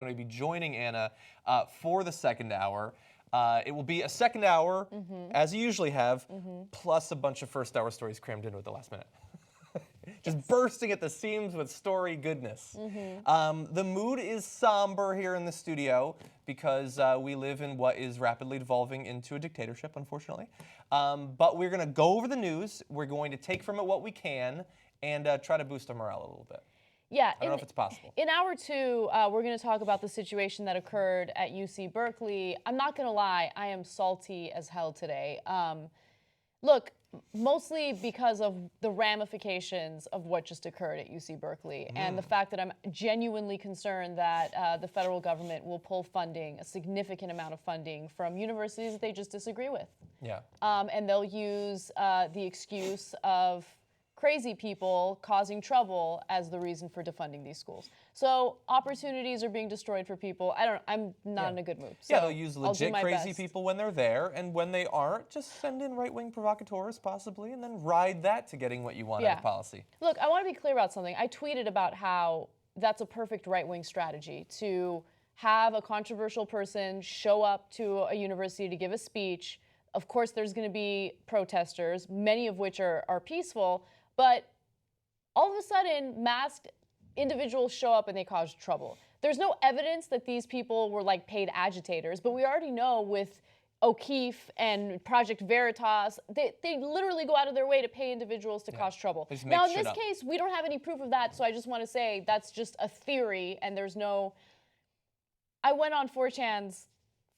going to be joining Anna for the second hour. It will be a second hour, as you usually have, plus a bunch of first hour stories crammed in at the last minute. Just bursting at the seams with story goodness. The mood is somber here in the studio because we live in what is rapidly devolving into a dictatorship, unfortunately. But we're going to go over the news. We're going to take from it what we can and try to boost our morale a little bit. Yeah, I don't know if it's possible. In hour two, we're going to talk about the situation that occurred at UC Berkeley. I'm not going to lie, I am salty as hell today. Look, mostly because of the ramifications of what just occurred at UC Berkeley and the fact that I'm genuinely concerned that the federal government will pull funding, a significant amount of funding, from universities that they just disagree with. Yeah. And they'll use the excuse of crazy people causing trouble as the reason for defunding these schools. So opportunities are being destroyed for people. I'm not in a good mood. So yeah, they'll use legit crazy people when they're there, and when they aren't, just send in right-wing provocateurs possibly, and then ride that to getting what you want out of policy. Look, I want to be clear about something. I tweeted about how that's a perfect right-wing strategy to have a controversial person show up to a university to give a speech. Of course, there's going to be protesters, many of which are peaceful, but all of a sudden, masked individuals show up and they cause trouble. There's no evidence that these people were like paid agitators, but we already know with O'Keefe and Project Veritas, they literally go out of their way to pay individuals to cause trouble. Now, in this case, we don't have any proof of that, so I just want to say that's just a theory, and there's no... I went on 4chan's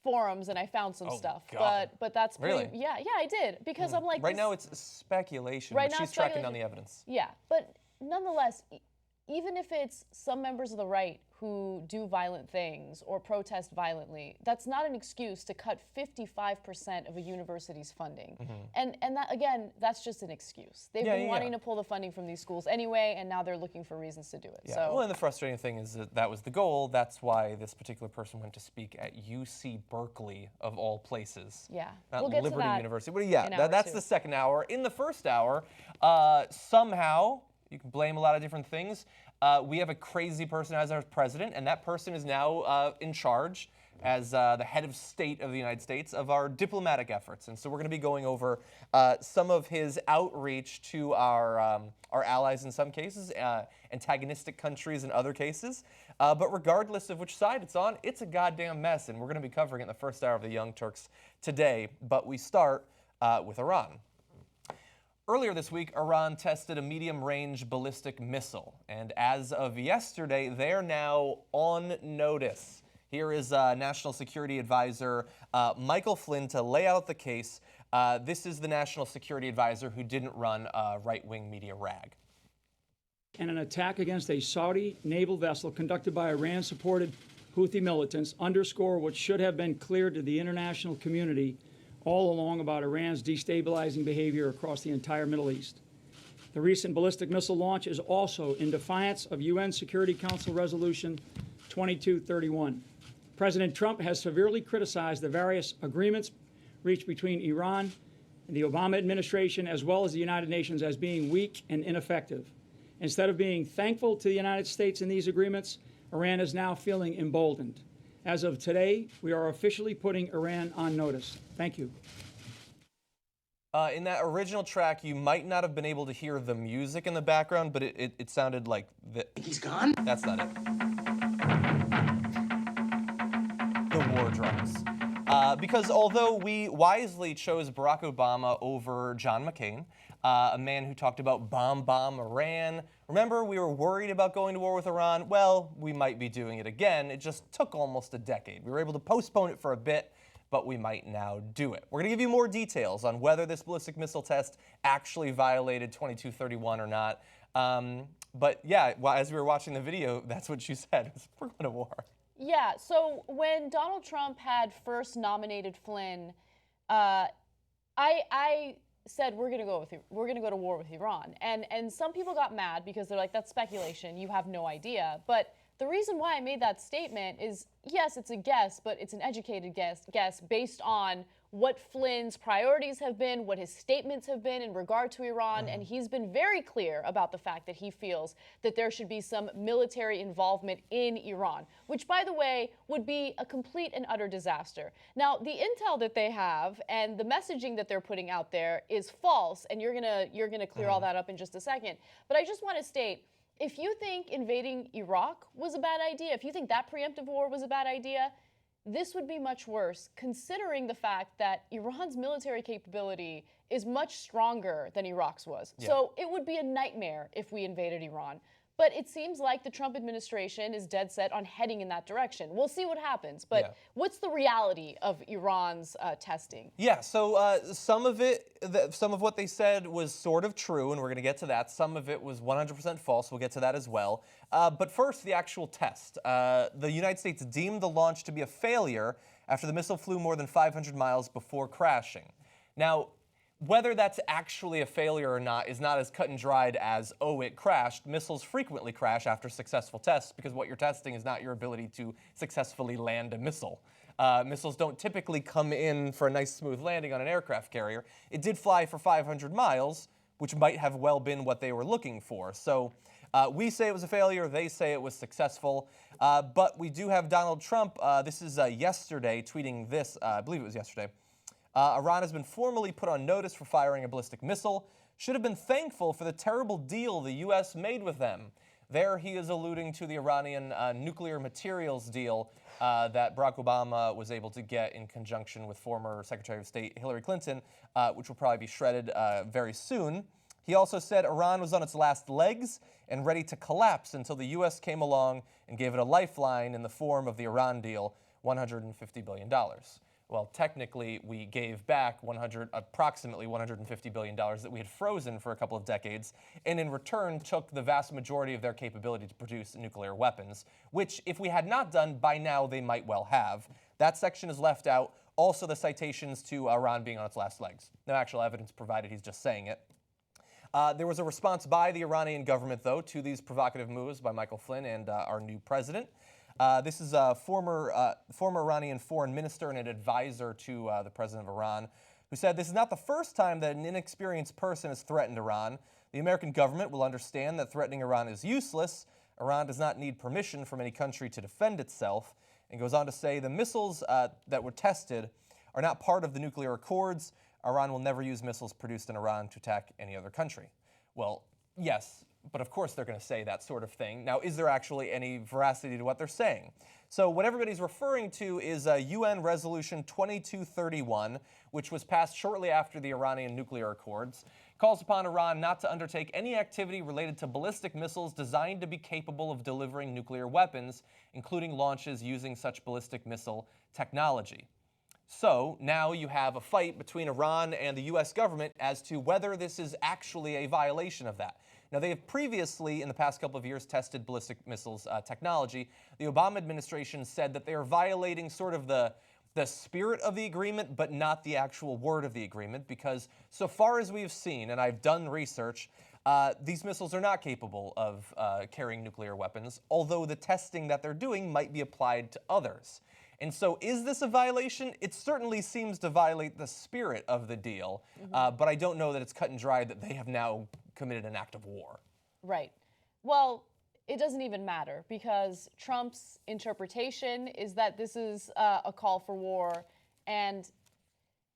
forums and I found some stuff, but that's pretty, yeah, I did, because I'm like, right now it's speculation, but she's tracking down the evidence. Yeah, but nonetheless, even if it's some members of the right who do violent things or protest violently, that's not an excuse to cut 55% of a university's funding. And that, again, that's just an excuse. They've been wanting to pull the funding from these schools anyway, and now they're looking for reasons to do it. Yeah. So, well, and the frustrating thing is that was the goal. That's why this particular person went to speak at UC Berkeley, of all places. Yeah, not we'll get Liberty to that University. But yeah, that's the second hour. In the first hour, somehow, you can blame a lot of different things. We have a crazy person as our president, and that person is now in charge as the head of state of the United States of our diplomatic efforts. And so we're going to be going over some of his outreach to our allies in some cases, antagonistic countries in other cases. But regardless of which side it's on, it's a goddamn mess, and we're going to be covering it in the first hour of the Young Turks today. But we start with Iran. Earlier this week, Iran tested a medium-range ballistic missile, and as of yesterday, they're now on notice. Here is National Security Advisor Michael Flynn to lay out the case. This is the National Security Advisor who didn't run a right-wing media rag. And an attack against a Saudi naval vessel conducted by Iran-supported Houthi militants underscore what should have been clear to the international community all along about Iran's destabilizing behavior across the entire Middle East. The recent ballistic missile launch is also in defiance of UN Security Council Resolution 2231. President Trump has severely criticized the various agreements reached between Iran and the Obama administration, as well as the United Nations, as being weak and ineffective. Instead of being thankful to the United States in these agreements, Iran is now feeling emboldened. As of today, we are officially putting Iran on notice. Thank you. In that original track, you might not have been able to hear the music in the background, but it sounded like that. He's gone? That's not it. The war drums. Because although we wisely chose Barack Obama over John McCain, a man who talked about bomb Iran. Remember, we were worried about going to war with Iran? Well, we might be doing it again. It just took almost a decade. We were able to postpone it for a bit, but we might now do it. We're going to give you more details on whether this ballistic missile test actually violated 2231 or not. But yeah, well, as we were watching the video, that's what she said. We're going to war. Yeah, so when Donald Trump had first nominated Flynn, I said we're going to go to war with Iran, and some people got mad because they're like, that's speculation, you have no idea. But the reason why I made that statement is, yes, it's a guess, but it's an educated guess based on what Flynn's priorities have been, what his statements have been in regard to Iran, and he's been very clear about the fact that he feels that there should be some military involvement in Iran, which, by the way, would be a complete and utter disaster. Now, the intel that they have and the messaging that they're putting out there is false, and you're gonna clear all that up in just a second. But I just want to state, if you think invading Iraq was a bad idea, if you think that preemptive war was a bad idea, this would be much worse, considering the fact that Iran's military capability is much stronger than Iraq's was. Yeah. So it would be a nightmare if we invaded Iran. But it seems like the Trump administration is dead set on heading in that direction. We'll see what happens. But what's the reality of Iran's testing? Yeah, so some of what they said was sort of true, and we're going to get to that. Some of it was 100% false. We'll get to that as well. But first, the actual test. The United States deemed the launch to be a failure after the missile flew more than 500 miles before crashing. Now, whether that's actually a failure or not is not as cut and dried as, oh, it crashed. Missiles frequently crash after successful tests because what you're testing is not your ability to successfully land a missile. Missiles don't typically come in for a nice smooth landing on an aircraft carrier. It did fly for 500 miles, which might have well been what they were looking for. So we say it was a failure. They say it was successful. But we do have Donald Trump. This is yesterday tweeting this. I believe it was yesterday. Iran has been formally put on notice for firing a ballistic missile. Should have been thankful for the terrible deal the U.S. made with them. There he is alluding to the Iranian nuclear materials deal that Barack Obama was able to get in conjunction with former Secretary of State Hillary Clinton, which will probably be shredded very soon. He also said Iran was on its last legs and ready to collapse until the U.S. came along and gave it a lifeline in the form of the Iran deal, $150 billion. Well, technically, we gave back approximately $150 billion that we had frozen for a couple of decades, and in return took the vast majority of their capability to produce nuclear weapons, which, if we had not done, by now they might well have. That section is left out. Also, the citations to Iran being on its last legs. No actual evidence provided, he's just saying it. There was a response by the Iranian government, though, to these provocative moves by Michael Flynn and our new president. This is a former Iranian foreign minister and an advisor to the president of Iran, who said, "This is not the first time that an inexperienced person has threatened Iran. The American government will understand that threatening Iran is useless. Iran does not need permission from any country to defend itself." And goes on to say, the missiles that were tested are not part of the nuclear accords. Iran will never use missiles produced in Iran to attack any other country. Well, yes, but of course they're going to say that sort of thing. Now, is there actually any veracity to what they're saying? So what everybody's referring to is UN Resolution 2231, which was passed shortly after the Iranian nuclear accords, calls upon Iran not to undertake any activity related to ballistic missiles designed to be capable of delivering nuclear weapons, including launches using such ballistic missile technology. So now you have a fight between Iran and the U.S. government as to whether this is actually a violation of that. Now, they have previously, in the past couple of years, tested ballistic missiles technology. The Obama administration said that they are violating sort of the spirit of the agreement, but not the actual word of the agreement, because so far as we've seen, and I've done research, these missiles are not capable of carrying nuclear weapons, although the testing that they're doing might be applied to others. And so is this a violation? It certainly seems to violate the spirit of the deal, but I don't know that it's cut and dry that they have now committed an act of war. Right. Well, it doesn't even matter because Trump's interpretation is that this is a call for war, and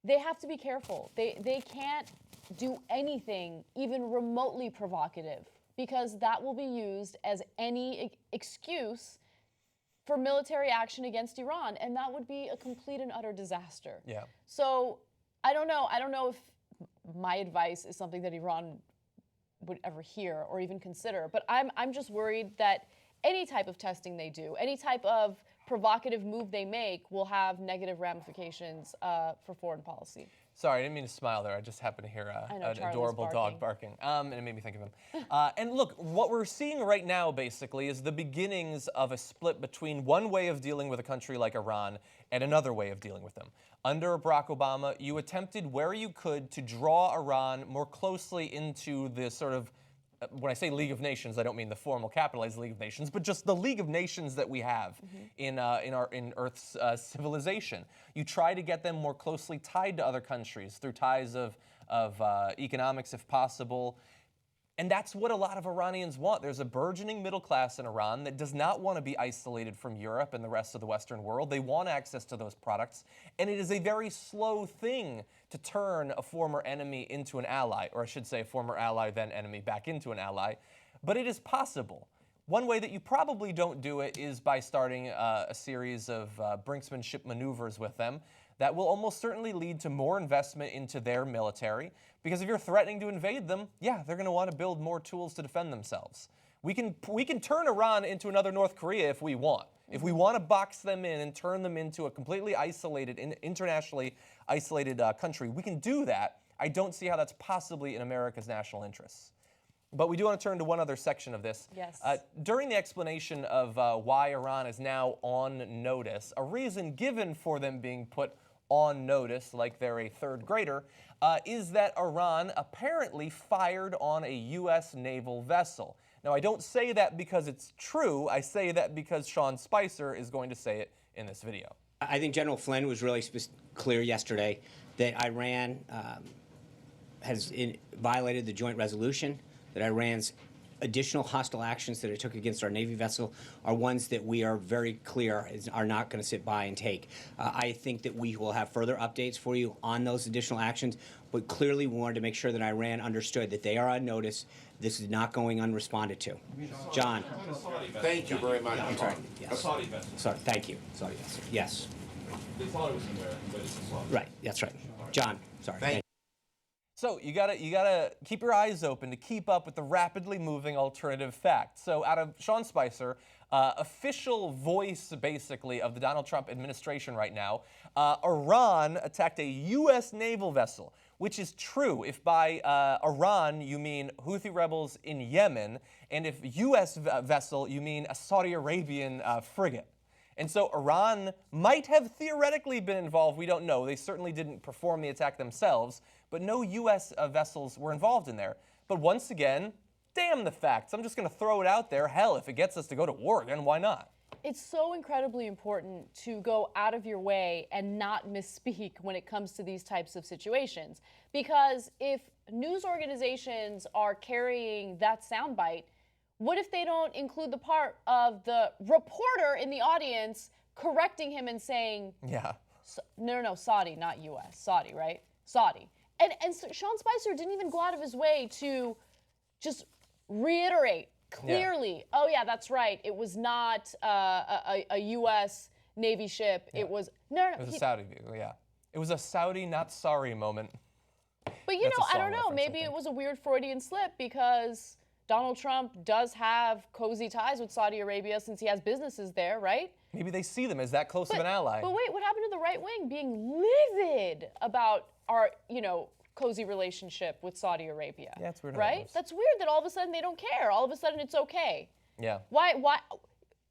they have to be careful. They can't do anything even remotely provocative because that will be used as any excuse for military action against Iran, and that would be a complete and utter disaster. Yeah. So I don't know. I don't know if my advice is something that Iran would ever hear or even consider, but I'm just worried that any type of testing they do, any type of provocative move they make will have negative ramifications for foreign policy. Sorry, I didn't mean to smile there. I just happened to hear an adorable dog barking, and it made me think of him. And look, what we're seeing right now, basically, is the beginnings of a split between one way of dealing with a country like Iran and another way of dealing with them. Under Barack Obama, you attempted where you could to draw Iran more closely into the sort of when I say League of Nations, I don't mean the formal capitalized League of Nations, but just the League of Nations that we have in Earth's civilization. You try to get them more closely tied to other countries through ties of economics, if possible. And that's what a lot of Iranians want. There's a burgeoning middle class in Iran that does not want to be isolated from Europe and the rest of the Western world. They want access to those products. And it is a very slow thing to turn a former enemy into an ally, or I should say a former ally, then enemy, back into an ally. But it is possible. One way that you probably don't do it is by starting a series of brinksmanship maneuvers with them. That will almost certainly lead to more investment into their military, because if you're threatening to invade them, yeah, they're going to want to build more tools to defend themselves. We can turn Iran into another North Korea if we want. If we want to box them in and turn them into a completely isolated, internationally isolated country, we can do that. I don't see how that's possibly in America's national interests. But we do want to turn to one other section of this. Yes. During the explanation of why Iran is now on notice, a reason given for them being put on notice, like they're a third grader, is that Iran apparently fired on a U.S. naval vessel. Now, I don't say that because it's true. I say that because Sean Spicer is going to say it in this video. I think General Flynn was really clear yesterday that Iran has violated the joint resolution, that Iran's additional hostile actions that it took against our Navy vessel are ones that we are very clear are not going to sit by and take. I think that we will have further updates for you on those additional actions, but clearly we wanted to make sure that Iran understood that they are on notice. This is not going unresponded to. John. Thank you very much. I'm sorry. Yes. A Saudi vessel. Sorry. Thank you. Saudi vessel. Yes. They thought it was American, but it's a Saudi. Right. That's right. John. Sorry. Thank you. So you gotta keep your eyes open to keep up with the rapidly moving alternative facts. So out of Sean Spicer, official voice basically of the Donald Trump administration right now, Iran attacked a U.S. naval vessel, which is true if by Iran you mean Houthi rebels in Yemen, and if U.S. vessel you mean a Saudi Arabian frigate. And so Iran might have theoretically been involved. We don't know. They certainly didn't perform the attack themselves, but no U.S. Vessels were involved in there. But once again, damn the facts. I'm just going to throw it out there. Hell, if it gets us to go to war again, why not? It's so incredibly important to go out of your way and not misspeak when it comes to these types of situations. Because if news organizations are carrying that soundbite, what if they don't include the part of the reporter in the audience correcting him and saying, yeah, no, Saudi, not U.S., Saudi, right? Saudi. And so Sean Spicer didn't even go out of his way to just reiterate clearly, oh yeah, that's right, it was not a U.S. Navy ship, it was, no. It was a Saudi vehicle, yeah. It was a Saudi not sorry moment. But you know, I don't know, maybe it was a weird Freudian slip because Donald Trump does have cozy ties with Saudi Arabia since he has businesses there, right? Maybe they see them as that close of an ally. But wait, what happened to the right wing being livid about our, cozy relationship with Saudi Arabia? Yeah, it's weird. Right? That's weird that all of a sudden they don't care. All of a sudden it's okay. Yeah. Why?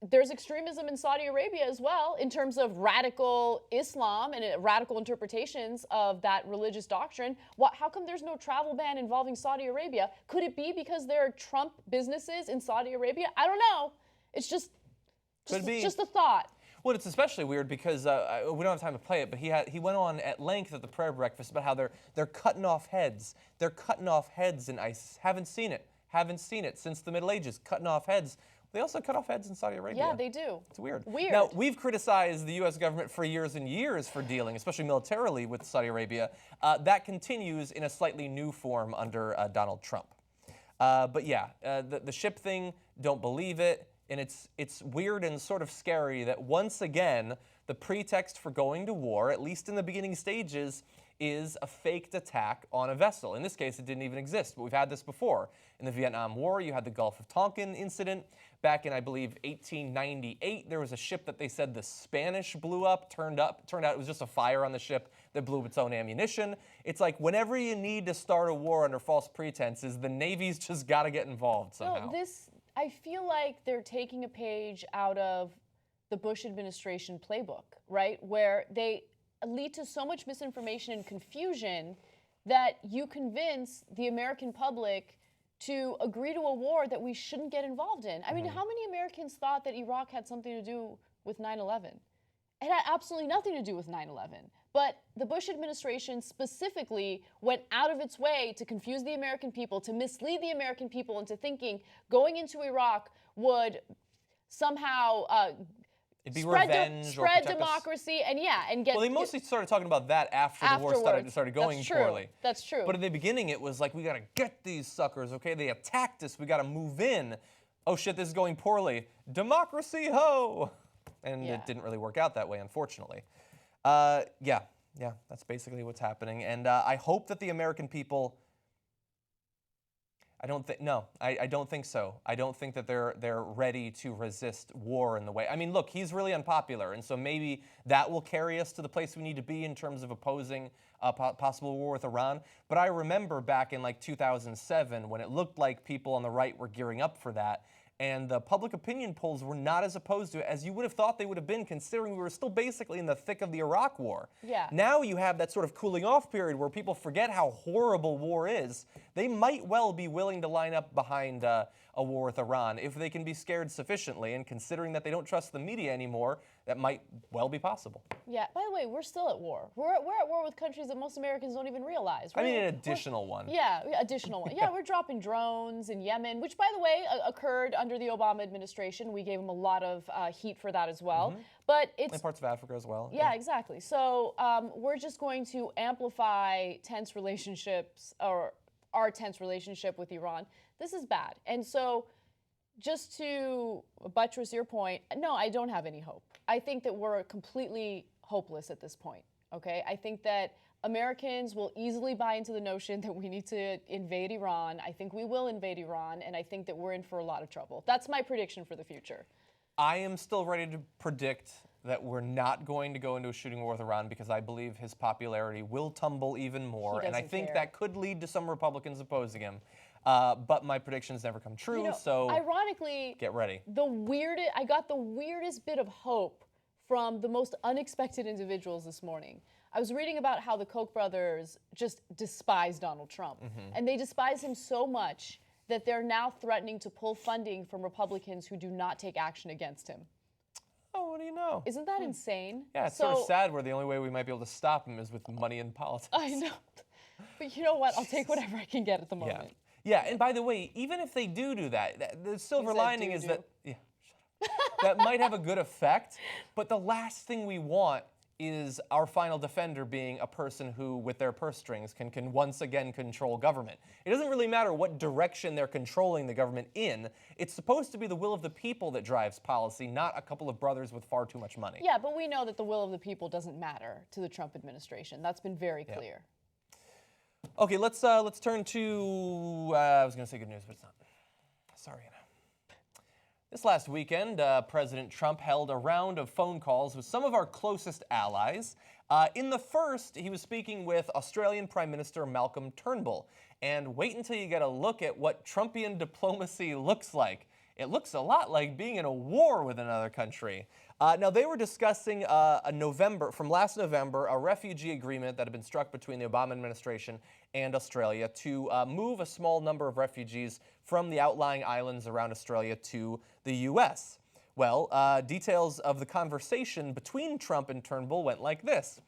There's extremism in Saudi Arabia as well in terms of radical Islam and radical interpretations of that religious doctrine. How come there's no travel ban involving Saudi Arabia? Could it be because there are Trump businesses in Saudi Arabia? I don't know. It's just a thought. Well, it's especially weird because we don't have time to play it, but he went on at length at the prayer breakfast about how they're cutting off heads. They're cutting off heads in ISIS. Haven't seen it since the Middle Ages. Cutting off heads. They also cut off heads in Saudi Arabia. Yeah, they do. It's weird. Weird. Now, we've criticized the U.S. government for years and years for dealing, especially militarily, with Saudi Arabia. That continues in a slightly new form under Donald Trump. But yeah, the ship thing, don't believe it. And it's weird and sort of scary that once again, the pretext for going to war, at least in the beginning stages, is a faked attack on a vessel. In this case, it didn't even exist, but we've had this before. In the Vietnam War, you had the Gulf of Tonkin incident. Back in, I believe, 1898, there was a ship that they said the Spanish blew up. Turned out it was just a fire on the ship that blew up its own ammunition. It's like whenever you need to start a war under false pretenses, the Navy's just got to get involved somehow. No, I feel like they're taking a page out of the Bush administration playbook, right? Where they lead to so much misinformation and confusion that you convince the American public to agree to a war that we shouldn't get involved in. I mean, how many Americans thought that Iraq had something to do with 9/11? It had absolutely nothing to do with 9/11. But the Bush administration specifically went out of its way to confuse the American people, to mislead the American people into thinking going into Iraq would somehow It'd be revenge or spread protect us. democracy and get. Well, they mostly started talking about that after the war started going That's true. poorly. That's true. But at the beginning, it was like, we gotta get these suckers, okay? They attacked us, we gotta move in. Oh shit, this is going poorly. Democracy, ho! And it didn't really work out that way, unfortunately. Yeah, that's basically what's happening. And I hope that the American people, I don't think so. I don't think that they're ready to resist war in the way. I mean, look, he's really unpopular, and so maybe that will carry us to the place we need to be in terms of opposing a possible war with Iran. But I remember back in like 2007 when it looked like people on the right were gearing up for that, and the public opinion polls were not as opposed to it as you would have thought they would have been, considering we were still basically in the thick of the Iraq War. Yeah. Now you have that sort of cooling off period where people forget how horrible war is. They might well be willing to line up behind a war with Iran if they can be scared sufficiently, and considering that they don't trust the media anymore, that might well be possible. Yeah, by the way, we're still at war. We're at war with countries that most Americans don't even realize. I mean, an additional one. Yeah, additional one. Yeah, we're dropping drones in Yemen, which, by the way, occurred under the Obama administration. We gave them a lot of heat for that as well. But it's And parts of Africa as well. Yeah, exactly. So we're just going to amplify tense relationships, or our tense relationship with Iran. This is bad. And so just to buttress your point, no, I don't have any hope. I think that we're completely hopeless at this point, okay? I think that Americans will easily buy into the notion that we need to invade Iran. I think we will invade Iran, and I think that we're in for a lot of trouble. That's my prediction for the future. I am still ready to predict that we're not going to go into a shooting war with Iran because I believe his popularity will tumble even more, He and I doesn't think care. that could lead to some Republicans opposing him. But my predictions never come true, You know, so ironically, get ready. I got the weirdest bit of hope from the most unexpected individuals this morning. I was reading about how the Koch brothers just despise Donald Trump. And they despise him so much that they're now threatening to pull funding from Republicans who do not take action against him. Oh, what do you know? Isn't that insane? Yeah, it's sort of sad where the only way we might be able to stop him is with money and politics. I know. But you know what? I'll take whatever I can get at the moment. Yeah, and by the way, even if they do that, the silver said lining is do. that that might have a good effect, but the last thing we want is our final defender being a person who, with their purse strings, can once again control government. It doesn't really matter what direction they're controlling the government in. It's supposed to be the will of the people that drives policy, not a couple of brothers with far too much money. Yeah, but we know that the will of the people doesn't matter to the Trump administration. That's been very clear. Okay, let's turn to, I was going to say good news, but it's not. Sorry, Anna. This last weekend, President Trump held a round of phone calls with some of our closest allies. In the first, he was speaking with Australian Prime Minister Malcolm Turnbull. And wait until you get a look at what Trumpian diplomacy looks like. It looks a lot like being in a war with another country. Now, they were discussing from last November, a refugee agreement that had been struck between the Obama administration and Australia to move a small number of refugees from the outlying islands around Australia to the U.S. Well, details of the conversation between Trump and Turnbull went like this.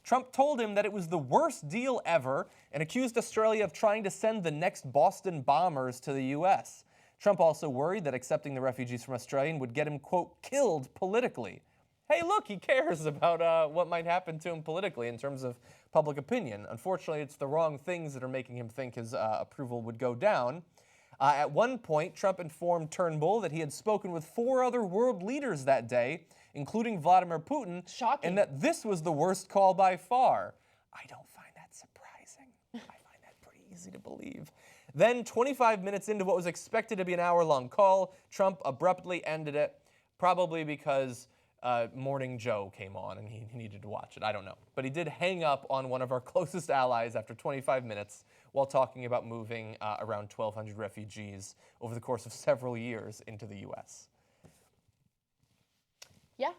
Trump told him that it was the worst deal ever and accused Australia of trying to send the next Boston bombers to the U.S. Trump also worried that accepting the refugees from Australia would get him, quote, killed politically. Hey, look, he cares about what might happen to him politically in terms of public opinion. Unfortunately, it's the wrong things that are making him think his approval would go down. At one point, Trump informed Turnbull that he had spoken with 4 other world leaders that day, including Vladimir Putin, Shocking. and that this was the worst call by far. I don't find that surprising. I find that pretty easy to believe. Then, 25 minutes into what was expected to be an hour-long call, Trump abruptly ended it, probably because Morning Joe came on and he needed to watch it. I don't know. But he did hang up on one of our closest allies after 25 minutes while talking about moving around 1,200 refugees over the course of several years into the U.S. Yeah.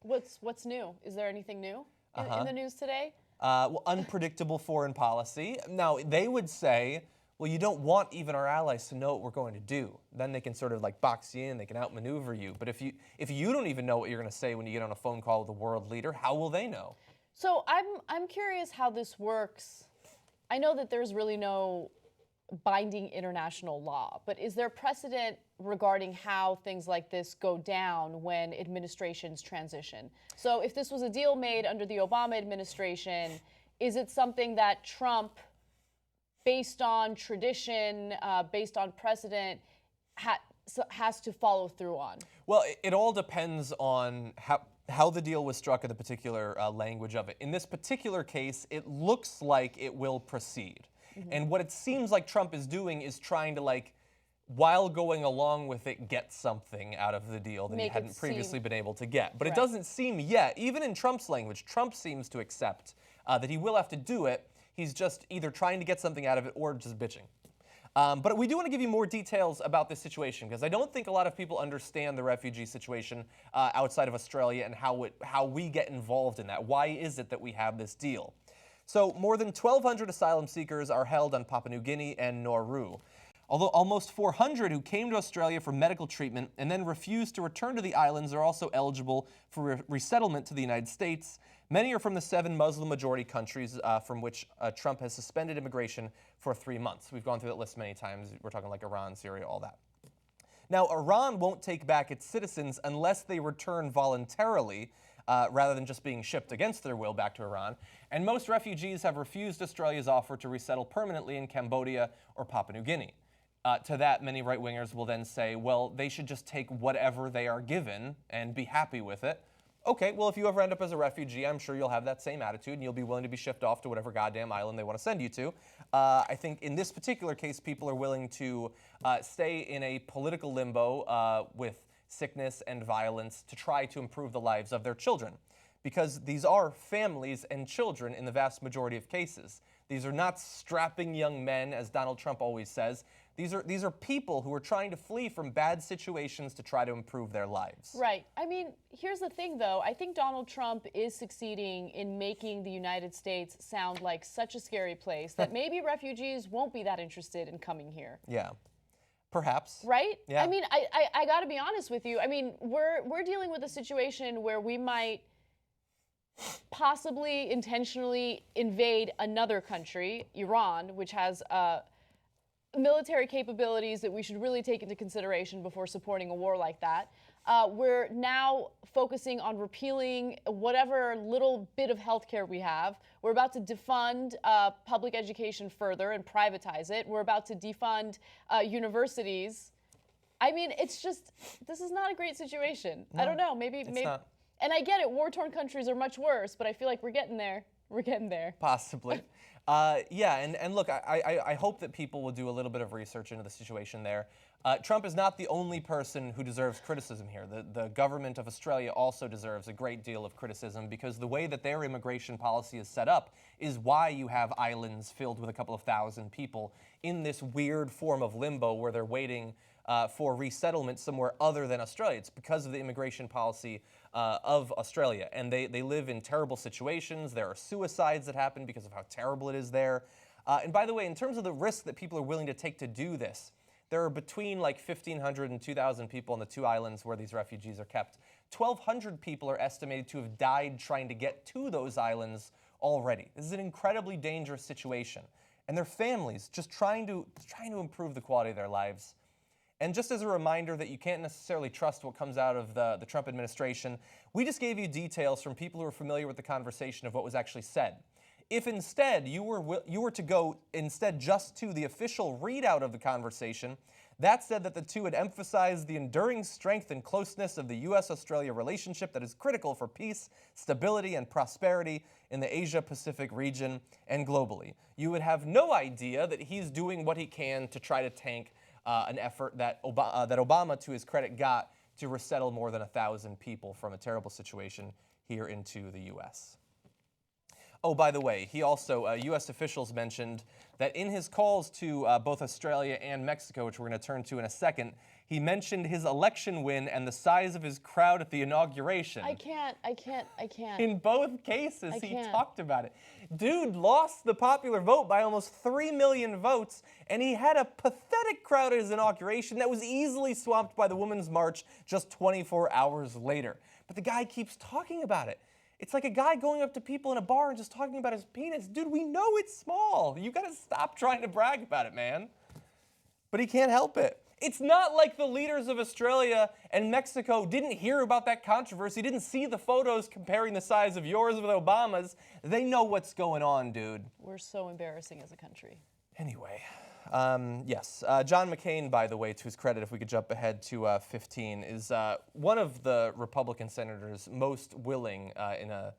What's new? Is there anything new in the news today? Well, unpredictable foreign policy. Now, they would say well, you don't want even our allies to know what we're going to do. Then they can sort of like box you in, they can outmaneuver you. But if you don't even know what you're going to say when you get on a phone call with a world leader, how will they know? So I'm curious how this works. I know that there's really no binding international law, but is there precedent regarding how things like this go down when administrations transition? So if this was a deal made under the Obama administration, is it something that Trump, based on tradition, based on precedent, has to follow through on? Well, it all depends on how the deal was struck and the particular language of it. In this particular case, it looks like it will proceed. And what it seems like Trump is doing is trying to, like, while going along with it, get something out of the deal that he hadn't previously been able to get. But it doesn't seem yet, even in Trump's language, Trump seems to accept that he will have to do it. He's just either trying to get something out of it or just bitching. But we do want to give you more details about this situation, because I don't think a lot of people understand the refugee situation outside of Australia and how we get involved in that. Why is it that we have this deal? So more than 1,200 asylum seekers are held on Papua New Guinea and Nauru. Although almost 400 who came to Australia for medical treatment and then refused to return to the islands are also eligible for resettlement to the United States. Many are from the 7 Muslim-majority countries from which Trump has suspended immigration for 3 months. We've gone through that list many times. We're talking like Iran, Syria, all that. Now, Iran won't take back its citizens unless they return voluntarily, rather than just being shipped against their will back to Iran. And most refugees have refused Australia's offer to resettle permanently in Cambodia or Papua New Guinea. To that, many right-wingers will then say, well, they should just take whatever they are given and be happy with it. Okay, well, if you ever end up as a refugee, I'm sure you'll have that same attitude and you'll be willing to be shipped off to whatever goddamn island they want to send you to. I think in this particular case, people are willing to stay in a political limbo with sickness and violence to try to improve the lives of their children. Because these are families and children in the vast majority of cases. These are not strapping young men, as Donald Trump always says. These are people who are trying to flee from bad situations to try to improve their lives. Right. I mean, here's the thing, though. I think Donald Trump is succeeding in making the United States sound like such a scary place that maybe refugees won't be that interested in coming here. Yeah. Perhaps. Right? Yeah. I mean, I got to be honest with you. I mean, we're dealing with a situation where we might possibly intentionally invade another country, Iran, which has military capabilities that we should really take into consideration before supporting a war like that. We're now focusing on repealing whatever little bit of healthcare we have. We're about to defund public education further and privatize it. We're about to defund universities. I mean, it's just, this is not a great situation. No, I don't know, maybe. Not. And I get it, war-torn countries are much worse, but I feel like we're getting there. We're getting there. Possibly. Yeah, and look, I hope that people will do a little bit of research into the situation there. Trump is not the only person who deserves criticism here. The government of Australia also deserves a great deal of criticism, because the way that their immigration policy is set up is why you have islands filled with a couple of thousand people in this weird form of limbo where they're waiting for resettlement somewhere other than Australia. It's because of the immigration policy of Australia. And they live in terrible situations. There are suicides that happen because of how terrible it is there. And by the way, in terms of the risk that people are willing to take to do this, there are between like 1,500 and 2,000 people on the 2 islands where these refugees are kept. 1,200 people are estimated to have died trying to get to those islands already. This is an incredibly dangerous situation. And their families just trying to improve the quality of their lives. And just as a reminder that you can't necessarily trust what comes out of the Trump administration, we just gave you details from people who are familiar with the conversation of what was actually said. If instead you were to go instead just to the official readout of the conversation, that said that the two had emphasized the enduring strength and closeness of the U.S.-Australia relationship that is critical for peace, stability, and prosperity in the Asia-Pacific region and globally. You would have no idea that he's doing what he can to try to tank an effort that Obama, to his credit, got to resettle more than 1,000 people from a terrible situation here into the U.S. Oh, by the way, he also, U.S. officials mentioned that in his calls to both Australia and Mexico, which we're going to turn to in a second, He mentioned his election win and the size of his crowd at the inauguration. I can't. In both cases, I he can't. talked about it. Dude lost the popular vote by almost 3 million votes, and he had a pathetic crowd at his inauguration that was easily swamped by the Women's March just 24 hours later. But the guy keeps talking about it. It's like a guy going up to people in a bar and just talking about his penis. Dude, we know it's small. You gotta stop trying to brag about it, man. But he can't help it. It's not like the leaders of Australia and Mexico didn't hear about that controversy, didn't see the photos comparing the size of yours with Obama's. They know what's going on, dude. We're so embarrassing as a country. Anyway, yes. John McCain, by the way, to his credit, if we could jump ahead to 15, is one of the Republican senators most willing in a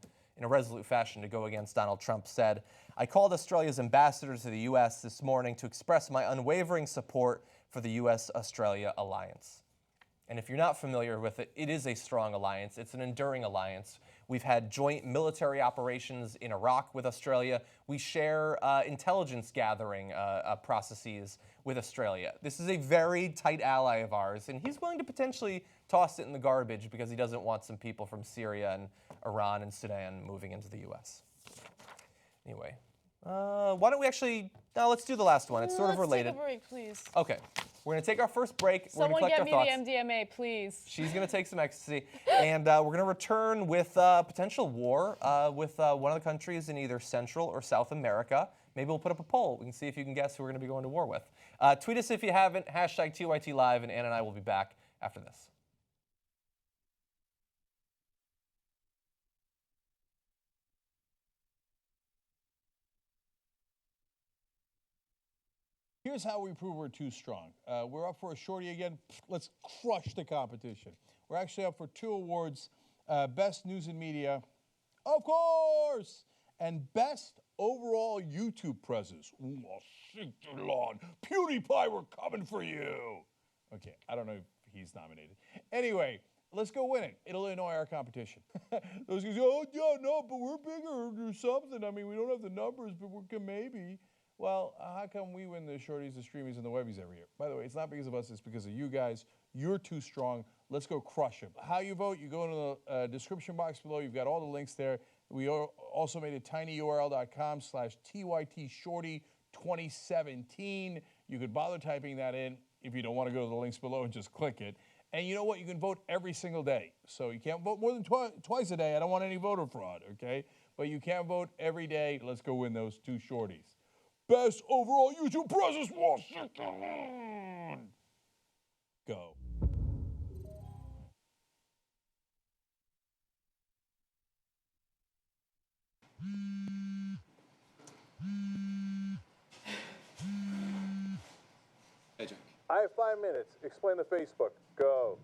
resolute fashion to go against Donald Trump, said, "I called Australia's ambassador to the U.S. this morning to express my unwavering support for the U.S.-Australia alliance." And if you're not familiar with it, it is a strong alliance. It's an enduring alliance. We've had joint military operations in Iraq with Australia. We share intelligence gathering processes with Australia. This is a very tight ally of ours, and he's willing to potentially toss it in the garbage because he doesn't want some people from Syria and Iran and Sudan moving into the U.S. Anyway, why don't we actually, no, let's do the last one. It's sort of related. Let's take a break, please. Okay, we're gonna take our first break. Someone we're gonna get collect me our thoughts. the MDMA, please. She's gonna take some ecstasy, and we're gonna return with potential war with one of the countries in either Central or South America. Maybe we'll put up a poll. We can see if you can guess who we're gonna be going to war with. Tweet us if you haven't, hashtag TYT Live, and Ann and I will be back after this. Here's how we prove we're too strong. We're up for a Shorty again. Let's crush the competition. We're actually up for 2 awards. Best News and Media, of course, and Best Overall YouTube Presence. Ooh, Lord. PewDiePie, we're coming for you. Okay, I don't know if he's nominated. Anyway, let's go win it. It'll annoy our competition. Those guys go, oh, yeah, no, but we're bigger or something. I mean, we don't have the numbers, but we can maybe. Well, how come we win the Shorties, the Streamies, and the Webbies every year? By the way, it's not because of us, it's because of you guys. You're too strong. Let's go crush them. How you vote, you go into the description box below. You've got all the links there. We also made a tinyurl.com/TYTShorty2017. You could bother typing that in if you don't want to go to the links below and just click it. And you know what? You can vote every single day. So you can't vote more than twice a day. I don't want any voter fraud, okay? But you can vote every day. Let's go win those 2 Shorties. Best Overall YouTube Presence, Washington. Go. Hey, Jack. I have 5 minutes. Explain the Facebook. Go.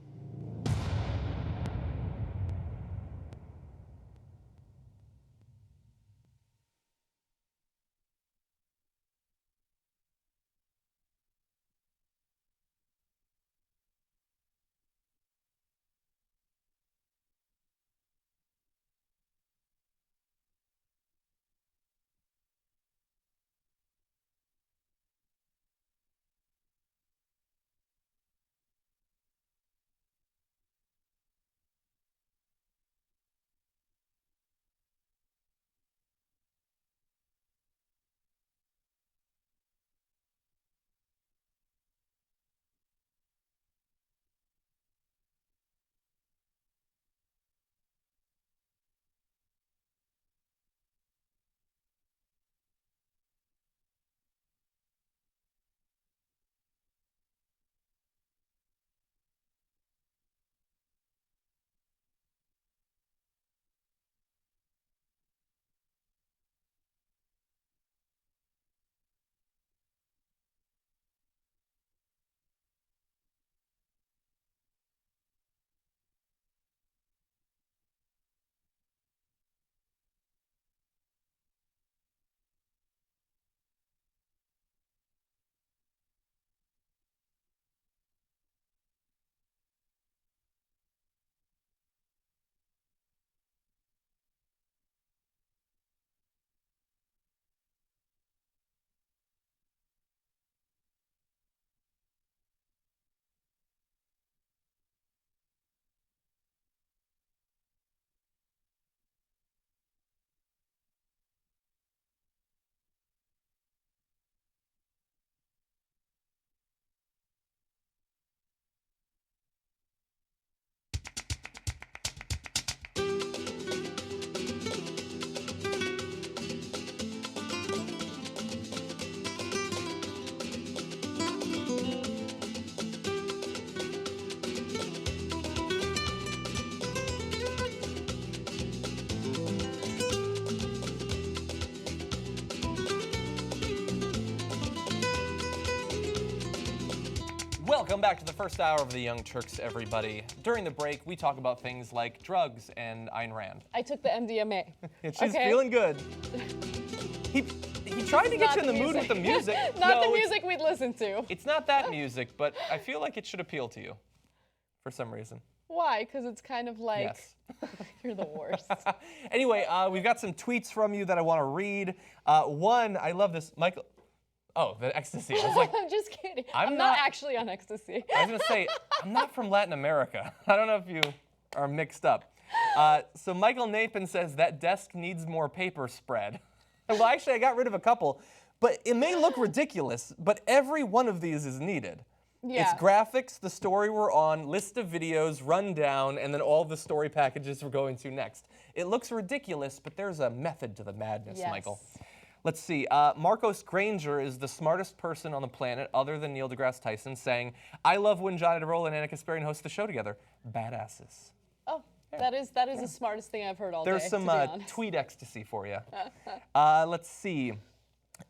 Welcome back to the first hour of the Young Turks, everybody. During the break, we talk about things like drugs and Ayn Rand. I took the MDMA. And she's feeling good. He tried to get you in the mood with the music. Not the music we'd listen to. It's not that music, but I feel like it should appeal to you for some reason. Why? Because it's kind of like, Yes. You're the worst. Anyway, we've got some tweets from you that I want to read. One, I love this, Michael. Oh, the ecstasy. I was like, I'm just kidding. I'm not not actually on ecstasy. I was going to say, I'm not from Latin America. I don't know if you are mixed up. So Michael Napin says that desk needs more paper spread. Well, actually, I got rid of a couple, but it may look ridiculous, but every one of these is needed. Yeah. It's graphics, the story we're on, list of videos, rundown, and then all the story packages we're going to next. It looks ridiculous, but there's a method to the madness, Yes. Michael. Let's see. Marcos Granger is the smartest person on the planet other than Neil deGrasse Tyson, saying, I love when Johnny DeRolla and Anna Kasparian host the show together. Badasses. Oh, that is the smartest thing I've heard all There's day, some to be honest. tweet ecstasy for you. Let's see.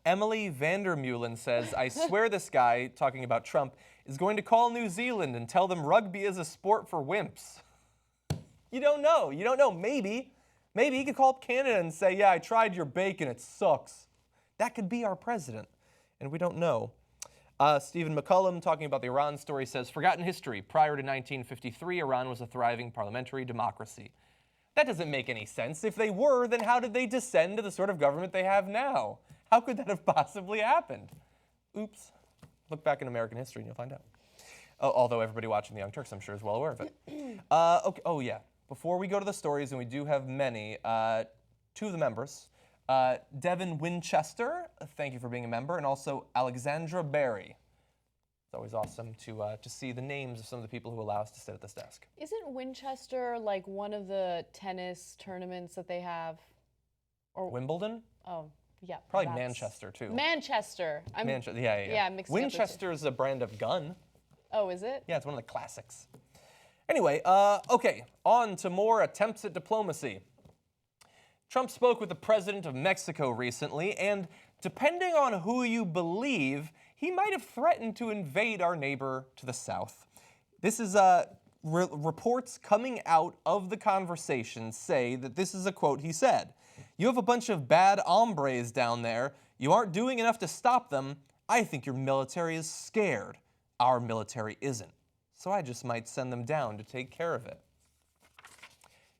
Emily Vandermeulen says, I swear this guy, talking about Trump, is going to call New Zealand and tell them rugby is a sport for wimps. You don't know. You don't know. Maybe he could call up Canada and say, yeah, I tried your bacon. It sucks. That could be our president, and we don't know. Stephen McCullum, talking about the Iran story, says, forgotten history. Prior to 1953, Iran was a thriving parliamentary democracy. That doesn't make any sense. If they were, then how did they descend to the sort of government they have now? How could that have possibly happened? Oops. Look back in American history and you'll find out. Although everybody watching the Young Turks, I'm sure, is well aware of it. Okay. Oh, yeah. Before we go to the stories, and we do have many, two of the members, Devin Winchester, thank you for being a member, and also Alexandra Berry. It's always awesome to see the names of some of the people who allow us to sit at this desk. Isn't Winchester like one of the tennis tournaments that they have? Or Wimbledon? Oh, yeah. Probably that's- Manchester, too. Manchester. Manchester, yeah. Yeah, I'm mixing up the two. Winchester is a brand of gun. Oh, is it? Yeah, it's one of the classics. Anyway, okay, on to more attempts at diplomacy. Trump spoke with the president of Mexico recently, and depending on who you believe, he might have threatened to invade our neighbor to the south. This is reports coming out of the conversation say that this is a quote he said. You have a bunch of bad hombres down there. You aren't doing enough to stop them. I think your military is scared. Our military isn't. So I just might send them down to take care of it.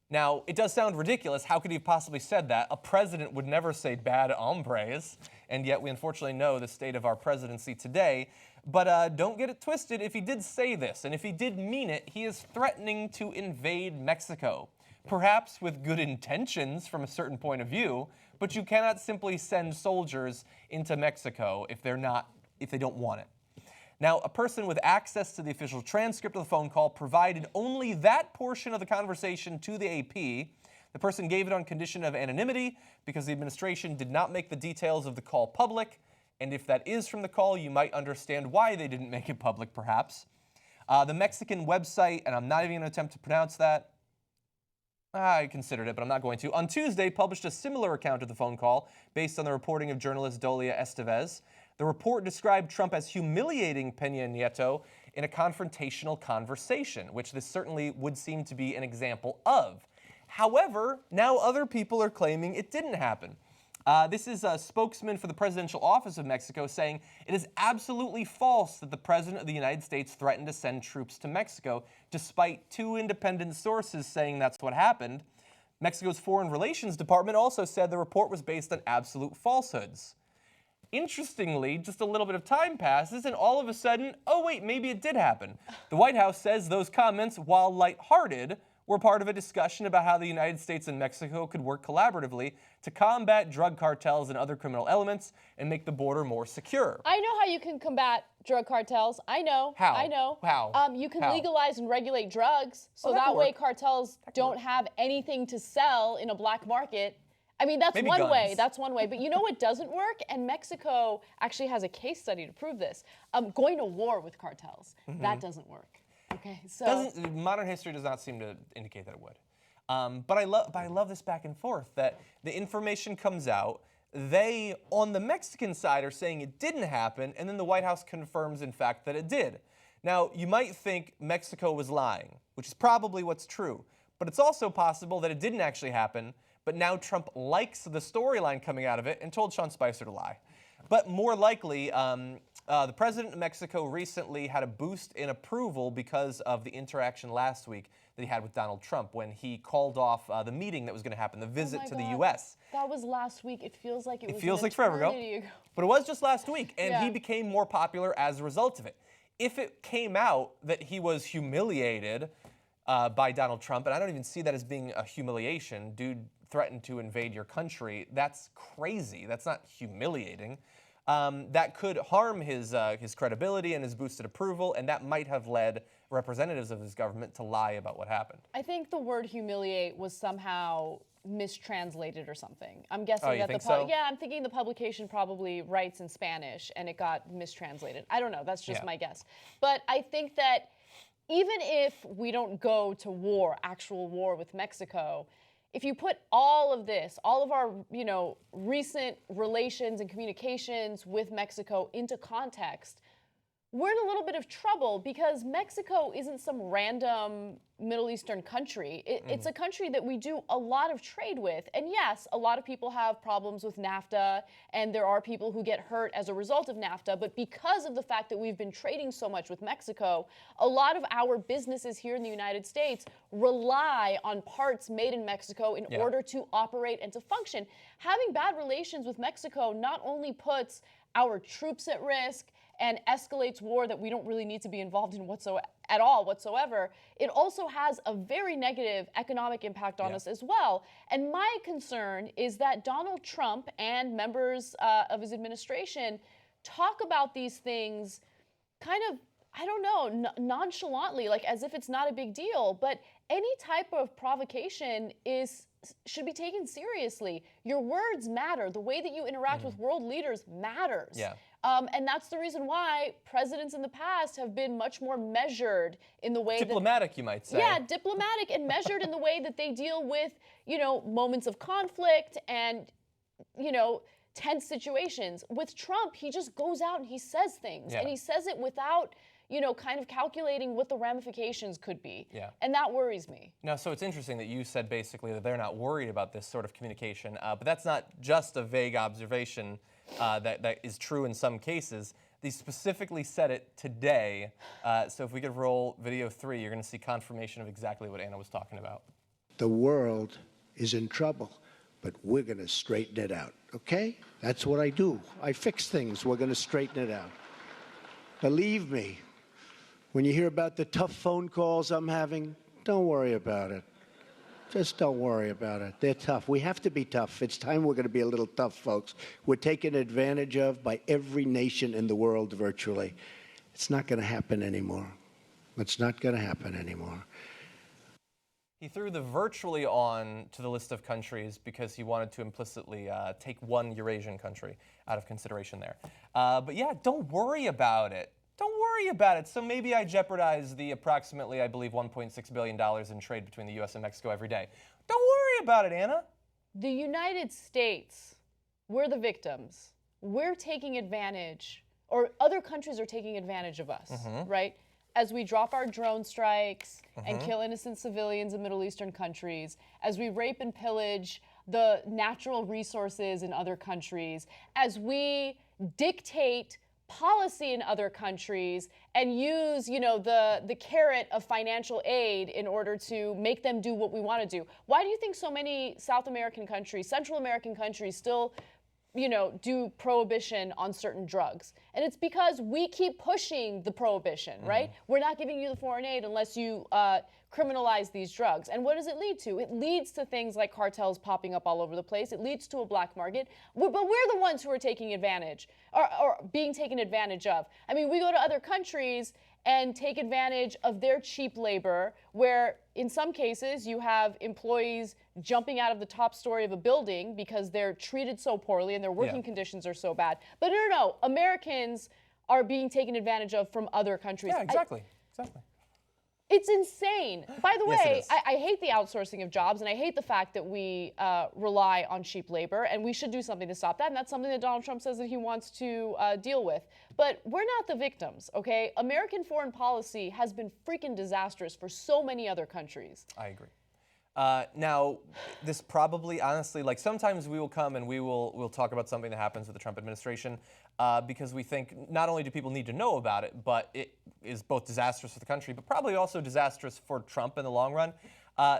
Now, it does sound ridiculous. How could he have possibly said that? A president would never say bad hombres, and yet we unfortunately know the state of our presidency today. But don't get it twisted. If he did say this, and if he did mean it, he is threatening to invade Mexico. Perhaps with good intentions from a certain point of view, but you cannot simply send soldiers into Mexico if they don't want it. Now, a person with access to the official transcript of the phone call provided only that portion of the conversation to the AP. The person gave it on condition of anonymity because the administration did not make the details of the call public. And if that is from the call, you might understand why they didn't make it public, perhaps. The Mexican website, and I'm not even going to attempt to pronounce that. I considered it, but I'm not going to. On Tuesday, published a similar account of the phone call based on the reporting of journalist Dolia Estevez. The report described Trump as humiliating Peña Nieto in a confrontational conversation, which this certainly would seem to be an example of. However, now other people are claiming it didn't happen. This is a spokesman for the presidential office of Mexico saying it is absolutely false that the president of the United States threatened to send troops to Mexico, despite two independent sources saying that's what happened. Mexico's Foreign Relations Department also said the report was based on absolute falsehoods. Interestingly, just a little bit of time passes, and all of a sudden, oh wait, maybe it did happen. The White House says those comments, while lighthearted, were part of a discussion about how the United States and Mexico could work collaboratively to combat drug cartels and other criminal elements and make the border more secure. I know how you can combat drug cartels. I know. How? I know. How? You can How? legalize and regulate drugs, so that that could way work. cartels don't have anything to sell in a black market. I mean, that's Maybe one way. guns. That's one way. But you know what doesn't work? And Mexico actually has a case study to prove this. Going to war with cartels. That doesn't work. Okay, so Modern history does not seem to indicate that it would. But I love this back and forth, that the information comes out. They, on the Mexican side, are saying it didn't happen, and then the White House confirms, in fact, that it did. Now, you might think Mexico was lying, which is probably what's true, but it's also possible that it didn't actually happen, but now Trump likes the storyline coming out of it and told Sean Spicer to lie. But more likely, the president of Mexico recently had a boost in approval because of the interaction last week that he had with Donald Trump when he called off the meeting that was going to happen, the visit to the U.S. That was last week. It feels like it was feels an like forever ago. eternity ago. But it was just last week, and Yeah. he became more popular as a result of it. If it came out that he was humiliated by Donald Trump, and I don't even see that as being a humiliation, dude threatened to invade your country, that's crazy. That's not humiliating. That could harm his credibility and his boosted approval, and that might have led representatives of his government to lie about what happened. I think the word humiliate was somehow mistranslated or something. I'm guessing Oh, you that think the so? yeah, I'm thinking the publication probably writes in Spanish and it got mistranslated. I don't know. That's just Yeah. my guess. But I think that even if we don't go to war, actual war with Mexico, if you put all of this, all of our, recent relations and communications with Mexico into context, we're in a little bit of trouble because Mexico isn't some random Middle Eastern country. It's a country that we do a lot of trade with. And yes, a lot of people have problems with NAFTA, and there are people who get hurt as a result of NAFTA. But because of the fact that we've been trading so much with Mexico, a lot of our businesses here in the United States rely on parts made in Mexico in order to operate and to function. Having bad relations with Mexico not only puts our troops at risk and escalates war that we don't really need to be involved in whatsoever, it also has a very negative economic impact on us as well. And my concern is that Donald Trump and members of his administration talk about these things kind of, I don't know, nonchalantly, like as if it's not a big deal. But any type of provocation should be taken seriously. Your words matter. The way that you interact with world leaders matters. Yeah. And that's the reason why presidents in the past have been much more measured in the way Diplomatic, you might say. Yeah, diplomatic and measured in the way that they deal with, moments of conflict and, tense situations. With Trump, he just goes out and he says things. Yeah. And he says it without, kind of calculating what the ramifications could be. Yeah. And that worries me. No, so it's interesting that you said basically that they're not worried about this sort of communication, but that's not just a vague observation that is true in some cases. They specifically said it today, so if we could roll video 3, you're going to see confirmation of exactly what Anna was talking about. The world is in trouble, but we're going to straighten it out, okay? That's what I do. I fix things. We're going to straighten it out. Believe me, when you hear about the tough phone calls I'm having, don't worry about it. Just don't worry about it. They're tough. We have to be tough. It's time we're going to be a little tough, folks. We're taken advantage of by every nation in the world virtually. It's not going to happen anymore. It's not going to happen anymore. He threw the virtually on to the list of countries because he wanted to implicitly take one Eurasian country out of consideration there. But yeah, don't worry about it. Don't worry about it. So maybe I jeopardize the approximately, I believe, $1.6 billion in trade between the U.S. and Mexico every day. Don't worry about it, Anna. The United States, we're the victims. We're taking advantage, or other countries are taking advantage of us, right? As we drop our drone strikes and kill innocent civilians in Middle Eastern countries, as we rape and pillage the natural resources in other countries, as we dictate policy in other countries and use, the carrot of financial aid in order to make them do what we want to do. Why do you think so many South American countries, Central American countries still, do prohibition on certain drugs? And it's because we keep pushing the prohibition, right? We're not giving you the foreign aid unless you criminalize these drugs. And what does it lead to? It leads to things like cartels popping up all over the place. It leads to a black market. But we're the ones who are taking advantage or being taken advantage of. I mean, we go to other countries and take advantage of their cheap labor, where in some cases you have employees jumping out of the top story of a building because they're treated so poorly and their working conditions are so bad. But no, Americans are being taken advantage of from other countries. Yeah, exactly. Exactly. It's insane. By the Yes, it way, is. I hate the outsourcing of jobs, and I hate the fact that we rely on cheap labor, and we should do something to stop that, and that's something that Donald Trump says that he wants to deal with. But we're not the victims, okay? American foreign policy has been freaking disastrous for so many other countries. I agree. Now, this probably, honestly, like sometimes we will come and we'll talk about something that happens with the Trump administration because we think not only do people need to know about it, but it is both disastrous for the country, but probably also disastrous for Trump in the long run.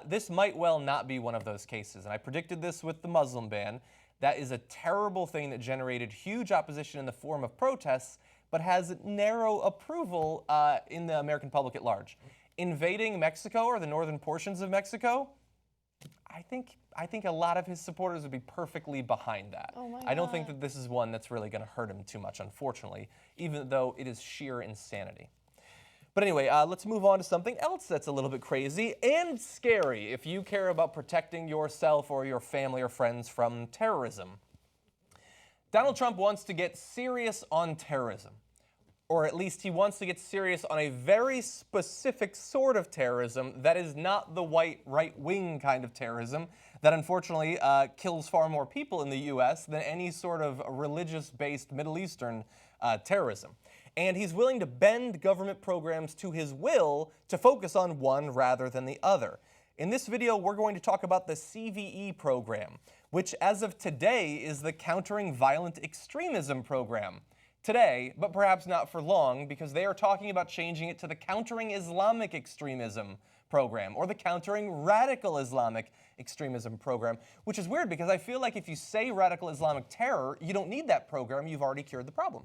This might well not be one of those cases, and I predicted this with the Muslim ban. That is a terrible thing that generated huge opposition in the form of protests, but has narrow approval in the American public at large. Invading Mexico or the northern portions of Mexico, I think a lot of his supporters would be perfectly behind that. Oh my I don't think God. that this is one that's really going to hurt him too much, unfortunately, even though it is sheer insanity. But anyway, let's move on to something else that's a little bit crazy and scary if you care about protecting yourself or your family or friends from terrorism. Donald Trump wants to get serious on terrorism. Or at least he wants to get serious on a very specific sort of terrorism that is not the white right-wing kind of terrorism that unfortunately kills far more people in the U.S. than any sort of religious-based Middle Eastern terrorism. And he's willing to bend government programs to his will to focus on one rather than the other. In this video, we're going to talk about the CVE program, which as of today is the Countering Violent Extremism program. Today, but perhaps not for long, because they are talking about changing it to the Countering Islamic Extremism program, or the Countering Radical Islamic Extremism program, which is weird because I feel like if you say radical Islamic terror, you don't need that program, you've already cured the problem.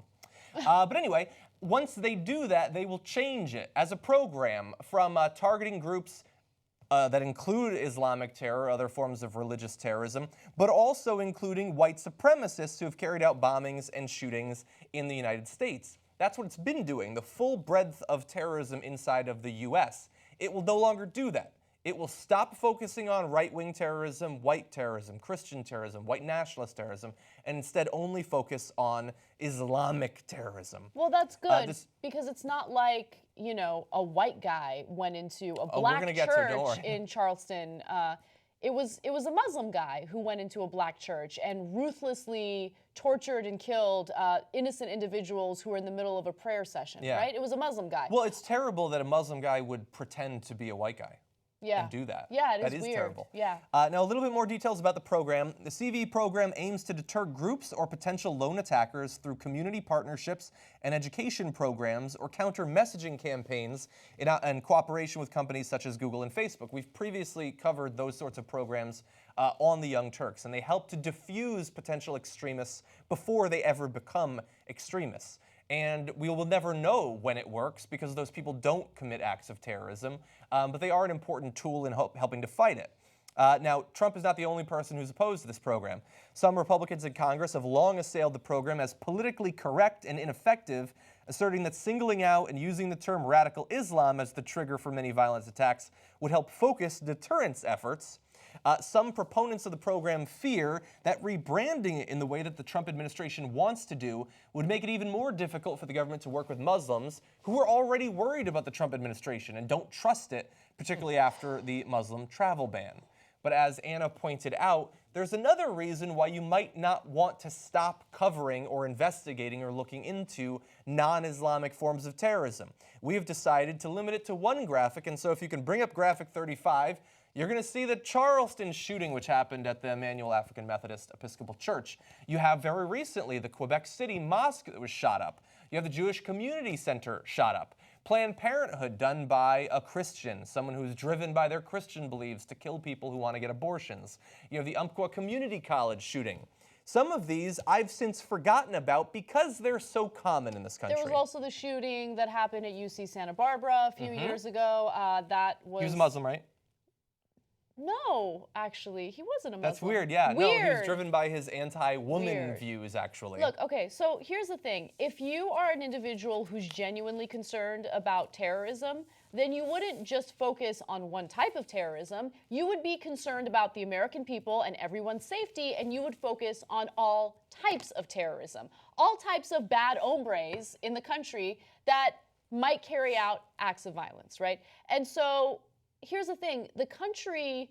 But anyway, once they do that, they will change it as a program from targeting groups that include Islamic terror, other forms of religious terrorism, but also including white supremacists who have carried out bombings and shootings in the United States. That's what it's been doing, the full breadth of terrorism inside of the US. It will no longer do that. It will stop focusing on right-wing terrorism, white terrorism, Christian terrorism, white nationalist terrorism, and instead only focus on Islamic terrorism. Well, that's good this- because it's not like, you know, a white guy went into a we're black gonna get to it, don't church worry. in Charleston. It was a Muslim guy who went into a black church and ruthlessly tortured and killed innocent individuals who were in the middle of a prayer session, Yeah. right? It was a Muslim guy. Well, it's terrible that a Muslim guy would pretend to be a white guy. yeah. And do that. Yeah, it That is is weird. terrible. Yeah. Now, a little bit more details about the program. The CV program aims to deter groups or potential lone attackers through community partnerships and education programs or counter messaging campaigns in cooperation with companies such as Google and Facebook. We've previously covered those sorts of programs on the Young Turks, and they help to diffuse potential extremists before they ever become extremists. And we will never know when it works because those people don't commit acts of terrorism, but they are an important tool in helping to fight it. Now, Trump is not the only person who's opposed to this program. Some Republicans in Congress have long assailed the program as politically correct and ineffective, asserting that singling out and using the term radical Islam as the trigger for many violent attacks would help focus deterrence efforts. Some proponents of the program fear that rebranding it in the way that the Trump administration wants to do would make it even more difficult for the government to work with Muslims who are already worried about the Trump administration and don't trust it, particularly after the Muslim travel ban. But as Anna pointed out, there's another reason why you might not want to stop covering or investigating or looking into non-Islamic forms of terrorism. We have decided to limit it to one graphic, and so if you can bring up graphic 35, you're going to see the Charleston shooting, which happened at the Emmanuel African Methodist Episcopal Church. You have very recently the Quebec City mosque that was shot up. You have the Jewish Community Center shot up. Planned Parenthood done by a Christian, someone who's driven by their Christian beliefs to kill people who want to get abortions. You have the Umpqua Community College shooting. Some of these I've since forgotten about because they're so common in this country. There was also the shooting that happened at UC Santa Barbara a few years ago. That was. He was a Muslim, right? No, actually, he wasn't a Muslim. That's weird, yeah. Weird. No, he was driven by his anti-woman Weird. views, actually. Look, okay, so here's the thing. If you are an individual who's genuinely concerned about terrorism, then you wouldn't just focus on one type of terrorism. You would be concerned about the American people and everyone's safety, and you would focus on all types of terrorism. All types of bad hombres in the country that might carry out acts of violence, right? And so here's the thing, the country,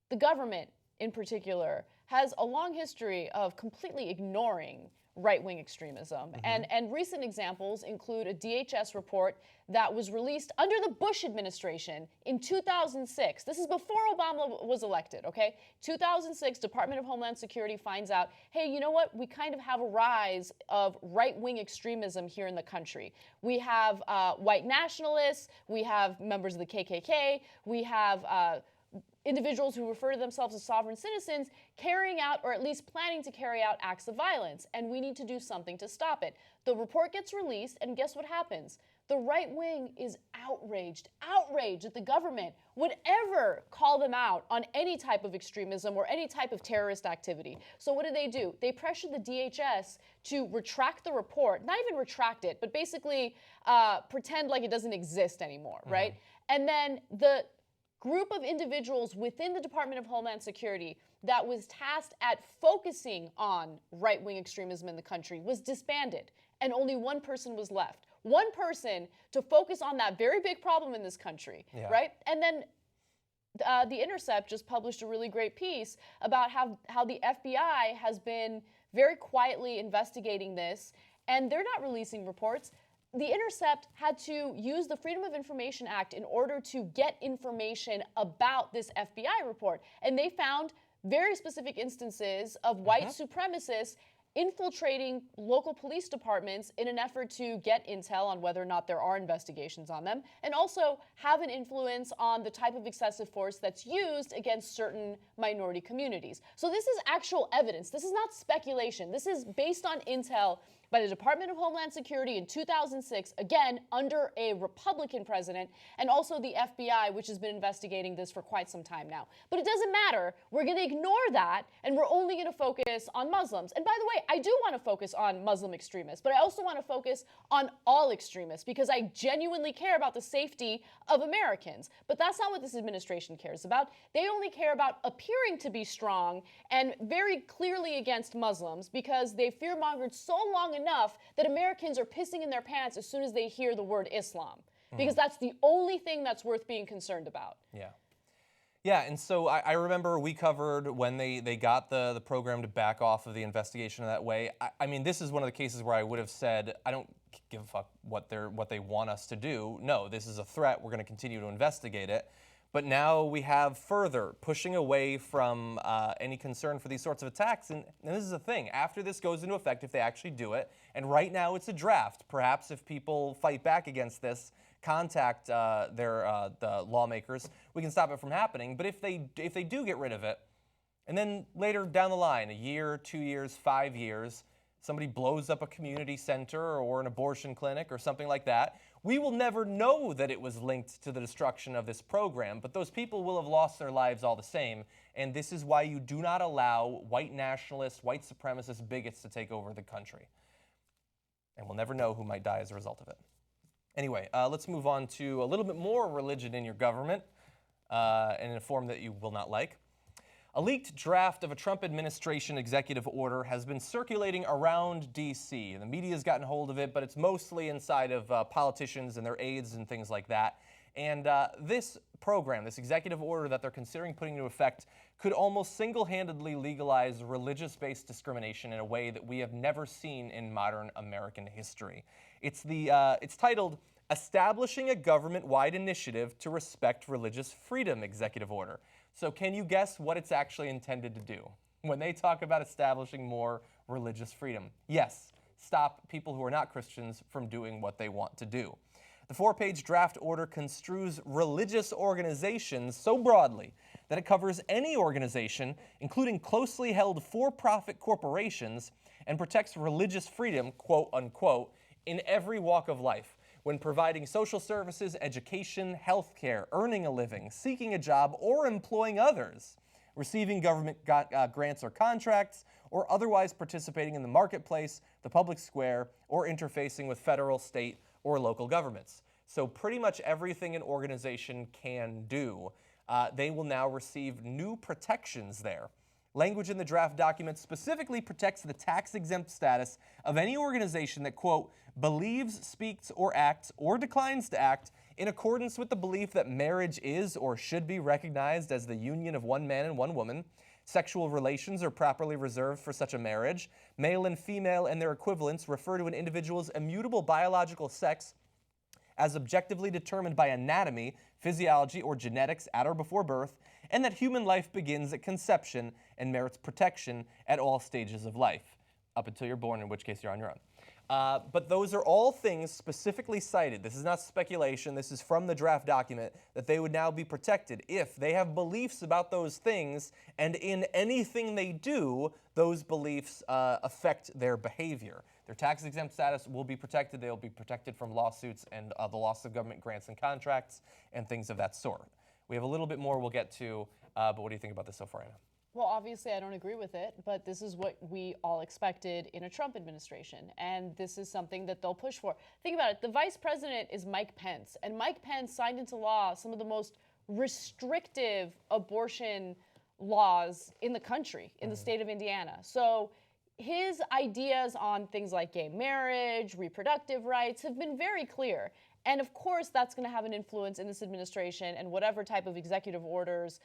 the government in particular, has a long history of completely ignoring right-wing extremism. And recent examples include a DHS report that was released under the Bush administration in 2006. This is before Obama was elected, okay? 2006, Department of Homeland Security finds out, hey, you know what? We kind of have a rise of right-wing extremism here in the country. We have white nationalists, we have members of the KKK, we have individuals who refer to themselves as sovereign citizens carrying out, or at least planning to carry out, acts of violence, and we need to do something to stop it. The report gets released, and guess what happens? The right wing is outraged that the government would ever call them out on any type of extremism or any type of terrorist activity. So what do? They pressure the DHS to retract the report, not even retract it, but basically pretend like it doesn't exist anymore, right? And then the group of individuals within the Department of Homeland Security that was tasked at focusing on right-wing extremism in the country was disbanded, and only one person was left. One person to focus on that very big problem in this country, right? And then The Intercept just published a really great piece about how the FBI has been very quietly investigating this, and they're not releasing reports. The Intercept had to use the Freedom of Information Act in order to get information about this FBI report. And they found very specific instances of white supremacists infiltrating local police departments in an effort to get intel on whether or not there are investigations on them, and also have an influence on the type of excessive force that's used against certain minority communities. So this is actual evidence. This is not speculation. This is based on intel by the Department of Homeland Security in 2006, again, under a Republican president, and also the FBI, which has been investigating this for quite some time now. But it doesn't matter. We're going to ignore that, and we're only going to focus on Muslims. And by the way, I do want to focus on Muslim extremists, but I also want to focus on all extremists, because I genuinely care about the safety of Americans. But that's not what this administration cares about. They only care about appearing to be strong and very clearly against Muslims, because they fear-mongered so long enough that Americans are pissing in their pants as soon as they hear the word Islam, because that's the only thing that's worth being concerned about. Yeah, and so I remember we covered when they got the program to back off of the investigation in that way. I mean, this is one of the cases where I would have said, I don't give a fuck what they want us to do. No, this is a threat. We're going to continue to investigate it. But now we have further pushing away from any concern for these sorts of attacks. And this is the thing. After this goes into effect, if they actually do it, and right now it's a draft, perhaps if people fight back against this, contact the lawmakers, we can stop it from happening. But if they do get rid of it, and then later down the line, a year, 2 years, 5 years, somebody blows up a community center or an abortion clinic or something like that, we will never know that it was linked to the destruction of this program, but those people will have lost their lives all the same. And this is why you do not allow white nationalists, white supremacist bigots to take over the country. And we'll never know who might die as a result of it. Anyway, let's move on to a little bit more religion in your government, and in a form that you will not like. A leaked draft of a Trump administration executive order has been circulating around D.C. The media has gotten hold of it, but it's mostly inside of politicians and their aides and things like that. And this program, this executive order that they're considering putting into effect, could almost single-handedly legalize religious-based discrimination in a way that we have never seen in modern American history. It's titled Establishing a Government-Wide Initiative to Respect Religious Freedom Executive Order. So can you guess what it's actually intended to do when they talk about establishing more religious freedom? Yes, stop people who are not Christians from doing what they want to do. The 4-page draft order construes religious organizations so broadly that it covers any organization, including closely held for-profit corporations, and protects religious freedom, quote unquote, in every walk of life, when providing social services, education, healthcare, earning a living, seeking a job, or employing others, receiving government grants or contracts, or otherwise participating in the marketplace, the public square, or interfacing with federal, state, or local governments. So pretty much everything an organization can do, they will now receive new protections there. Language in the draft document specifically protects the tax-exempt status of any organization that, quote, believes, speaks, or acts, or declines to act in accordance with the belief that marriage is or should be recognized as the union of one man and one woman. Sexual relations are properly reserved for such a marriage. Male and female and their equivalents refer to an individual's immutable biological sex as objectively determined by anatomy, physiology, or genetics at or before birth, and that human life begins at conception and merits protection at all stages of life, up until you're born, in which case you're on your own. But those are all things specifically cited. This is not speculation. This is from the draft document that they would now be protected if they have beliefs about those things, and in anything they do, those beliefs affect their behavior. Their tax-exempt status will be protected. They will be protected from lawsuits and the loss of government grants and contracts and things of that sort. We have a little bit more we'll get to, but what do you think about this so far, Anna? Well, obviously, I don't agree with it, but this is what we all expected in a Trump administration, and this is something that they'll push for. Think about it. The vice president is Mike Pence, and Mike Pence signed into law some of the most restrictive abortion laws in the country, in the state of Indiana. So his ideas on things like gay marriage, reproductive rights have been very clear. And of course, that's going to have an influence in this administration and whatever type of executive orders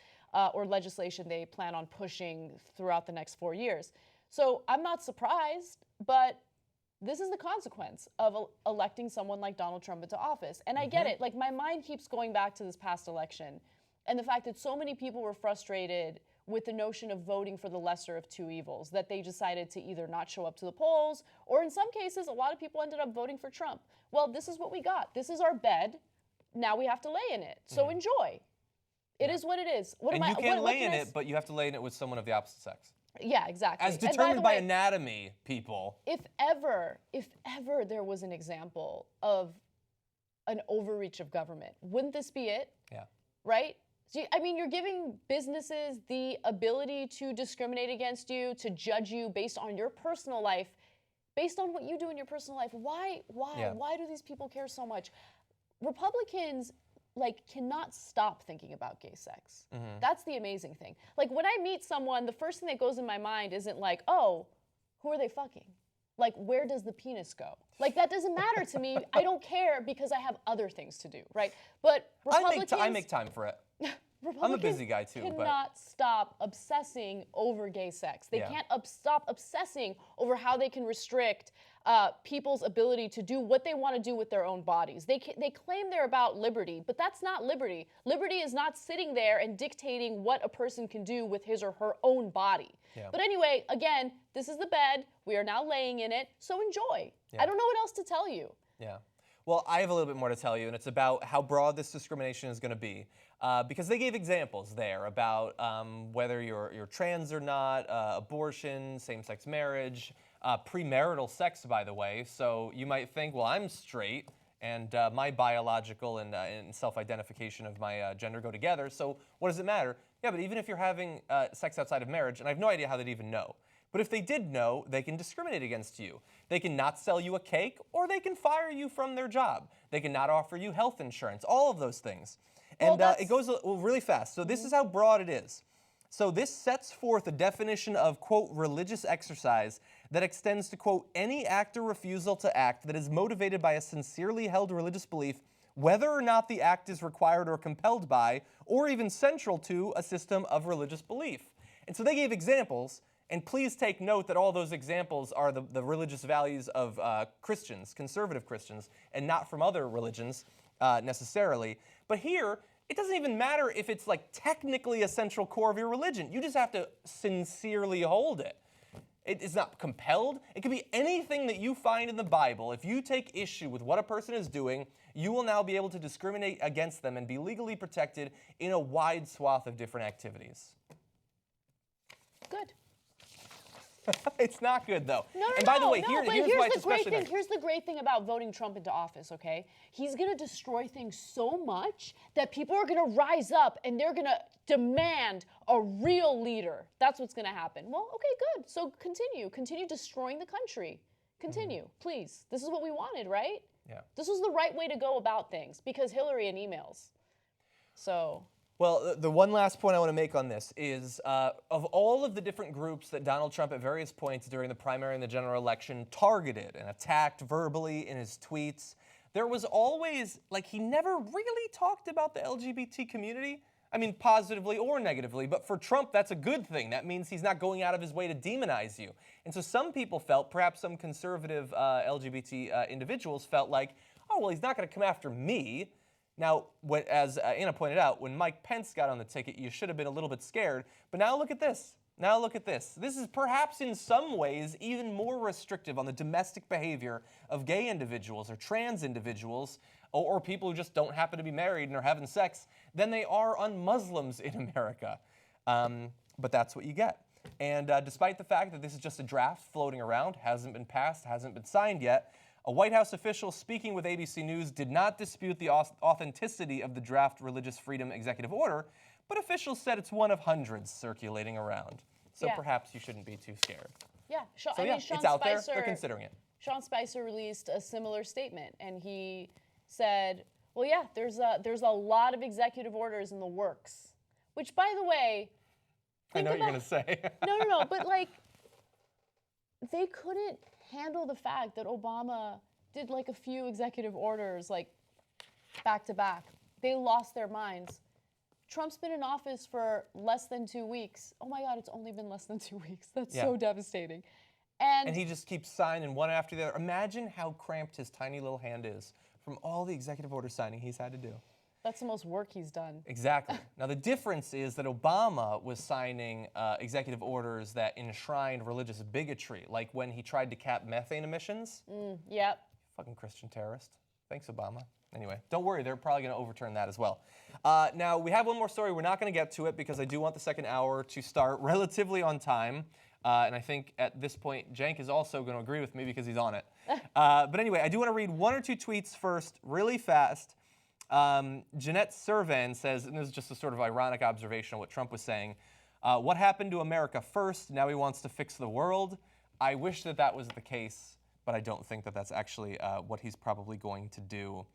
or legislation they plan on pushing throughout the next 4 years. So I'm not surprised, but this is the consequence of electing someone like Donald Trump into office. And I get it. Like, my mind keeps going back to this past election and the fact that so many people were frustrated with the notion of voting for the lesser of two evils, that they decided to either not show up to the polls, or in some cases, a lot of people ended up voting for Trump. Well, this is what we got. This is our bed. Now we have to lay in it. So enjoy. It is what it is. What And am you I, can what lay can in I it, but you have to lay in it with someone of the opposite sex. Yeah, exactly. As And by determined the by way, anatomy, people. if ever there was an example of an overreach of government, wouldn't this be it? Yeah. Right? So, I mean, you're giving businesses the ability to discriminate against you, to judge you based on your personal life, based on what you do in your personal life. Why? Yeah. Why do these people care so much? Republicans, cannot stop thinking about gay sex. That's the amazing thing. Like, when I meet someone, the first thing that goes in my mind isn't like, oh, who are they fucking? Like, where does the penis go? Like, that doesn't matter to me. I don't care because I have other things to do, right? But Republicans... I make time for it. I'm a busy guy too, but cannot stop obsessing over gay sex. They Yeah. can't stop obsessing over how they can restrict people's ability to do what they want to do with their own bodies. They claim they're about liberty, but that's not liberty. Liberty is not sitting there and dictating what a person can do with his or her own body. Yeah. But anyway, again, this is the bed. We are now laying in it, so enjoy. Yeah. I don't know what else to tell you. Yeah. Well, I have a little bit more to tell you, and it's about how broad this discrimination is going to be. Because they gave examples there about whether you're trans or not, abortion, same-sex marriage, premarital sex, by the way. So you might think, well, I'm straight, and my biological and self-identification of my gender go together, so what does it matter? Yeah, but even if you're having sex outside of marriage, and I have no idea how they'd even know, but if they did know, they can discriminate against you. They can not sell you a cake, or they can fire you from their job. They can not offer you health insurance, all of those things. And it goes really fast. So this is how broad it is. So this sets forth a definition of, quote, religious exercise that extends to, quote, any act or refusal to act that is motivated by a sincerely held religious belief, whether or not the act is required or compelled by, or even central to, a system of religious belief. And so they gave examples, and please take note that all those examples are the religious values of Christians, conservative Christians, and not from other religions necessarily. But here, it doesn't even matter if it's technically a central core of your religion. You just have to sincerely hold it. It's not compelled. It could be anything that you find in the Bible. If you take issue with what a person is doing, you will now be able to discriminate against them and be legally protected in a wide swath of different activities. Good. It's not good, though. No, and by the way, but here's why it's especially good. Here's the great thing about voting Trump into office, okay? He's going to destroy things so much that people are going to rise up and they're going to demand a real leader. That's what's going to happen. Well, okay, good. So continue destroying the country. Continue, please. This is what we wanted, right? Yeah. This was the right way to go about things because Hillary and emails. So Well, the one last point I want to make on this is of all of the different groups that Donald Trump at various points during the primary and the general election targeted and attacked verbally in his tweets, there was always, like, he never really talked about the LGBT community. I mean, positively or negatively, but for Trump, that's a good thing. That means he's not going out of his way to demonize you. And so some people felt, perhaps some conservative LGBT individuals felt like, oh, well, he's not going to come after me. Now, as Anna pointed out, when Mike Pence got on the ticket, you should have been a little bit scared. But now look at this. Now look at this. This is perhaps in some ways even more restrictive on the domestic behavior of gay individuals or trans individuals or people who just don't happen to be married and are having sex than they are on Muslims in America. But that's what you get. And despite the fact that this is just a draft floating around, hasn't been passed, hasn't been signed yet, a White House official speaking with ABC News did not dispute the authenticity of the draft Religious Freedom Executive Order, but officials said it's one of hundreds circulating around. So perhaps you shouldn't be too scared. Yeah, So I mean, Sean it's out Spicer, there. They're considering it. Sean Spicer released a similar statement, and he said, well, yeah, there's a lot of executive orders in the works, which, by the way, I know what you're going to say. No, but like, they couldn't handle the fact that Obama did like a few executive orders like back to back. They lost their minds. Trump's been in office for less than 2 weeks. Oh my God, it's only been less than 2 weeks. That's so devastating. And he just keeps signing one after the other. Imagine how cramped his tiny little hand is from all the executive order signing he's had to do. that's the most work he's done. Exactly. Now, the difference is that Obama was signing executive orders that enshrined religious bigotry, like when he tried to cap methane emissions. Yep. Fucking Christian terrorist. Thanks, Obama. Anyway, don't worry, they're probably going to overturn that as well. Now, we have one more story. We're not going to get to it because I do want the second hour to start relatively on time. And I think at this point, Jank is also going to agree with me because he's on it. But anyway, I do want to read one or two tweets first, really fast. Jeanette Servan says, and this is just a sort of ironic observation of what Trump was saying, what happened to America first? Now he wants to fix the world. I wish that that was the case, but I don't think that that's actually what he's probably going to do.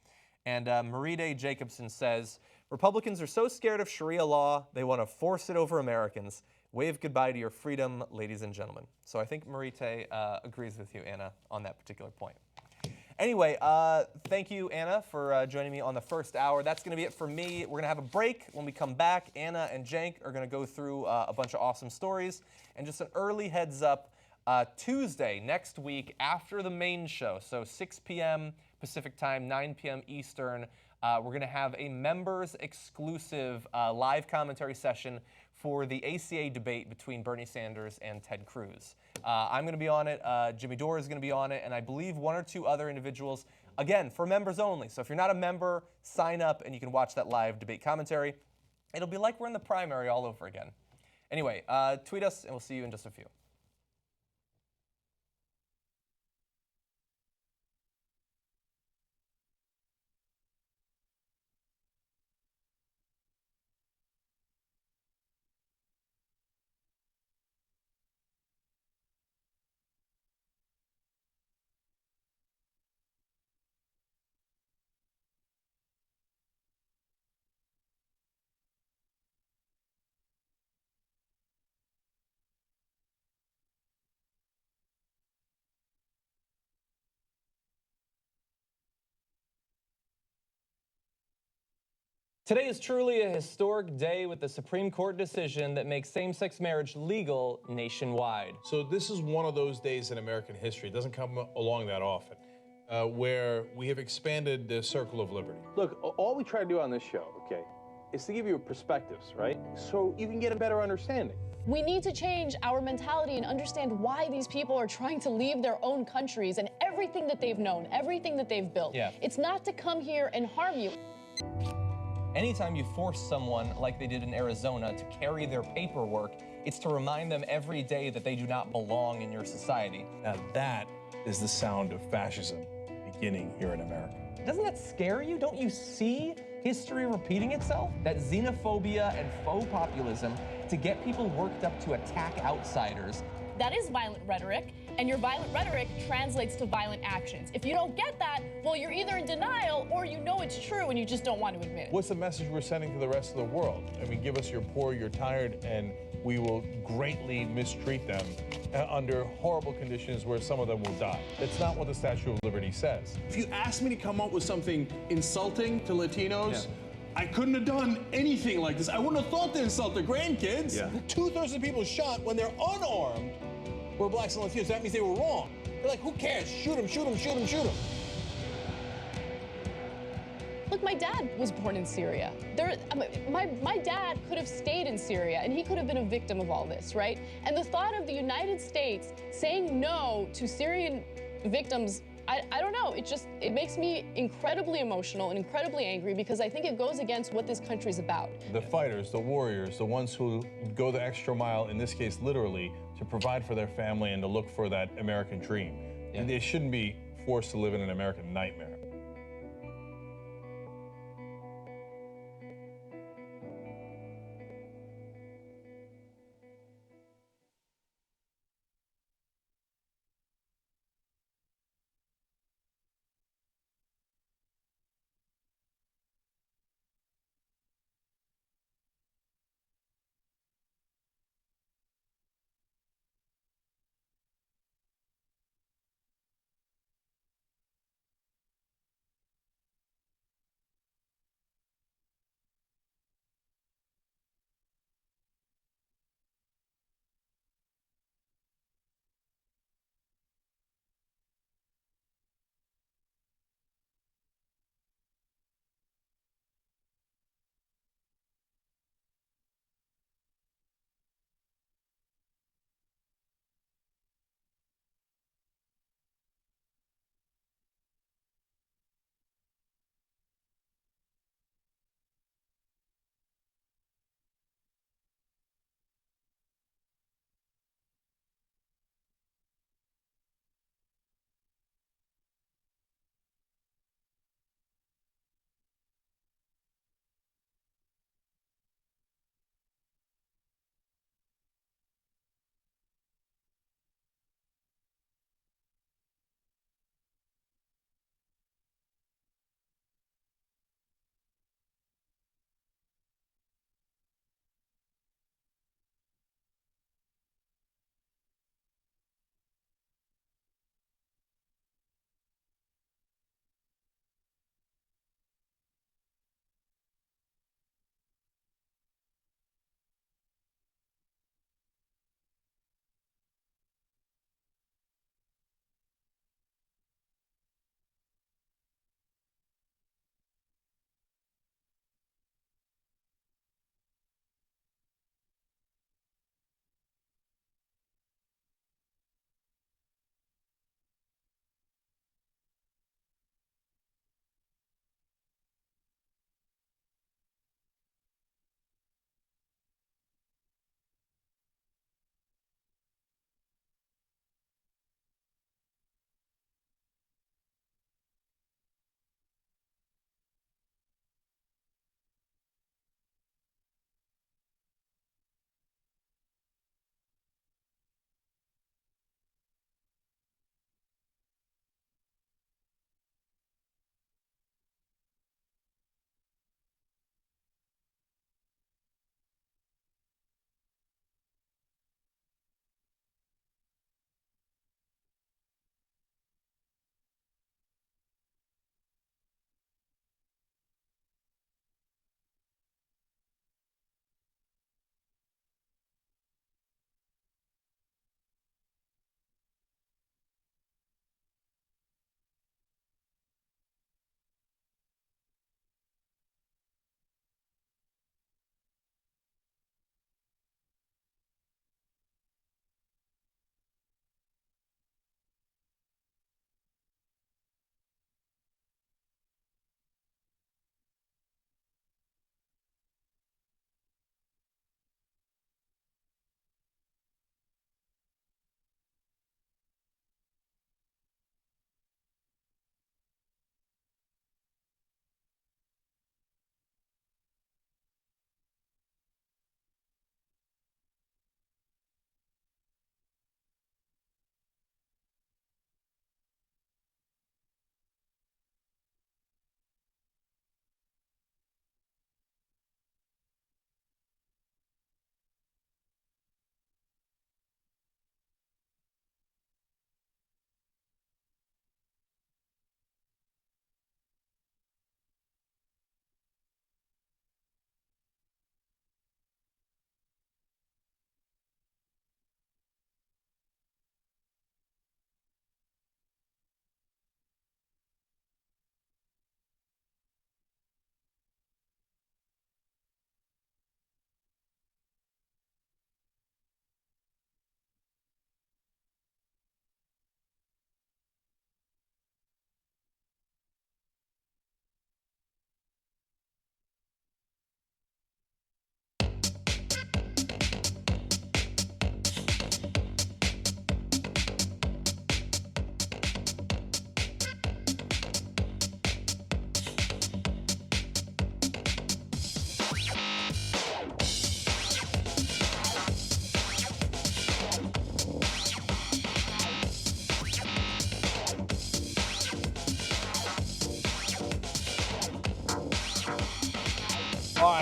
And Maride Jacobson says, Republicans are so scared of Sharia law, they want to force it over Americans. Wave goodbye to your freedom, ladies and gentlemen. So I think Marite agrees with you, Anna, on that particular point. Anyway, thank you, Anna, for joining me on the first hour. That's going to be it for me. We're going to have a break. When we come back, Anna and Jank are going to go through a bunch of awesome stories. And just an early heads up, Tuesday next week after the main show, so 6 p.m. Pacific time, 9 p.m. Eastern, we're going to have a members exclusive live commentary session for the ACA debate between Bernie Sanders and Ted Cruz. I'm going to be on it, Jimmy Dore is going to be on it, and I believe one or two other individuals, again, for members only. So if you're not a member, sign up and you can watch that live debate commentary. It'll be like we're in the primary all over again. Anyway, tweet us and we'll see you in just a few. Today is truly a historic day with the Supreme Court decision that makes same-sex marriage legal nationwide. So this is one of those days in American history, it doesn't come along that often, where we have expanded the circle of liberty. Look, all we try to do on this show, okay, is to give you perspectives, right? So you can get a better understanding. We need to change our mentality and understand why these people are trying to leave their own countries and everything that they've known, everything that they've built. Yeah. It's not to come here and harm you. Anytime you force someone, like they did in Arizona, to carry their paperwork, it's to remind them every day that they do not belong in your society. Now that is the sound of fascism beginning here in America. Doesn't that scare you? Don't you see history repeating itself? That xenophobia and faux populism to get people worked up to attack outsiders. That is violent rhetoric, and your violent rhetoric translates to violent actions. If you don't get that, well, you're either in denial or you know it's true and you just don't want to admit it. What's the message we're sending to the rest of the world? I mean, give us you're poor, you're tired, and we will greatly mistreat them under horrible conditions where some of them will die. That's not what the Statue of Liberty says. If you asked me to come up with something insulting to Latinos, I couldn't have done anything like this. I wouldn't have thought to insult their grandkids. Yeah. 2/3 of the people shot when they're unarmed were blacks and Latinos. That means they were wrong. They're like, who cares? Shoot them, shoot them, shoot them, shoot them. Look, my dad was born in Syria. My dad could have stayed in Syria, and he could have been a victim of all this, right? And the thought of the United States saying no to Syrian victims, I don't know, it makes me incredibly emotional and incredibly angry because I think it goes against what this country's about. The fighters, the warriors, the ones who go the extra mile, in this case literally, to provide for their family and to look for that American dream. And they shouldn't be forced to live in an American nightmare.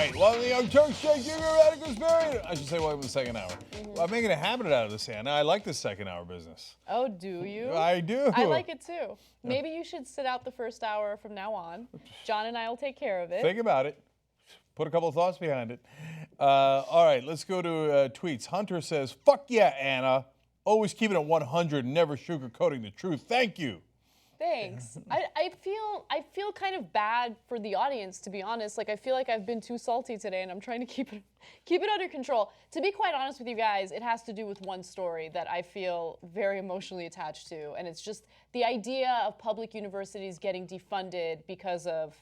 right, welcome to the Young Turks. Jake Jr. Radical Spirit. I should say welcome to the second hour. Well, I'm making a habit out of this, Anna. I like this second hour business. Oh, do you? I do. I like it too. Maybe you should sit out the first hour from now on. John and I will take care of it. Think about it. Put a couple of thoughts behind it. All right, let's go to tweets. Hunter says, fuck yeah, Anna. Always keeping it 100 and never sugarcoating the truth. Thank you. Thanks. I feel kind of bad for the audience, to be honest. Like, I feel like I've been too salty today, and I'm trying to keep it under control. To be quite honest with you guys, it has to do with one story that I feel very emotionally attached to, and it's just the idea of public universities getting defunded because of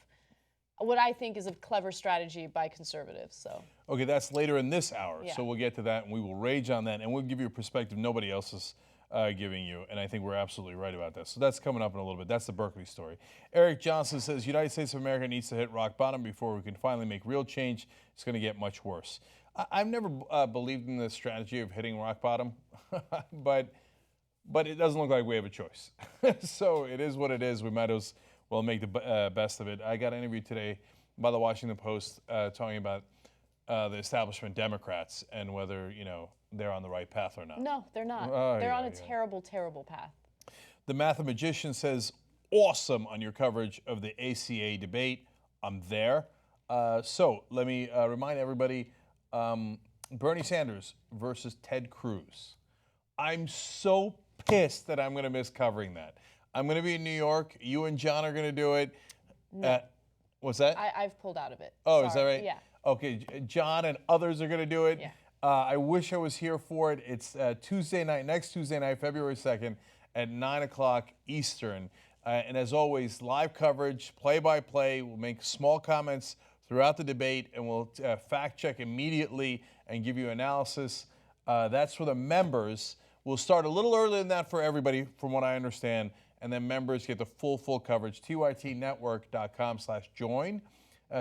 what I think is a clever strategy by conservatives. So. Okay, that's later in this hour, Yeah. so we'll get to that, and we will rage on that, and we'll give you a perspective nobody else is giving you, and I think we're absolutely right about that. So that's coming up in a little bit. That's the Berkeley story. Eric Johnson says, United States of America needs to hit rock bottom before we can finally make real change. It's going to get much worse. I've never believed in the strategy of hitting rock bottom, but it doesn't look like we have a choice. So it is what it is. We might as well make the best of it. I got interviewed today by the Washington Post talking about the establishment Democrats and whether, they're on the right path or not. No, they're not. Oh, they're yeah, on a yeah. terrible, terrible path. The Mathematician says, awesome on your coverage of the ACA debate. I'm there. So let me remind everybody, Bernie Sanders versus Ted Cruz. I'm so pissed that I'm going to miss covering that. I'm going to be in New York. You and John are going to do it. No. What's that? I've pulled out of it. Oh, Sorry. is that right? Yeah. Okay, John and others are going to do it. Yeah. I wish I was here for it. It's Tuesday night, next Tuesday night, February 2nd at 9 o'clock Eastern. And as always, live coverage, play-by-play. We'll make small comments throughout the debate, and we'll fact-check immediately and give you analysis. That's for the members. We'll start a little earlier than that for everybody, from what I understand, and then members get the full coverage. tytnetwork.com/join.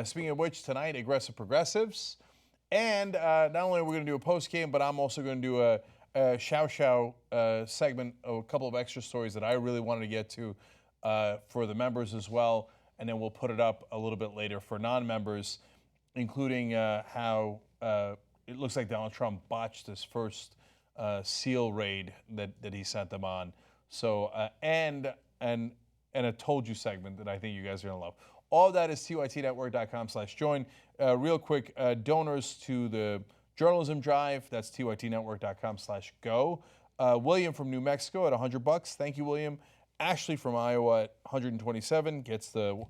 Speaking of which, tonight, Aggressive Progressives. And not only are we going to do a post-game, but I'm also going to do a Xiao segment of a couple of extra stories that I really wanted to get to for the members as well. And then we'll put it up a little bit later for non-members, including how it looks like Donald Trump botched his first SEAL raid that he sent them on. So, and a Told You segment that I think you guys are going to love. All of that is tytnetwork.com/join. Real quick, donors to the journalism drive, that's tytnetwork.com/go. William from New Mexico at $100. Thank you, William. Ashley from Iowa at $127 gets the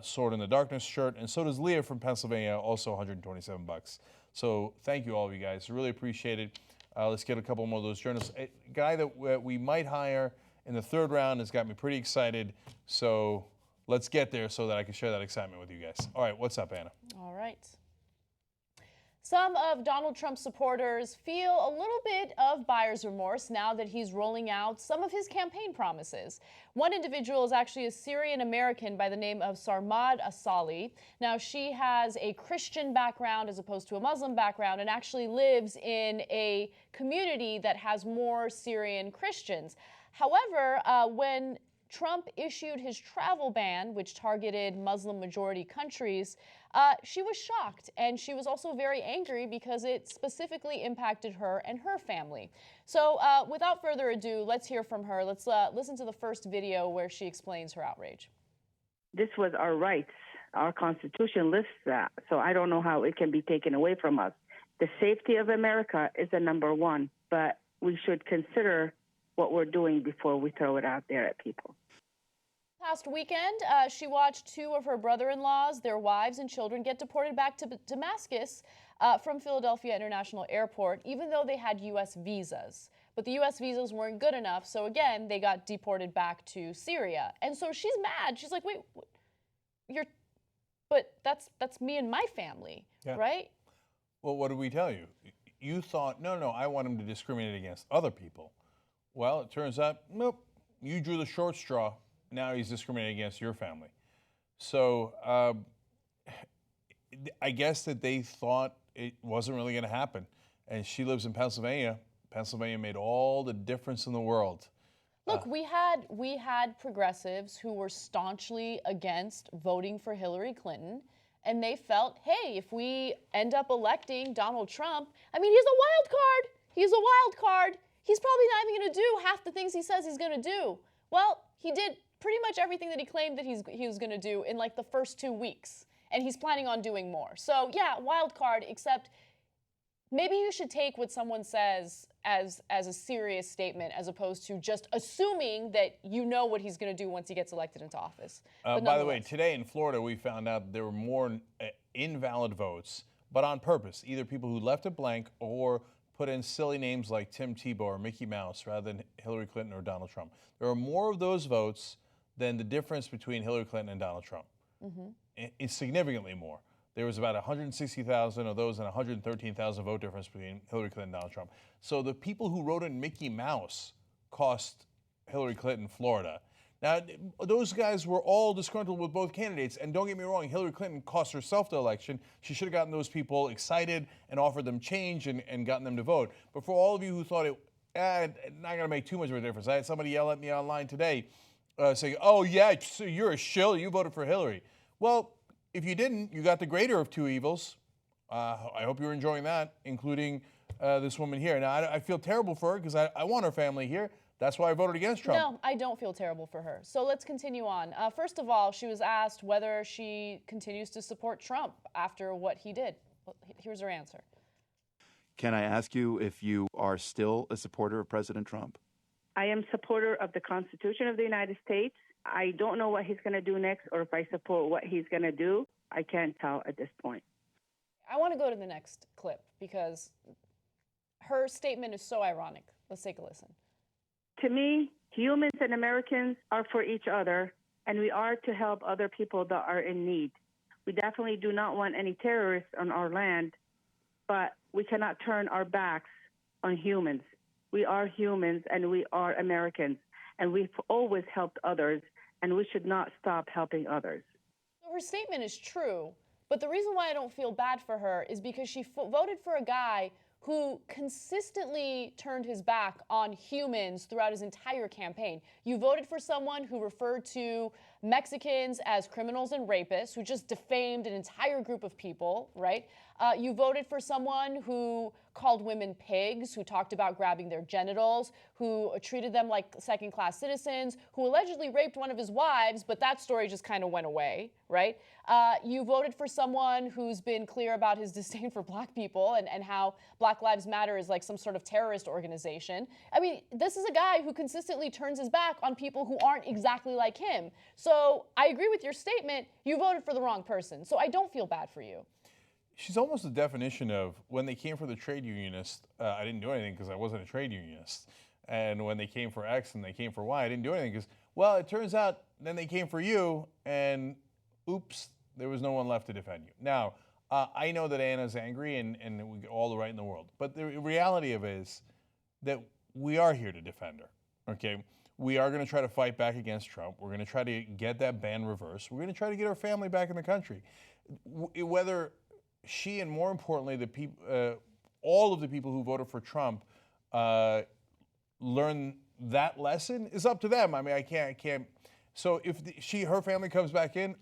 Sword in the Darkness shirt, and so does Leah from Pennsylvania, also $127. So thank you, all of you guys. Really appreciate it. Let's get a couple more of those journalists. A guy that we might hire in the third round has got me pretty excited. So let's get there so that I can share that excitement with you guys. All right, what's up, Anna? All right. Some of Donald Trump's supporters feel a little bit of buyer's remorse now that he's rolling out some of his campaign promises. One individual is actually a Syrian American by the name of Sarmad Asali. Now, she has a Christian background as opposed to a Muslim background and actually lives in a community that has more Syrian Christians. However, when Trump issued his travel ban, which targeted Muslim-majority countries, she was shocked, and she was also very angry because it specifically impacted her and her family. So without further ado, let's hear from her. Let's listen to the first video where she explains her outrage. This was our rights. Our Constitution lists that, so I don't know how it can be taken away from us. The safety of America is the number one, but we should consider what we're doing before we throw it out there at people. Last weekend, she watched two of her brother-in-laws, their wives and children, get deported back to Damascus from Philadelphia International Airport, even though they had U.S. visas. But the U.S. visas weren't good enough, so again, they got deported back to Syria. And so she's mad. She's like, wait, but that's me and my family, Yeah. right? Well, what did we tell you? You thought, no, I want him to discriminate against other people. Well, it turns out, nope, you drew the short straw. Now he's discriminating against your family. So I guess that they thought it wasn't really going to happen. And she lives in Pennsylvania. Pennsylvania made all the difference in the world. Look, we had progressives who were staunchly against voting for Hillary Clinton, and they felt, hey, if we end up electing Donald Trump, I mean, he's a wild card. He's a wild card. He's probably not even going to do half the things he says he's going to do. Well, he did pretty much everything that he claimed that he was going to do in like the first 2 weeks, and he's planning on doing more. So yeah, wild card, except maybe you should take what someone says as a serious statement as opposed to just assuming that you know what he's going to do once he gets elected into office. By the way, today in Florida, we found out there were more invalid votes, but on purpose, either people who left it blank or put in silly names like Tim Tebow or Mickey Mouse rather than Hillary Clinton or Donald Trump. There are more of those votes than the difference between Hillary Clinton and Donald Trump. It's significantly more. There was about 160,000 of those and 113,000 vote difference between Hillary Clinton and Donald Trump. So the people who wrote in Mickey Mouse cost Hillary Clinton Florida. Now, those guys were all disgruntled with both candidates, and don't get me wrong, Hillary Clinton cost herself the election. She should have gotten those people excited and offered them change and gotten them to vote. But for all of you who thought it not going to make too much of a difference, I had somebody yell at me online today saying, oh yeah, so you're a shill, you voted for Hillary. Well, if you didn't, you got the greater of two evils. I hope you're enjoying that, including this woman here. Now, I feel terrible for her because I want her family here. That's why I voted against Trump. No, I don't feel terrible for her. So let's continue on. First of all, she was asked whether she continues to support Trump after what he did. Well, here's her answer. Can I ask you if you are still a supporter of President Trump? I am supporter of the Constitution of the United States. I don't know what he's going to do next or if I support what he's going to do. I can't tell at this point. I want to go to the next clip because her statement is so ironic. Let's take a listen. To me, humans and Americans are for each other, and we are to help other people that are in need. We definitely do not want any terrorists on our land, but we cannot turn our backs on humans. We are humans, and we are Americans, and we've always helped others, and we should not stop helping others. So her statement is true, but the reason why I don't feel bad for her is because she voted for a guy who consistently turned his back on humans throughout his entire campaign. You voted for someone who referred to Mexicans as criminals and rapists, who just defamed an entire group of people, right? You voted for someone who called women pigs, who talked about grabbing their genitals, who treated them like second-class citizens, who allegedly raped one of his wives, but that story just kind of went away, right? You voted for someone who's been clear about his disdain for black people and how Black Lives Matter is like some sort of terrorist organization. I mean, this is a guy who consistently turns his back on people who aren't exactly like him. So I agree with your statement. You voted for the wrong person. So I don't feel bad for you. She's almost the definition of when they came for the trade unionist, I didn't do anything because I wasn't a trade unionist. And when they came for X and they came for Y, I didn't do anything because, well, it turns out then they came for you and oops, there was no one left to defend you. Now, I know that Anna's angry and we get all the right in the world. But the reality of it is that we are here to defend her, okay? We are going to try to fight back against Trump. We're going to try to get that ban reversed. We're going to try to get our family back in the country. Whether she and more importantly, the people, all of the people who voted for Trump learn that lesson is up to them. I mean, I can't. So if her family comes back in,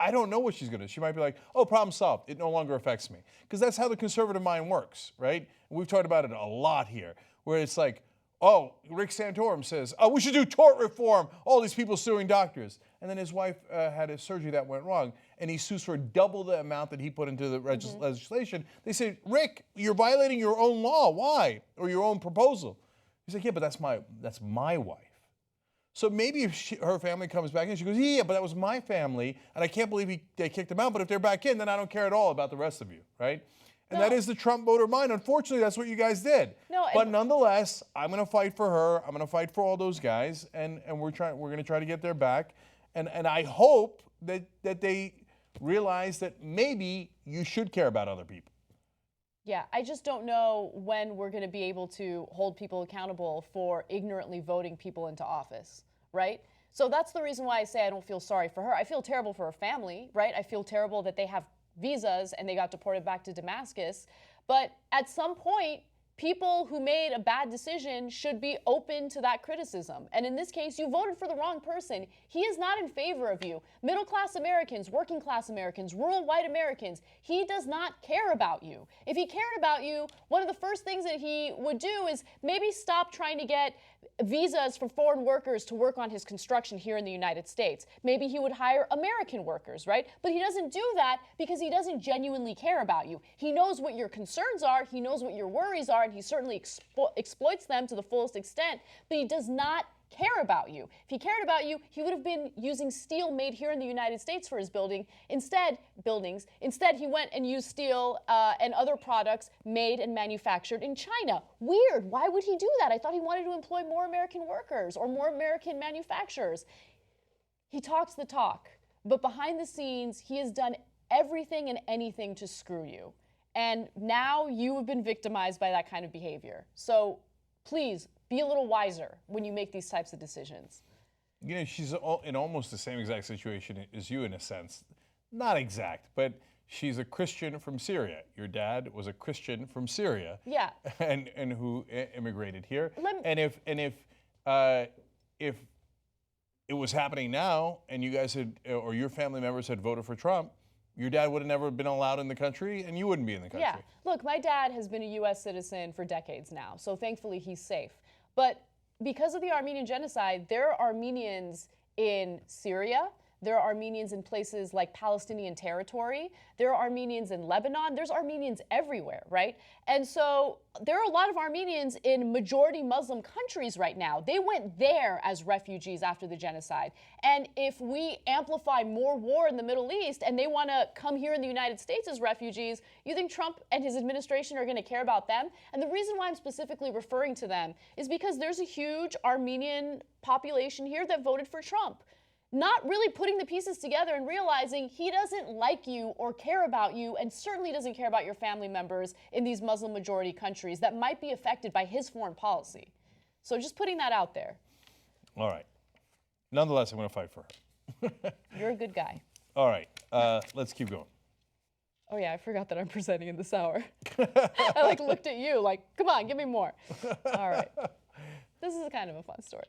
I don't know what she's going to do. She might be like, oh, problem solved. It no longer affects me. Because that's how the conservative mind works, right? And we've talked about it a lot here, where it's like, oh, Rick Santorum says, oh, we should do tort reform. All these people suing doctors. And then his wife had a surgery that went wrong, and he sues for double the amount that he put into the legislation. They say, Rick, you're violating your own law. Why? Or your own proposal. He's like, yeah, but that's my wife. So maybe if her family comes back in, she goes, yeah, but that was my family, and I can't believe they kicked them out. But if they're back in, then I don't care at all about the rest of you, right? And that is the Trump voter mind. Unfortunately, that's what you guys did. But nonetheless, I'm going to fight for her. I'm going to fight for all those guys, and we're going to try to get their back. And I hope that they realize that maybe you should care about other people. Yeah, I just don't know when we're going to be able to hold people accountable for ignorantly voting people into office, right? So that's the reason why I say I don't feel sorry for her. I feel terrible for her family, right? I feel terrible that they have visas and they got deported back to Damascus. But at some point, people who made a bad decision should be open to that criticism. And in this case, you voted for the wrong person. He is not in favor of you. Middle-class Americans, working-class Americans, rural white Americans, he does not care about you. If he cared about you, one of the first things that he would do is maybe stop trying to get visas for foreign workers to work on his construction here in the United States. Maybe he would hire American workers, right? But he doesn't do that because he doesn't genuinely care about you. He knows what your concerns are, he knows what your worries are, and he certainly exploits them to the fullest extent, but he does not care about you. If he cared about you, he would have been using steel made here in the United States for his buildings. Instead, he went and used steel and other products made and manufactured in China. Weird. Why would he do that? I thought he wanted to employ more American workers or more American manufacturers. He talks the talk, but behind the scenes, he has done everything and anything to screw you. And now you have been victimized by that kind of behavior. So please, be a little wiser when you make these types of decisions. You know, she's in almost the same exact situation as you in a sense. Not exact, but she's a Christian from Syria. Your dad was a Christian from Syria. Yeah. And who immigrated here. And if it was happening now and you guys had, or your family members had voted for Trump, your dad would have never been allowed in the country and you wouldn't be in the country. Yeah. Look, my dad has been a U.S. citizen for decades now, so thankfully he's safe. But because of the Armenian genocide, there are Armenians in Syria, there are Armenians in places like Palestinian territory, there are Armenians in Lebanon, there's Armenians everywhere, right? And so there are a lot of Armenians in majority Muslim countries right now. They went there as refugees after the genocide. And if we amplify more war in the Middle East and they want to come here in the United States as refugees, you think Trump and his administration are going to care about them? And the reason why I'm specifically referring to them is because there's a huge Armenian population here that voted for Trump. Not really putting the pieces together and realizing he doesn't like you or care about you, and certainly doesn't care about your family members in these Muslim majority countries that might be affected by his foreign policy. So just putting that out there. All right. Nonetheless, I'm going to fight for her. You're a good guy. All right. Let's keep going. Oh yeah, I forgot that I'm presenting in this hour. I looked at you like, come on, give me more. All right. This is kind of a fun story.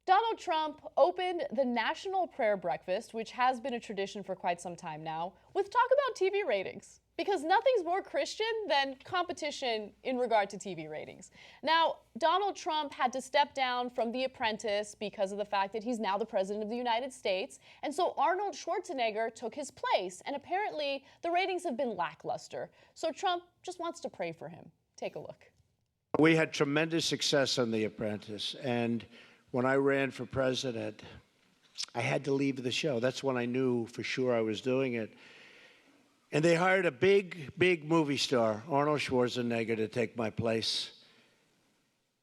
Donald Trump opened the National Prayer Breakfast, which has been a tradition for quite some time now, with talk about TV ratings. Because nothing's more Christian than competition in regard to TV ratings. Now, Donald Trump had to step down from The Apprentice because of the fact that he's now the president of the United States. And so Arnold Schwarzenegger took his place. And apparently the ratings have been lackluster. So Trump just wants to pray for him. Take a look. We had tremendous success on The Apprentice. And when I ran for president, I had to leave the show. That's when I knew for sure I was doing it. And they hired a big, big movie star, Arnold Schwarzenegger, to take my place.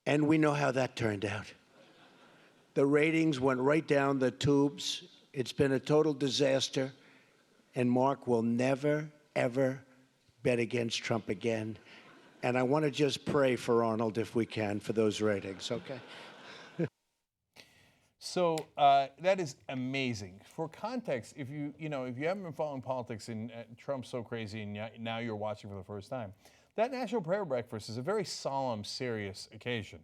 And we know how that turned out. The ratings went right down the tubes. It's been a total disaster. And Mark will never, ever bet against Trump again. And I want to just pray for Arnold, if we can, for those ratings, okay? So that is amazing. For context, if you haven't been following politics and Trump's so crazy and now you're watching for the first time, that National Prayer Breakfast is a very solemn, serious occasion.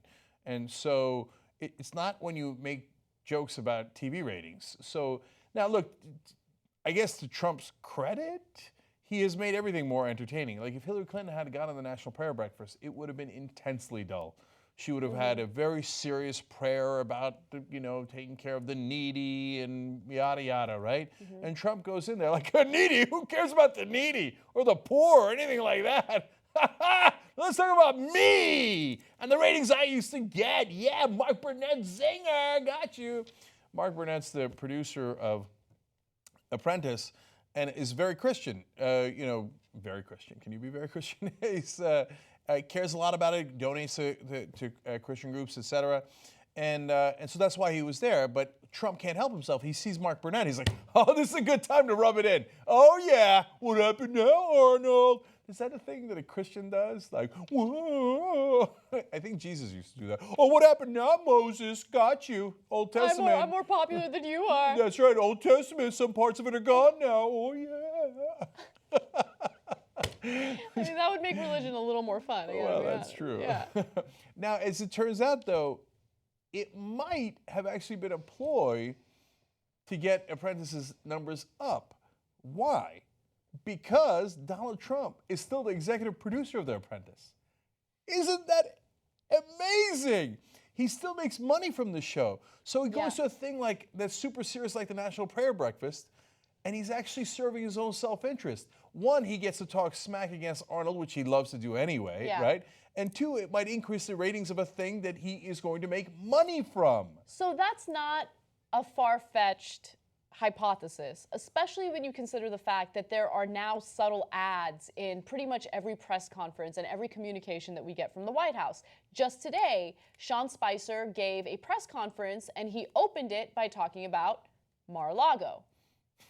And so it's not when you make jokes about TV ratings. So now look, I guess to Trump's credit, he has made everything more entertaining. Like if Hillary Clinton had got on the National Prayer Breakfast, it would have been intensely dull. She would have had a very serious prayer about, taking care of the needy and yada, yada, right? Mm-hmm. And Trump goes in there like, needy? Who cares about the needy or the poor or anything like that? Let's talk about me and the ratings I used to get. Yeah, Mark Burnett, zinger, got you. Mark Burnett's the producer of Apprentice and is very Christian. Very Christian. Can you be very Christian? He's... cares a lot about it, donates to Christian groups, etc. And so that's why he was there. But Trump can't help himself. He sees Mark Burnett. He's like, oh, this is a good time to rub it in. Oh, yeah. What happened now, Arnold? Is that a thing that a Christian does? Like, whoa. I think Jesus used to do that. Oh, what happened now, Moses? Got you. Old Testament. I'm more popular than you are. That's right. Old Testament. Some parts of it are gone now. Oh, yeah. I mean, that would make religion a little more fun. Well, that's true. Yeah. Now, as it turns out, though, it might have actually been a ploy to get Apprentice's numbers up. Why? Because Donald Trump is still the executive producer of The Apprentice. Isn't that amazing? He still makes money from the show. So he goes to a thing like that's super serious, like the National Prayer Breakfast, and he's actually serving his own self-interest. One, he gets to talk smack against Arnold, which he loves to do anyway, right? And two, it might increase the ratings of a thing that he is going to make money from. So that's not a far-fetched hypothesis, especially when you consider the fact that there are now subtle ads in pretty much every press conference and every communication that we get from the White House. Just today, Sean Spicer gave a press conference and he opened it by talking about Mar-a-Lago,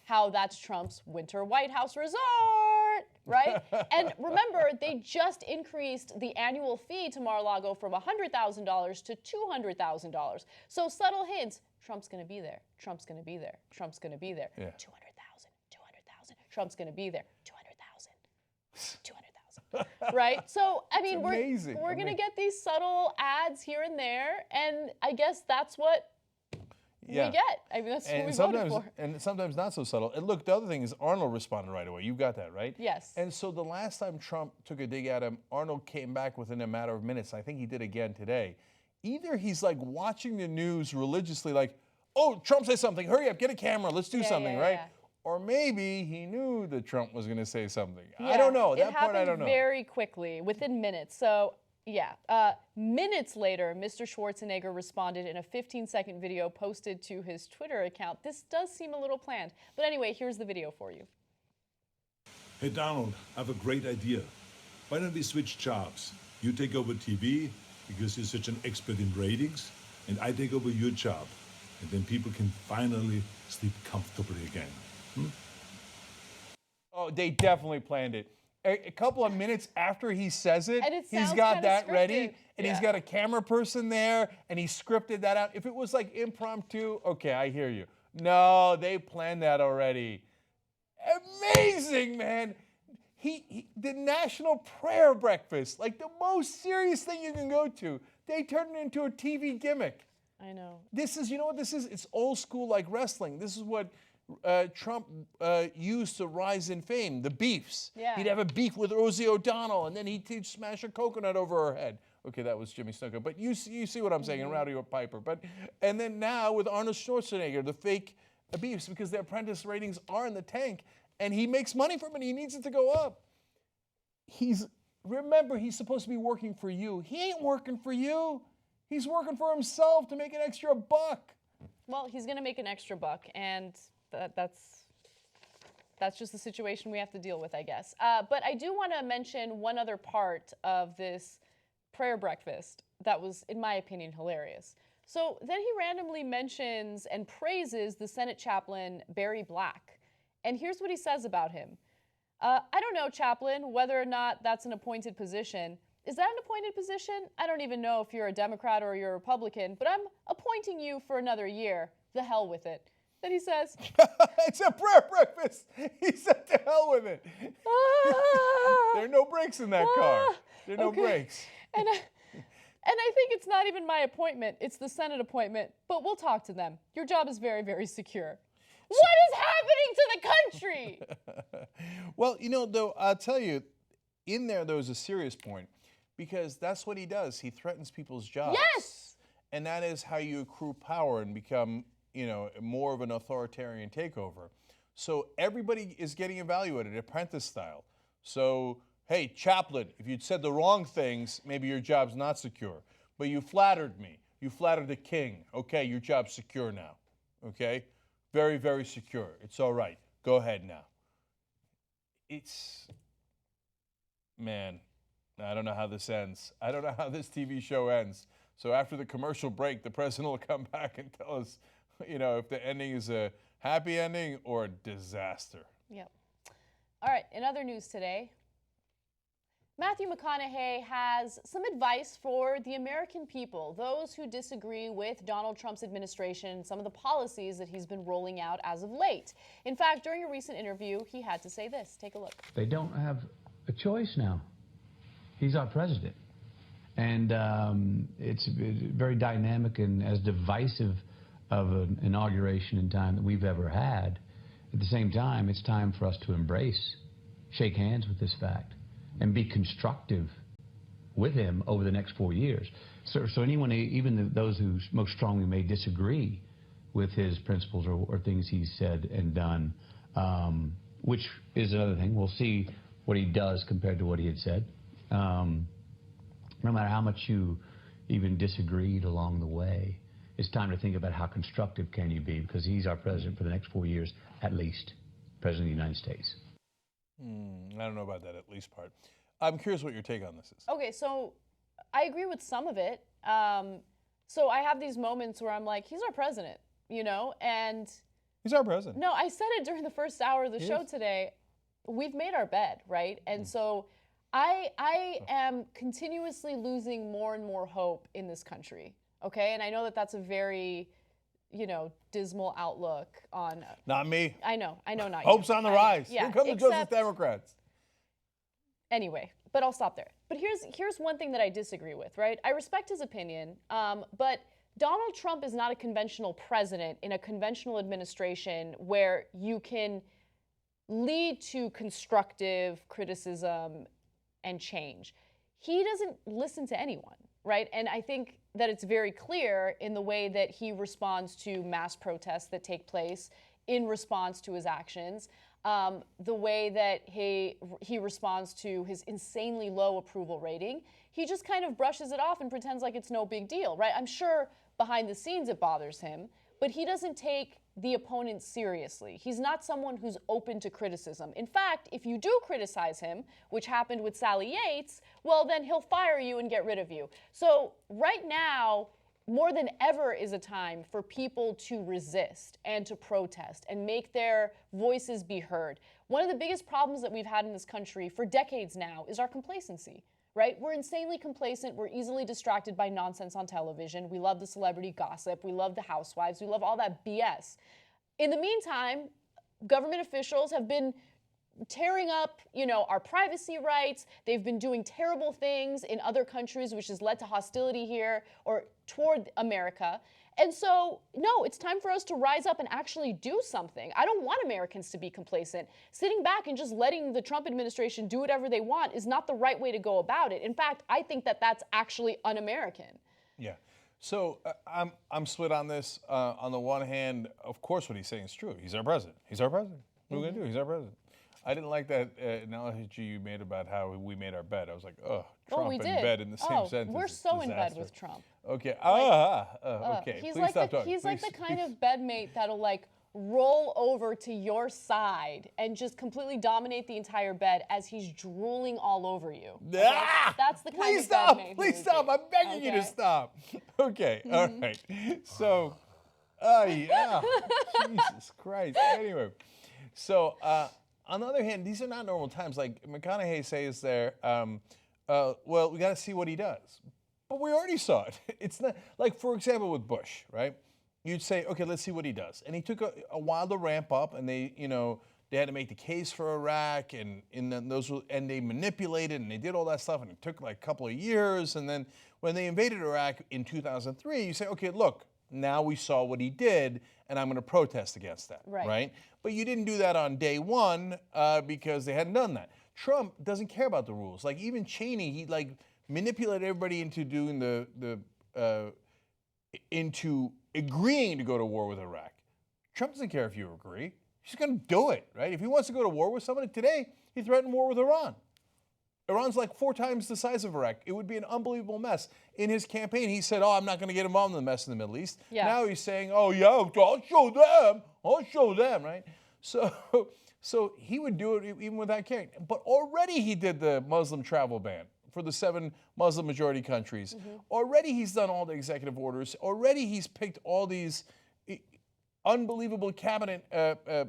how that's Trump's winter White House resort, right? And remember, they just increased the annual fee to Mar-a-Lago from $100,000 to $200,000. So subtle hints, Trump's going to be there. Trump's going to be there. Trump's going to be there. 200,000, 200,000. Trump's going to be there. 200,000, 200,000. Right? So, I mean, we're going to get these subtle ads here and there, and I guess that's what we get. I mean, that's what we voted for. And sometimes not so subtle. And look, the other thing is Arnold responded right away. You got that, right? Yes. And so the last time Trump took a dig at him, Arnold came back within a matter of minutes. I think he did again today. Either he's like watching the news religiously, like, oh, Trump says something, hurry up, get a camera, let's do something, right? Yeah. Or maybe he knew that Trump was going to say something. Yeah, I don't know. That part I don't know. It happened very quickly, within minutes. So, yeah. Minutes later, Mr. Schwarzenegger responded in a 15-second video posted to his Twitter account. This does seem a little planned. But anyway, here's the video for you. Hey, Donald, I have a great idea. Why don't we switch jobs? You take over TV, because you're such an expert in ratings, and I take over your job. And then people can finally sleep comfortably again. Oh, they definitely planned it. A couple of minutes after he says it, he's got that ready, and he's got a camera person there, and he scripted that out. If it was like impromptu, okay, I hear you. No, they planned that already. Amazing, man. The National Prayer Breakfast, like the most serious thing you can go to, they turned it into a TV gimmick. I know. This is, you know what this is? It's old school like wrestling. This is what Trump used to rise in fame, the beefs. Yeah. He'd have a beef with Rosie O'Donnell, and then he'd smash a coconut over her head. Okay, that was Jimmy Snuka, but you see what I'm saying, and Rowdy Piper. And then now with Arnold Schwarzenegger, the fake beefs, because The Apprentice ratings are in the tank, and he makes money from it. He needs it to go up. Remember, he's supposed to be working for you. He ain't working for you. He's working for himself to make an extra buck. Well, he's going to make an extra buck, and that's just the situation we have to deal with, I guess. But I do want to mention one other part of this prayer breakfast that was, in my opinion, hilarious. So then he randomly mentions and praises the Senate chaplain, Barry Black. And here's what he says about him. I don't know, chaplain, whether or not that's an appointed position. Is that an appointed position? I don't even know if you're a Democrat or you're a Republican, but I'm appointing you for another year. The hell with it. Then he says, it's a prayer breakfast. He said, to hell with it. There are no brakes in that car. There are no brakes. And I think it's not even my appointment. It's the Senate appointment, but we'll talk to them. Your job is very, very secure. What is happening to the country? Well, you know, though, I'll tell you, in there was a serious point, because that's what he does. He threatens people's jobs. Yes! And that is how you accrue power and become, you know, more of an authoritarian takeover. So everybody is getting evaluated, apprentice style. So, hey, chaplain, if you'd said the wrong things, maybe your job's not secure. But you flattered me. You flattered the king. Okay, your job's secure now. Okay? Very, very secure. It's all right. Go ahead now. Man, I don't know how this ends. I don't know how this TV show ends. So after the commercial break, the president will come back and tell us, you know, if the ending is a happy ending or a disaster. Yep. All right, in other news today, Matthew McConaughey has some advice for the American people, those who disagree with Donald Trump's administration and some of the policies that he's been rolling out as of late. In fact, during a recent interview, he had to say this. Take a look. They don't have a choice now. He's our president. And it's very dynamic and as divisive of an inauguration in time that we've ever had. At the same time, it's time for us to embrace, shake hands with this fact, and be constructive with him over the next 4 years. So anyone, even those who most strongly may disagree with his principles or things he's said and done, which is another thing. We'll see what he does compared to what he had said. No matter how much you even disagreed along the way, it's time to think about how constructive can you be, because he's our president for the next 4 years, at least, president of the United States. I don't know about that at least part. I'm curious what your take on this is. Okay, so I agree with some of it. So I have these moments where I'm like, he's our president, you know, and he's our president. No, I said it during the first hour of the show today. We've made our bed, right? And so I am continuously losing more and more hope in this country, okay? And I know that that's a very, you know, dismal outlook on... Not me. I know, not Hope's you. on the rise. Yeah, Here come the Justice Democrats. Anyway, but I'll stop there. But here's one thing that I disagree with, right? I respect his opinion, but Donald Trump is not a conventional president in a conventional administration where you can lead to constructive criticism and change. He doesn't listen to anyone, right? And I think that it's very clear in the way that he responds to mass protests that take place in response to his actions, the way that he responds to his insanely low approval rating. He just kind of brushes it off and pretends like it's no big deal, right? I'm sure behind the scenes it bothers him, but he doesn't take the opponent seriously. He's not someone who's open to criticism. In fact, if you do criticize him, which happened with Sally Yates, well, then he'll fire you and get rid of you. So right now, more than ever is a time for people to resist and to protest and make their voices be heard. One of the biggest problems that we've had in this country for decades now is our complacency, right? We're insanely complacent. We're easily distracted by nonsense on television. We love the celebrity gossip. We love the housewives. We love all that BS. In the meantime, government officials have been tearing up, you know, our privacy rights. They've been doing terrible things in other countries, which has led to hostility here or toward America. And so, no, it's time for us to rise up and actually do something. I don't want Americans to be complacent. Sitting back and just letting the Trump administration do whatever they want is not the right way to go about it. In fact, I think that that's actually un-American. Yeah. So I'm split on this. On the one hand, of course, what he's saying is true. He's our president. He's our president. What are we going to do? He's our president. I didn't like that analogy you made about how we made our bed. I was like, oh, Trump and bed in the same sentence. We're so in bed with Trump. Okay. Okay. He's Please like stop talking. He's like the kind of bedmate that'll like roll over to your side and just completely dominate the entire bed as he's drooling all over you. That's the kind of bedmate. Please stop. I'm begging you to stop. Okay. All right. So, yeah. Jesus Christ. Anyway, so on the other hand, these are not normal times. Like McConaughey says there, well, we got to see what he does. But we already saw it. It's not like, for example, with Bush, right? You'd say, okay, let's see what he does. And he took a while to ramp up, and they had to make the case for Iraq, and they manipulated, and they did all that stuff, and it took like a couple of years. And then when they invaded Iraq in 2003, you say, okay, look, now we saw what he did, and I'm going to protest against that, right? But you didn't do that on day one because they hadn't done that. Trump doesn't care about the rules. Like even Cheney, he like manipulated everybody into doing into agreeing to go to war with Iraq. Trump doesn't care if you agree. He's going to do it, right? If he wants to go to war with somebody today, he threatened war with Iran. Iran's like 4 times the size of Iraq. It would be an unbelievable mess. In his campaign, he said, oh, I'm not going to get involved in the mess in the Middle East. Yeah. Now he's saying, oh, yeah, I'll show them, right? So he would do it even without caring. But already he did the Muslim travel ban for the 7 Muslim majority countries. Mm-hmm. Already he's done all the executive orders. Already he's picked all these unbelievable cabinet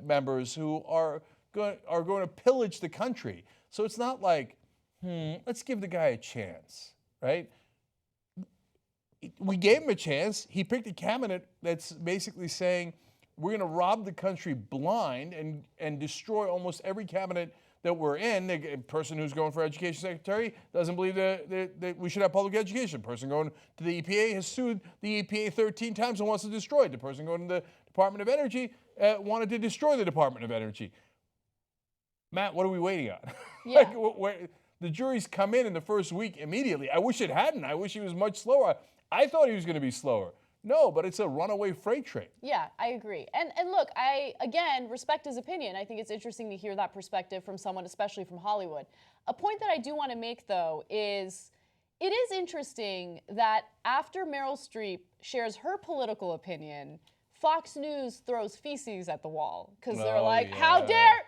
members who are going to pillage the country. So it's not like, let's give the guy a chance, right? We gave him a chance. He picked a cabinet that's basically saying we're going to rob the country blind and destroy almost every cabinet that we're in. The person who's going for education secretary doesn't believe that we should have public education. The person going to the EPA has sued the EPA 13 times and wants to destroy it. The person going to the Department of Energy wanted to destroy the Department of Energy. Matt, what are we waiting on? Yeah. The jury's come in the first week immediately. I wish it hadn't. I wish he was much slower. I thought he was going to be slower. No, but it's a runaway freight train. Yeah, I agree. And look, I, again, respect his opinion. I think it's interesting to hear that perspective from someone, especially from Hollywood. A point that I do want to make, though, is it is interesting that after Meryl Streep shares her political opinion, Fox News throws feces at the wall because they're like, yeah. how dare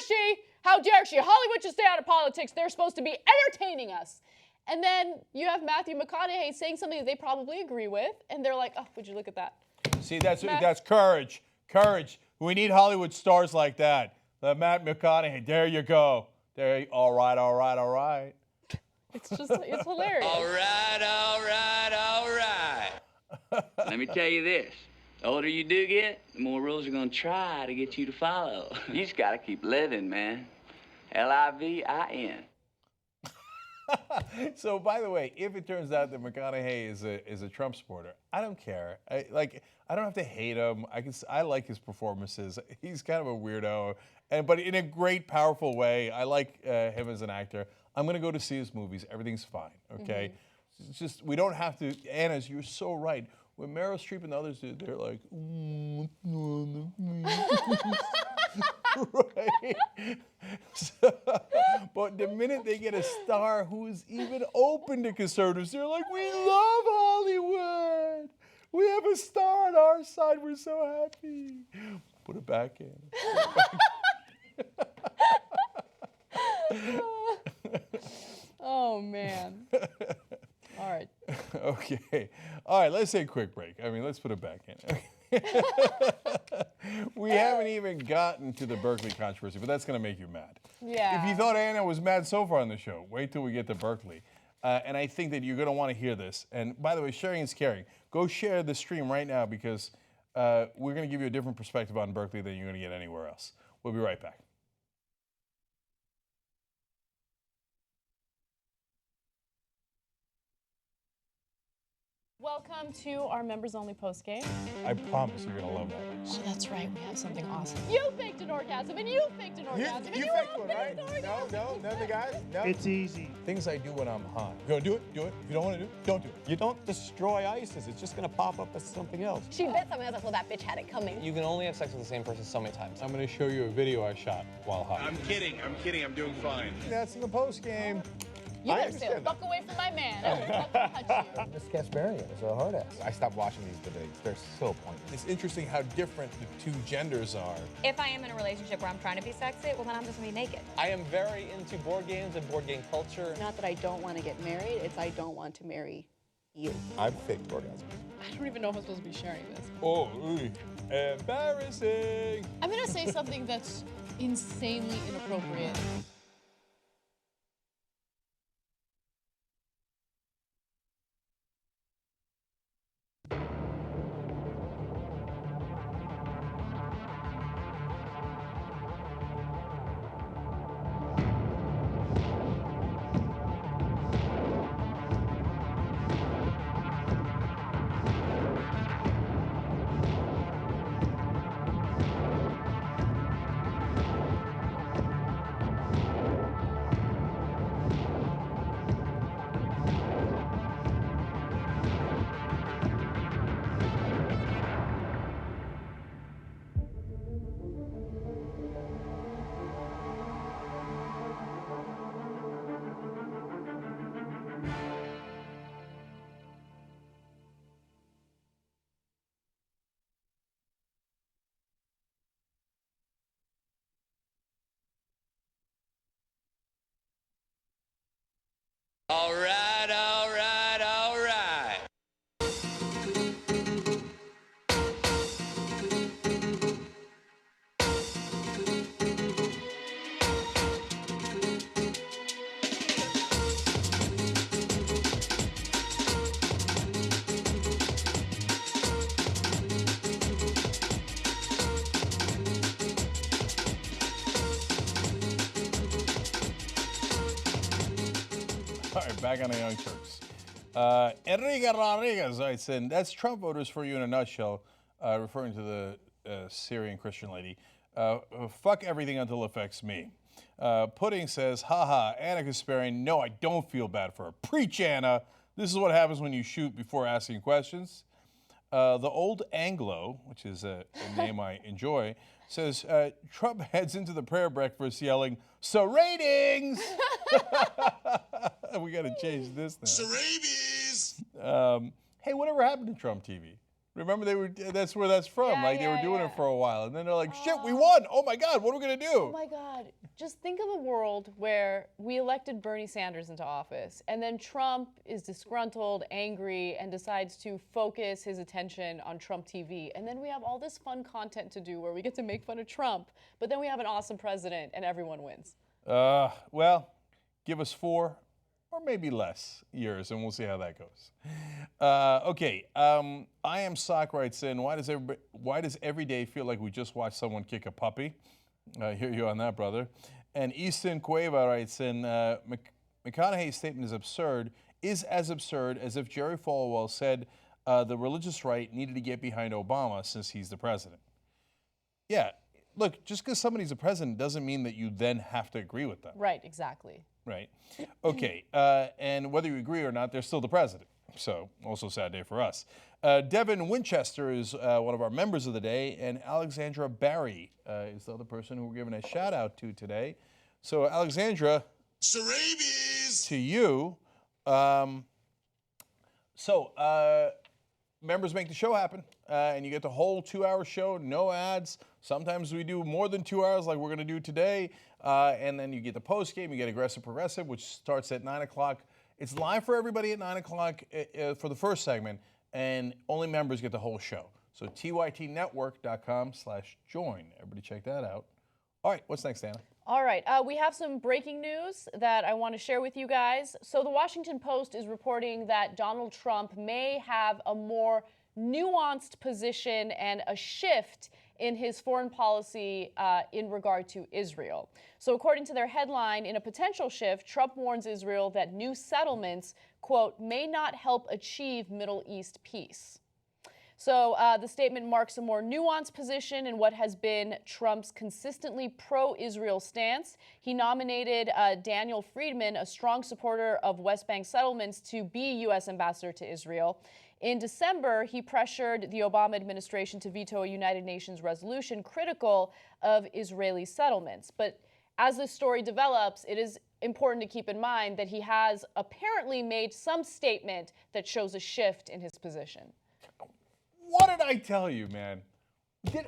she? How dare she? Hollywood should stay out of politics. They're supposed to be entertaining us. And then you have Matthew McConaughey saying something that they probably agree with, and they're like, oh, would you look at that? See, that's courage. Courage. We need Hollywood stars like that. Matt McConaughey, there you go. All right. It's just, it's hilarious. All right. Let me tell you this. The older you do get, the more rules are going to try to get you to follow. You just got to keep living, man. Livin. So, by the way, if it turns out that McConaughey is a Trump supporter, I don't care. I don't have to hate him. I like his performances. He's kind of a weirdo, but in a great, powerful way. I like him as an actor. I'm going to go to see his movies. Everything's fine, okay? It's just, we don't have to. Anna, you're so right. When Meryl Streep and the others did, they're like, right? But the minute they get a star who is even open to conservatives, they're like, we love Hollywood. We have a star on our side. We're so happy. Put it back in. Oh, man. All right. Okay. All right, let's take a quick break. Let's put it back in. We haven't even gotten to the Berkeley controversy, but that's going to make you mad. Yeah. If you thought Anna was mad so far on the show, wait till we get to Berkeley. And I think that you're going to want to hear this. And by the way, sharing is caring. Go share the stream right now because we're going to give you a different perspective on Berkeley than you're going to get anywhere else. We'll be right back. Welcome to our members-only postgame. I promise you're going to love that. Oh, that's right. We have something awesome. You faked an orgasm, and you faked an orgasm, and you faked all one, faked right? an orgasm. No, none of the guys? No. It's easy. Things I do when I'm hot. You want to do it? Do it. If you don't want to do it, don't do it. You don't destroy ISIS. It's just going to pop up as something else. She bet something else. Well, that bitch had it coming. You can only have sex with the same person so many times. I'm going to show you a video I shot while hot. I'm kidding. I'm doing fine. That's in the post game. You better stay the fuck away from my man. I will fucking touch you. Miss Kasparian is a hard ass. I stopped watching these debates. They're so pointless. It's interesting how different the two genders are. If I am in a relationship where I'm trying to be sexy, well, then I'm just going to be naked. I am very into board games and board game culture. Not that I don't want to get married, it's I don't want to marry you. I've faked orgasm. I don't even know if I'm supposed to be sharing this. Oh, embarrassing. I'm going to say something that's insanely inappropriate. All right. All right, back on the Young Turks. Enrique Rodriguez writes in, that's Trump voters for you in a nutshell, referring to the Syrian Christian lady. Fuck everything until it affects me. Pudding says, haha, Anna Kasparian, no, I don't feel bad for her. Preach, Anna. This is what happens when you shoot before asking questions. The Old Anglo, which is a name I enjoy, says, Trump heads into the prayer breakfast yelling, so ratings! We got to change this now. So rabies! Hey, whatever happened to Trump TV? Remember, that's where that's from. They were doing it for a while. And then they're like, shit, we won. Oh, my God, what are we going to do? Oh, my God. Just think of a world where we elected Bernie Sanders into office, and then Trump is disgruntled, angry, and decides to focus his attention on Trump TV. And then we have all this fun content to do where we get to make fun of Trump, but then we have an awesome president, and everyone wins. Well, give us 4 or maybe less years, and we'll see how that goes. Okay, I Am Sock writes in, why does every day feel like we just watched someone kick a puppy? I hear you on that, brother. And Easton Cueva writes in, McConaughey's statement is as absurd as if Jerry Falwell said the religious right needed to get behind Obama since he's the president. Yeah, look, just because somebody's a president doesn't mean that you then have to agree with them. Right, exactly. Right. Okay, and whether you agree or not, they're still the president. So, also a sad day for us. Devin Winchester is one of our members of the day, and Alexandra Barry is the other person who we're giving a shout out to today. So, Alexandra, to you. Members make the show happen, and you get the whole 2-hour show, no ads. Sometimes we do more than 2 hours like we're going to do today, and then you get the post game, you get Aggressive Progressive, which starts at 9 o'clock. It's live for everybody at 9 o'clock for the first segment, and only members get the whole show. So tytnetwork.com/join. Everybody check that out. All right, what's next, Anna? All right, we have some breaking news that I want to share with you guys. So the Washington Post is reporting that Donald Trump may have a more nuanced position and a shift in his foreign policy in regard to Israel. So according to their headline, in a potential shift, Trump warns Israel that new settlements, quote, may not help achieve Middle East peace. So the statement marks a more nuanced position in what has been Trump's consistently pro-Israel stance. He nominated Daniel Friedman, a strong supporter of West Bank settlements, to be U.S. ambassador to Israel. In December, he pressured the Obama administration to veto a United Nations resolution critical of Israeli settlements. But as this story develops, it is important to keep in mind that he has apparently made some statement that shows a shift in his position. What did I tell you, man?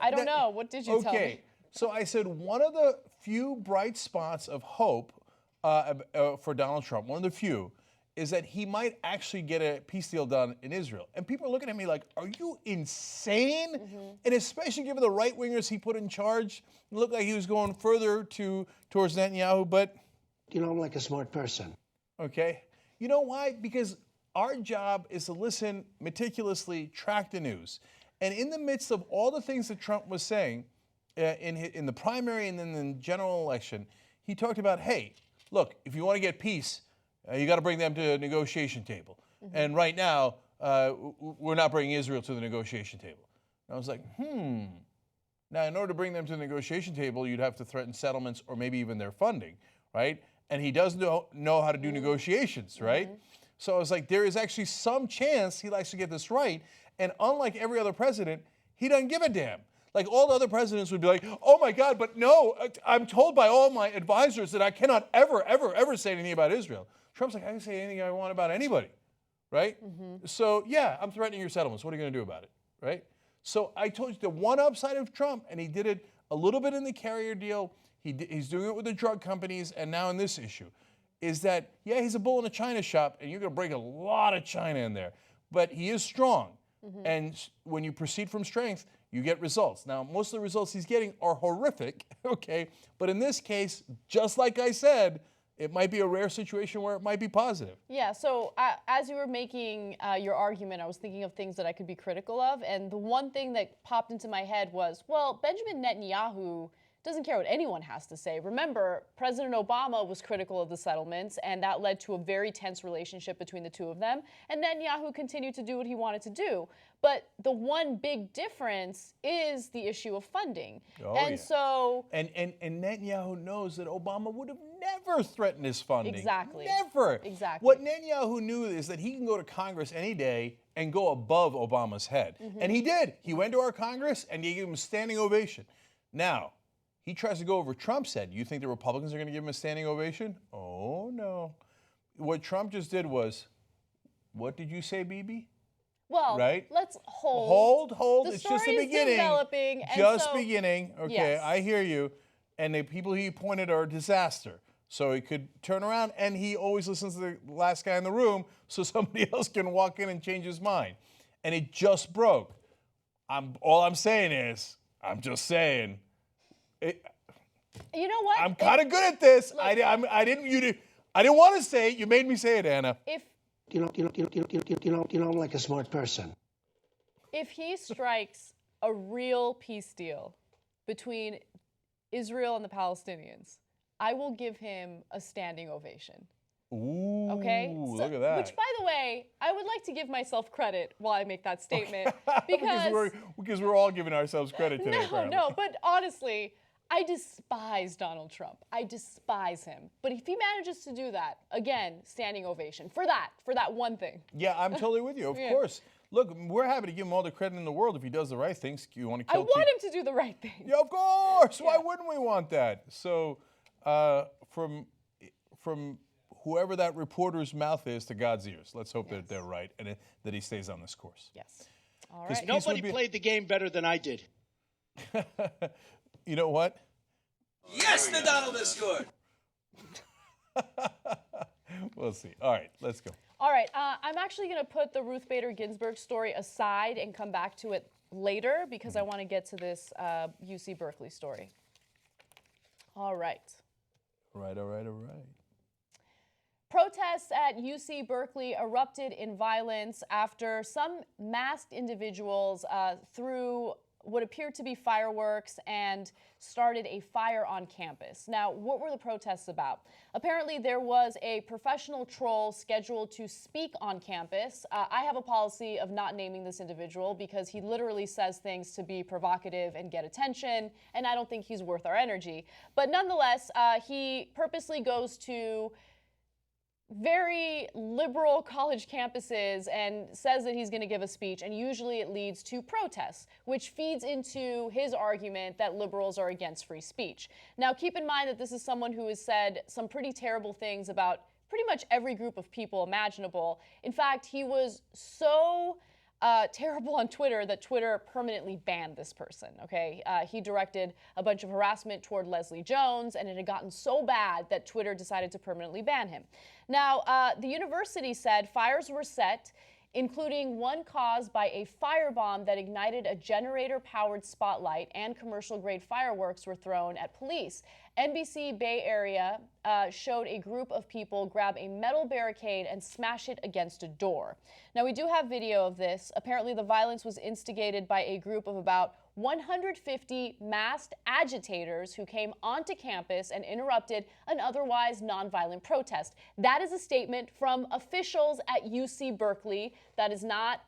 I don't know. What did you tell me? Okay, so I said one of the few bright spots of hope for Donald Trump, one of the few, is that he might actually get a peace deal done in Israel. And people are looking at me like, are you insane? Mm-hmm. And especially given the right-wingers he put in charge, it looked like he was going further towards Netanyahu, but... You know, I'm like a smart person. Okay. You know why? Because our job is to listen meticulously, track the news. And in the midst of all the things that Trump was saying in the primary and then in the general election, he talked about, hey, look, if you want to get peace, you got to bring them to a negotiation table. Mm-hmm. And right now, we're not bringing Israel to the negotiation table. And I was like, Now, in order to bring them to the negotiation table, you'd have to threaten settlements or maybe even their funding, right? And he does know how to do negotiations, right? Mm-hmm. So I was like, there is actually some chance he'll actually get this right. And unlike every other president, he doesn't give a damn. Like all the other presidents would be like, oh my God, but no, I'm told by all my advisors that I cannot ever, ever, ever say anything about Israel. Trump's like, I can say anything I want about anybody, right? Mm-hmm. So yeah, I'm threatening your settlements. What are you going to do about it, right? So I told you the one upside of Trump, and he did it a little bit in the carrier deal. He's doing it with the drug companies, and now in this issue, is that, yeah, he's a bull in a china shop, and you're going to bring a lot of China in there. But he is strong. Mm-hmm. And when you proceed from strength, you get results. Now, most of the results he's getting are horrific, okay? But in this case, just like I said, it might be a rare situation where it might be positive. Yeah, so as you were making your argument, I was thinking of things that I could be critical of. And the one thing that popped into my head was, well, Benjamin Netanyahu doesn't care what anyone has to say. Remember, President Obama was critical of the settlements, and that led to a very tense relationship between the two of them. And Netanyahu continued to do what he wanted to do. But the one big difference is the issue of funding. So... And Netanyahu knows that Obama would have never threatened his funding. Exactly. Never. Exactly. What Netanyahu knew is that he can go to Congress any day and go above Obama's head. And he did. He went to our Congress and he gave him a standing ovation. Now, he tries to go over Trump's head. You think the Republicans are going to give him a standing ovation? Oh, no. What Trump just did was, what did you say, Bibi? Well, right? Let's hold. Hold. It's just the beginning. Developing, just beginning. Okay, yes. I hear you. And the people he appointed are a disaster. So he could turn around, and he always listens to the last guy in the room so somebody else can walk in and change his mind. And it just broke. All I'm saying is, I'm just saying. You know what? I'm kind of good at this. Look, I didn't want to say it. You made me say it, Anna. You know, I'm like a smart person. If he strikes a real peace deal between Israel and the Palestinians, I will give him a standing ovation. Ooh, okay? Look at that. Which, by the way, I would like to give myself credit while I make that statement. because we're all giving ourselves credit today. No, but honestly, I despise Donald Trump. I despise him. But if he manages to do that, again, standing ovation for that one thing. Yeah, I'm totally with you. Of course. Look, we're happy to give him all the credit in the world if he does the right things. You want to kill? I want him to do the right thing. Yeah, of course. Why wouldn't we want that? So, from whoever that reporter's mouth is to God's ears, let's hope that they're right and that he stays on this course. Yes. All right. Nobody played the game better than I did. You know what? Yes, the Donald has scored. We'll see. All right, let's go. All right, I'm actually going to put the Ruth Bader Ginsburg story aside and come back to it later because I want to get to this UC Berkeley story. All right. All right. Protests at UC Berkeley erupted in violence after some masked individuals threw what appeared to be fireworks and started a fire on campus. Now, what were the protests about? Apparently, there was a professional troll scheduled to speak on campus. I have a policy of not naming this individual because he literally says things to be provocative and get attention, and I don't think he's worth our energy. But nonetheless, he purposely goes to very liberal college campuses and says that he's going to give a speech, and usually it leads to protests, which feeds into his argument that liberals are against free speech. Now, keep in mind that this is someone who has said some pretty terrible things about pretty much every group of people imaginable. In fact, he was so terrible on Twitter that Twitter permanently banned this person, okay? He directed a bunch of harassment toward Leslie Jones, and it had gotten so bad that Twitter decided to permanently ban him. Now, the university said fires were set, including one caused by a firebomb that ignited a generator-powered spotlight, and commercial-grade fireworks were thrown at police. NBC Bay Area showed a group of people grab a metal barricade and smash it against a door. Now, we do have video of this. Apparently, the violence was instigated by a group of about 150 masked agitators who came onto campus and interrupted an otherwise nonviolent protest. That is a statement from officials at UC Berkeley. That is not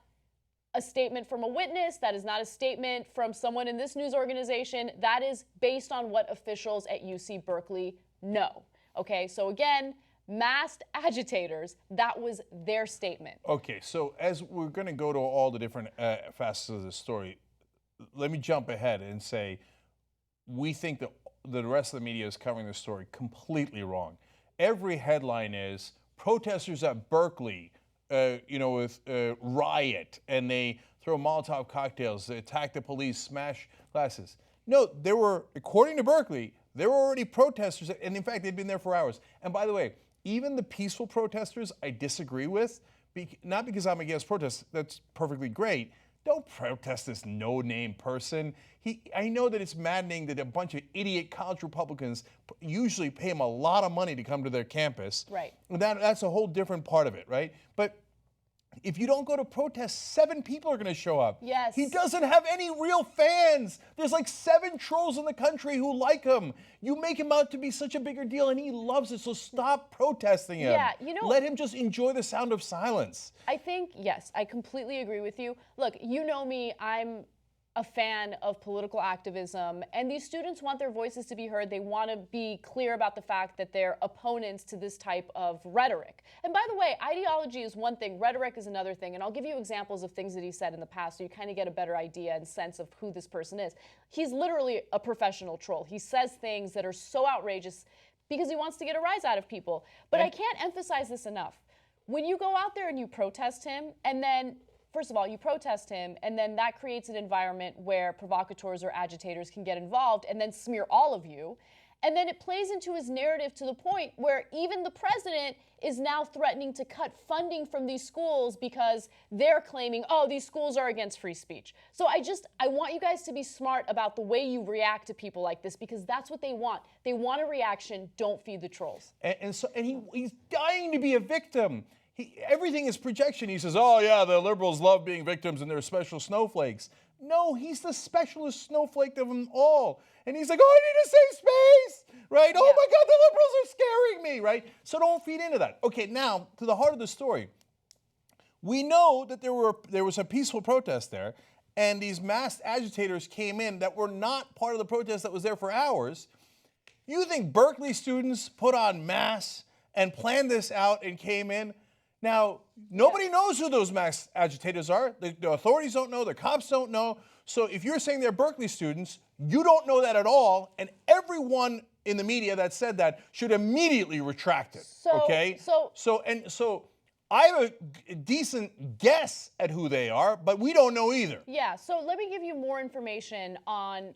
a statement from a witness. That is not a statement from someone in this news organization. That is based on what officials at UC Berkeley know. Okay, so again, masked agitators, that was their statement. Okay, so as we're going to go to all the different facets of the story, let me jump ahead and say we think that the rest of the media is covering the story completely wrong. Every headline is protesters at Berkeley, with riot, and they throw Molotov cocktails, they attack the police, smash glasses. No, there were, according to Berkeley, there were already protesters, and in fact, they'd been there for hours. And by the way, even the peaceful protesters I disagree with, not because I'm against protests, that's perfectly great. Don't protest this no-name person. I know that it's maddening that a bunch of idiot college Republicans usually pay him a lot of money to come to their campus. Right. That's a whole different part of it, right? But if you don't go to protests, 7 people are going to show up. Yes. He doesn't have any real fans. There's like 7 trolls in the country who like him. You make him out to be such a bigger deal, and he loves it, so stop protesting him. Yeah, you know, let him just enjoy the sound of silence. I think, yes, I completely agree with you. Look, you know me, I'm a fan of political activism, and these students want their voices to be heard. They want to be clear about the fact that they're opponents to this type of rhetoric. And by the way, ideology is one thing, rhetoric is another thing, and I'll give you examples of things that he said in the past so you kind of get a better idea and sense of who this person is. He's literally a professional troll. He says things that are so outrageous because he wants to get a rise out of people. But I can't emphasize this enough. When you go out there and you protest him, and then first of all, you protest him, and then that creates an environment where provocateurs or agitators can get involved and then smear all of you. And then it plays into his narrative to the point where even the president is now threatening to cut funding from these schools because they're claiming, oh, these schools are against free speech. So I want you guys to be smart about the way you react to people like this, because that's what they want. They want a reaction. Don't feed the trolls. And he's dying to be a victim. Everything is projection. He says, oh, yeah, the liberals love being victims and they're special snowflakes. No, he's the specialist snowflake of them all. And he's like, oh, I need a safe space, right? Yeah. Oh, my God, the liberals are scaring me, right? So don't feed into that. Okay, now, to the heart of the story. We know that there was a peaceful protest there, and these masked agitators came in that were not part of the protest that was there for hours. You think Berkeley students put on masks and planned this out and came in? Now, nobody knows who those mass agitators are. The authorities don't know, the cops don't know. So if you're saying they're Berkeley students, you don't know that at all, and everyone in the media that said that should immediately retract it, okay? So I have a decent guess at who they are, but we don't know either. Yeah, so let me give you more information on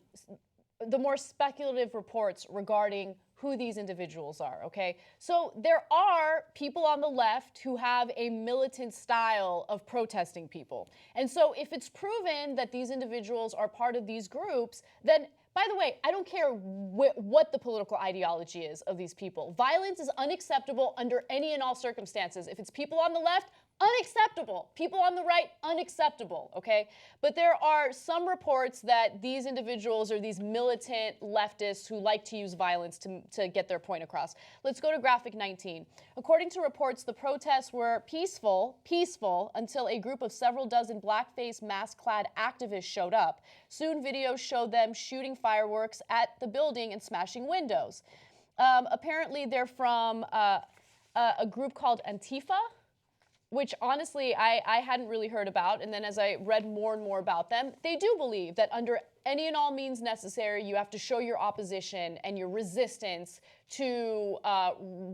the more speculative reports regarding who these individuals are, okay? So there are people on the left who have a militant style of protesting people. And so if it's proven that these individuals are part of these groups, then, by the way, I don't care what the political ideology is of these people. Violence is unacceptable under any and all circumstances. If it's people on the left, unacceptable. People on the right, unacceptable, okay? But there are some reports that these individuals are these militant leftists who like to use violence to get their point across. Let's go to graphic 19. According to reports, the protests were peaceful until a group of several dozen blackface mask-clad activists showed up. Soon videos showed them shooting fireworks at the building and smashing windows. Apparently they're from a group called Antifa, which honestly I hadn't really heard about, and then as I read more and more about them, they do believe that under any and all means necessary, you have to show your opposition and your resistance to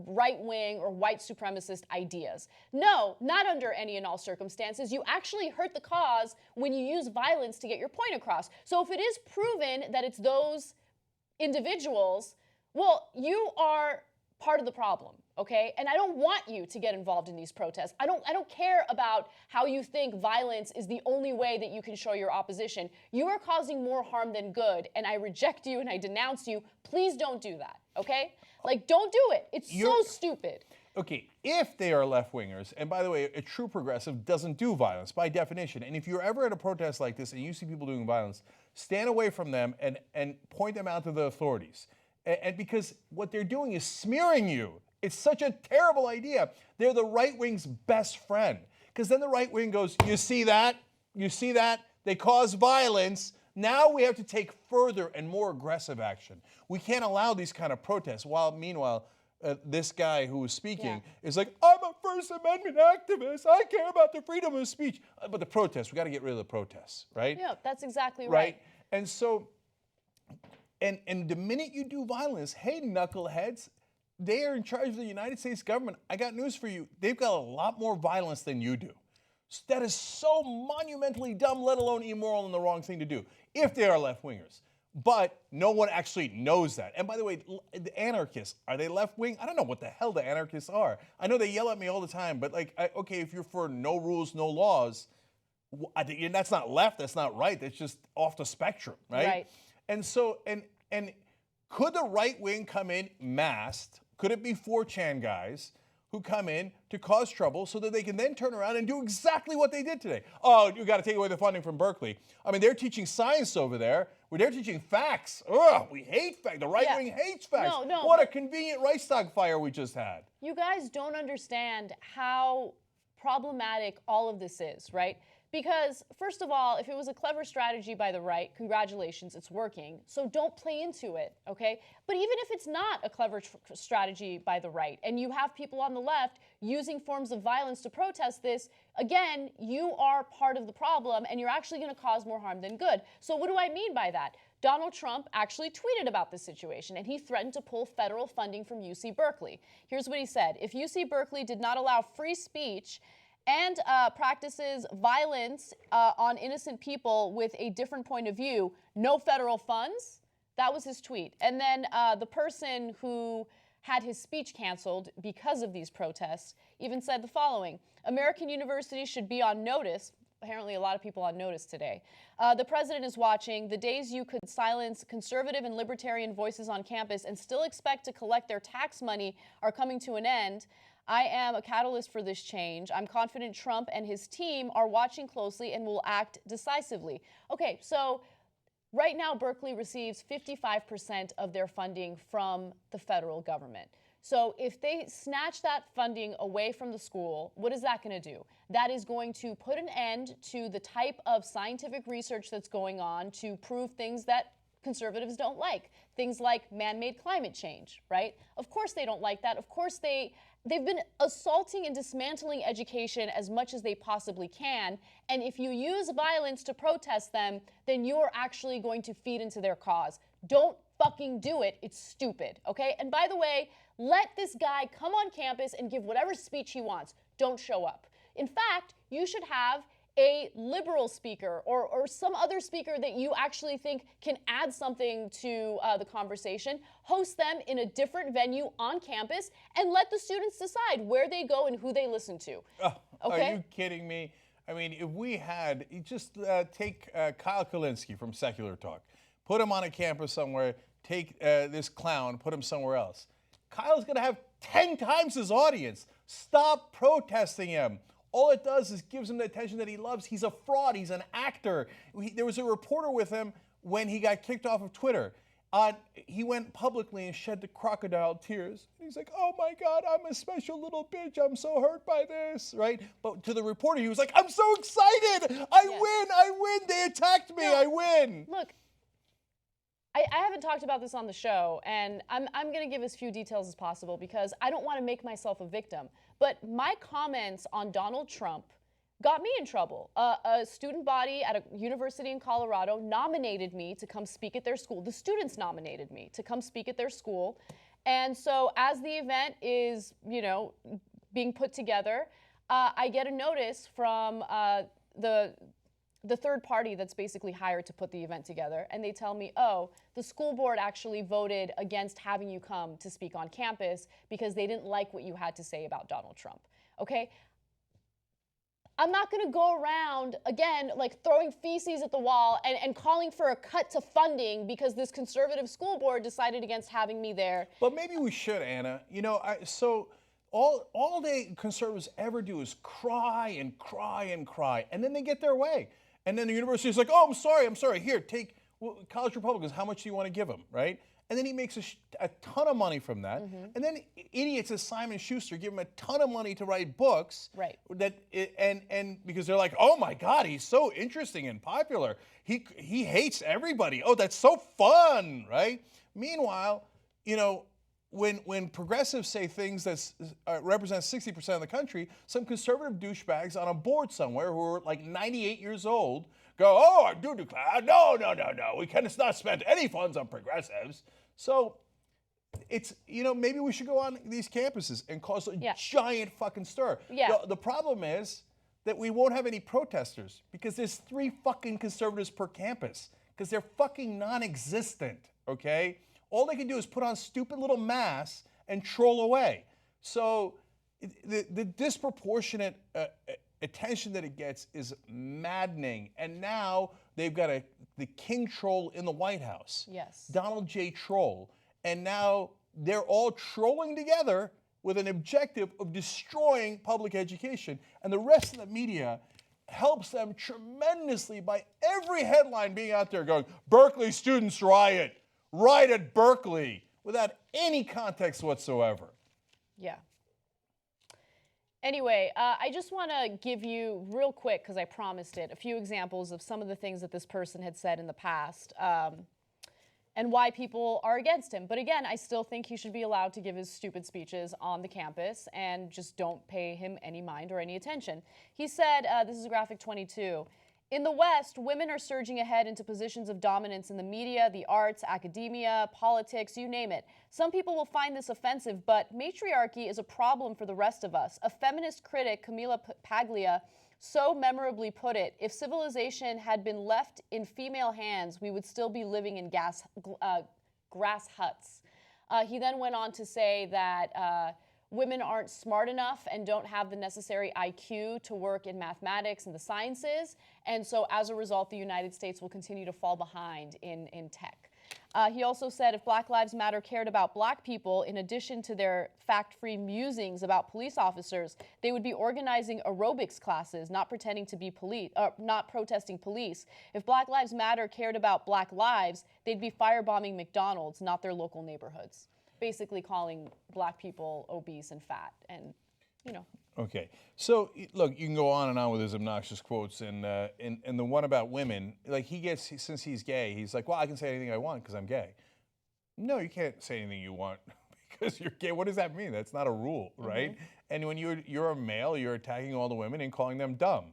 right-wing or white supremacist ideas. No, not under any and all circumstances. You actually hurt the cause when you use violence to get your point across. So if it is proven that it's those individuals, well, you are part of the problem. Okay, and I don't want you to get involved in these protests. I don't care about how you think violence is the only way that you can show your opposition. You are causing more harm than good, and I reject you and I denounce you. Please don't do that, okay? Like, don't do it. It's so stupid. Okay, if they are left-wingers, and by the way, a true progressive doesn't do violence by definition, and if you're ever at a protest like this and you see people doing violence, stand away from them and point them out to the authorities. And because what they're doing is smearing you. It's such a terrible idea. They're the right wing's best friend. Because then the right wing goes, you see that? You see that? They cause violence. Now we have to take further and more aggressive action. We can't allow these kind of protests. While meanwhile, this guy who was speaking is like, I'm a First Amendment activist. I care about the freedom of speech. But the protests, we got to get rid of the protests, right? Yeah, that's exactly right. And so, and the minute you do violence, hey, knuckleheads, they are in charge of the United States government. I got news for you. They've got a lot more violence than you do. That is so monumentally dumb, let alone immoral and the wrong thing to do, if they are left-wingers. But no one actually knows that. And by the way, the anarchists, are they left-wing? I don't know what the hell the anarchists are. I know they yell at me all the time, but like, okay, if you're for no rules, no laws, that's not left, that's not right, that's just off the spectrum, right? And so, and could the right wing come in masked? Could it be 4chan guys who come in to cause trouble so that they can then turn around and do exactly what they did today. Oh, you got to take away the funding from Berkeley. I mean, they're teaching science over there, where they're teaching facts. Ugh, we hate facts. The right wing hates facts. No, what a convenient Reichstag fire we just had. You guys don't understand how problematic all of this is, right? Because, first of all, if it was a clever strategy by the right, congratulations, it's working. So don't play into it, okay? But even if it's not a clever strategy by the right, and you have people on the left using forms of violence to protest this, again, you are part of the problem, and you're actually going to cause more harm than good. So what do I mean by that? Donald Trump actually tweeted about this situation, and he threatened to pull federal funding from UC Berkeley. Here's what he said. If UC Berkeley did not allow free speech and practices violence on innocent people with a different point of view, no federal funds. That was his tweet. And then the person who had his speech canceled because of these protests even said the following: American universities should be on notice. Apparently a lot of people on notice today. The president is watching. The days you could silence conservative and libertarian voices on campus and still expect to collect their tax money are coming to an end. I am a catalyst for this change. I'm confident Trump and his team are watching closely and will act decisively. Okay, so right now Berkeley receives 55% of their funding from the federal government. So if they snatch that funding away from the school, what is that going to do? That is going to put an end to the type of scientific research that's going on to prove things that conservatives don't like. Things like man-made climate change, right? Of course they don't like that. Of course they've been assaulting and dismantling education as much as they possibly can. And if you use violence to protest them, then you're actually going to feed into their cause. Don't fucking do it. It's stupid, okay? And by the way, let this guy come on campus and give whatever speech he wants. Don't show up. In fact, you should have a liberal speaker or some other speaker that you actually think can add something to the conversation, host them in a different venue on campus, and let the students decide where they go and who they listen to. Okay? Are you kidding me? I mean, if we had, just take Kyle Kulinski from Secular Talk, put him on a campus somewhere, take this clown, put him somewhere else. Kyle's going to have 10 times his audience. Stop protesting him. All it does is gives him the attention that he loves. He's a fraud. He's an actor. There was a reporter with him when he got kicked off of Twitter. He went publicly and shed the crocodile tears. He's like, oh my God, I'm a special little bitch. I'm so hurt by this, right? But to the reporter, he was like, I'm so excited. I win. They attacked me. I win. Look, I haven't talked about this on the show, and I'm going to give as few details as possible because I don't want to make myself a victim. But my comments on Donald Trump got me in trouble. A student body at a university in Colorado nominated me to come speak at their school. The students nominated me to come speak at their school. And so as the event is, being put together, I get a notice from the third party that's basically hired to put the event together, and they tell me, oh, the school board actually voted against having you come to speak on campus because they didn't like what you had to say about Donald Trump, okay? I'm not gonna go around, again, like throwing feces at the wall and calling for a cut to funding because this conservative school board decided against having me there. But maybe we should, Anna. All they conservatives ever do is cry and cry and cry, and then they get their way. And then the university is like, oh, I'm sorry. Here, take college Republicans. How much do you want to give them, right? And then he makes a ton of money from that. Mm-hmm. And then idiots as Simon Schuster give him a ton of money to write books. Right. And because they're like, oh my God, he's so interesting and popular. He hates everybody. Oh, that's so fun, right? Meanwhile, when progressives say things that represent 60% of the country, some conservative douchebags on a board somewhere who are like 98 years old go, oh, I do declare, no, we cannot spend any funds on progressives. So it's, maybe we should go on these campuses and cause a giant fucking stir. Yeah. The problem is that we won't have any protesters because there's 3 fucking conservatives per campus because they're fucking non-existent, okay? All they can do is put on stupid little masks and troll away. So the disproportionate attention that it gets is maddening. And now they've got the king troll in the White House. Yes. Donald J. Troll. And now they're all trolling together with an objective of destroying public education. And the rest of the media helps them tremendously by every headline being out there going, Berkeley students riot at Berkeley, without any context whatsoever. Yeah. Anyway, I just want to give you real quick, because I promised it, a few examples of some of the things that this person had said in the past and why people are against him. But again, I still think he should be allowed to give his stupid speeches on the campus and just don't pay him any mind or any attention. He said, this is graphic 22, in the West, women are surging ahead into positions of dominance in the media, the arts, academia, politics, you name it. Some people will find this offensive, but matriarchy is a problem for the rest of us. A feminist critic, Camila Paglia, so memorably put it, if civilization had been left in female hands, we would still be living in grass huts. He then went on to say that women aren't smart enough and don't have the necessary IQ to work in mathematics and the sciences. And so as a result, the United States will continue to fall behind in tech. He also said if Black Lives Matter cared about black people, in addition to their fact-free musings about police officers, they would be organizing aerobics classes, not pretending to be not protesting police. If Black Lives Matter cared about black lives, they'd be firebombing McDonald's, not their local neighborhoods. Basically calling black people obese and fat, and you know. Okay, so look, you can go on and on with his obnoxious quotes, and the one about women, like since he's gay, he's like, well, I can say anything I want because I'm gay. No, you can't say anything you want because you're gay. What does that mean? That's not a rule, right? Mm-hmm. And when you're a male, you're attacking all the women and calling them dumb.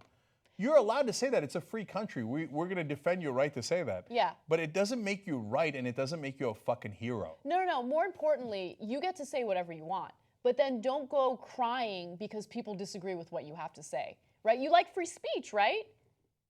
You're allowed to say that. It's a free country. We're going to defend your right to say that. Yeah. But it doesn't make you right, and it doesn't make you a fucking hero. No. More importantly, you get to say whatever you want. But then don't go crying because people disagree with what you have to say, right? You like free speech, right?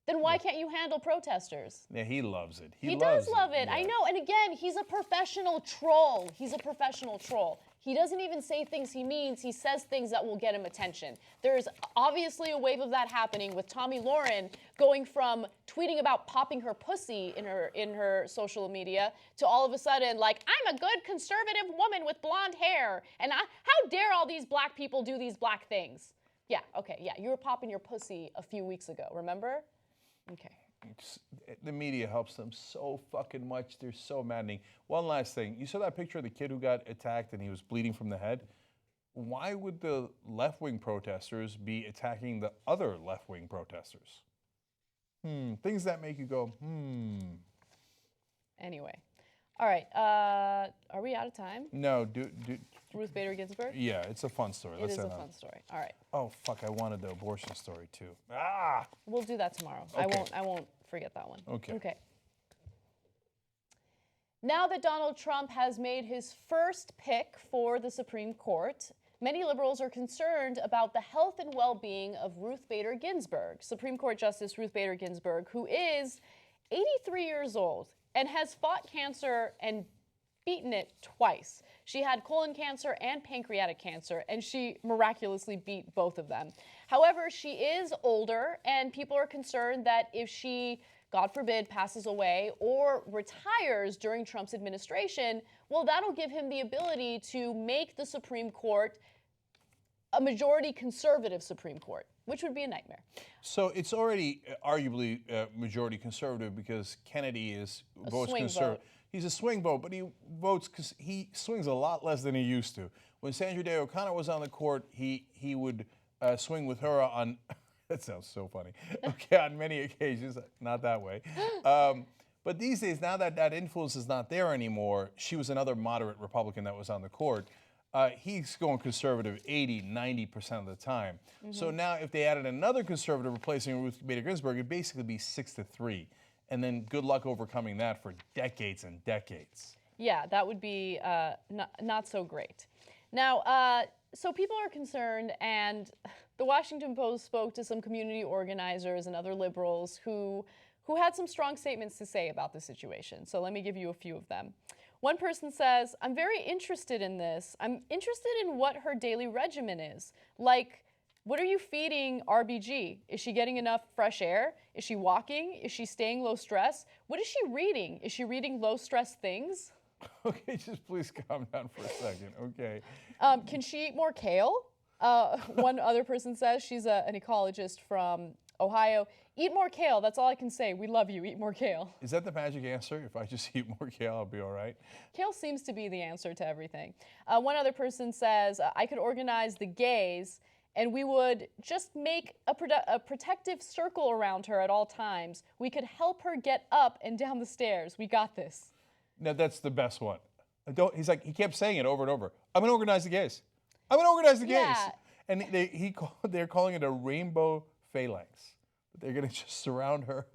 Then why can't you handle protesters? Yeah, he loves it. He does love it. Yeah. I know. And again, he's a professional troll. He's a professional troll. He doesn't even say things he means. He says things that will get him attention. There's obviously a wave of that happening with Tomi Lahren going from tweeting about popping her pussy in her social media to all of a sudden like, I'm a good conservative woman with blonde hair. And how dare all these black people do these black things? Yeah, okay, yeah. You were popping your pussy a few weeks ago, remember? Okay. The media helps them so fucking much. They're so maddening. One last thing. You saw that picture of the kid who got attacked and he was bleeding from the head? Why would the left-wing protesters be attacking the other left-wing protesters? Things that make you go, Anyway. All right. Are we out of time? No. Ruth Bader Ginsburg? Yeah, it's a fun story. It is a fun story. All right. Oh, fuck. I wanted the abortion story, too. Ah! We'll do that tomorrow. Okay. I won't forget that one. Okay. Now that Donald Trump has made his first pick for the Supreme Court, many liberals are concerned about the health and well-being of Ruth Bader Ginsburg, Supreme Court Justice Ruth Bader Ginsburg, who is 83 years old and has fought cancer and beaten it twice. She had colon cancer and pancreatic cancer, and she miraculously beat both of them. However, she is older, and people are concerned that if she, God forbid, passes away or retires during Trump's administration, well, that'll give him the ability to make the Supreme Court a majority conservative Supreme Court, which would be a nightmare. So it's already arguably majority conservative because Kennedy votes conservative. He's a swing vote, but he swings a lot less than he used to. When Sandra Day O'Connor was on the court, he would swing with her on. That sounds so funny. Okay, on many occasions, not that way. But these days, now that that influence is not there anymore, she was another moderate Republican that was on the court. He's going conservative 80, 90% of the time. Mm-hmm. So now if they added another conservative replacing Ruth Bader Ginsburg, it'd basically be 6-3. And then good luck overcoming that for decades and decades. Yeah, that would be not so great. Now, so people are concerned, and the Washington Post spoke to some community organizers and other liberals who had some strong statements to say about the situation. So let me give you a few of them. One person says, I'm very interested in this. I'm interested in what her daily regimen is. Like, what are you feeding RBG? Is she getting enough fresh air? Is she walking? Is she staying low stress? What is she reading? Is she reading low stress things? Okay, just please calm down for a second, okay? Can she eat more kale? One other person says, she's an ecologist from Ohio. Eat more kale, that's all I can say. We love you, eat more kale. Is that the magic answer? If I just eat more kale, I'll be all right? Kale seems to be the answer to everything. One other person says, I could organize the gays and we would just make a protective circle around her at all times. We could help her get up and down the stairs. We got this. No, that's the best one. He's like, he kept saying it over and over. I'm going to organize the gays. I'm going to organize the gays. Yeah. And they're calling it a rainbow phalanx. They're going to just surround her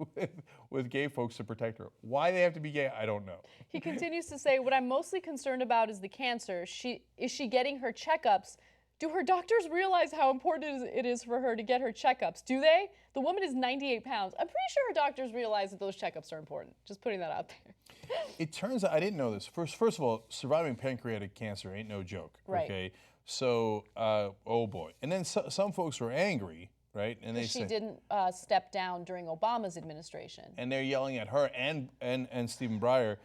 with gay folks to protect her. Why they have to be gay, I don't know. He continues to say, what I'm mostly concerned about is the cancer. Is she getting her checkups? Do her doctors realize how important it is for her to get her checkups? Do they? The woman is 98 pounds. I'm pretty sure her doctors realize that those checkups are important. Just putting that out there. It turns out, I didn't know this. First of all, surviving pancreatic cancer ain't no joke. Right. Okay. So, oh boy. And then some folks were angry, right? And they she said, didn't step down during Obama's administration. and they're yelling at her and Stephen Breyer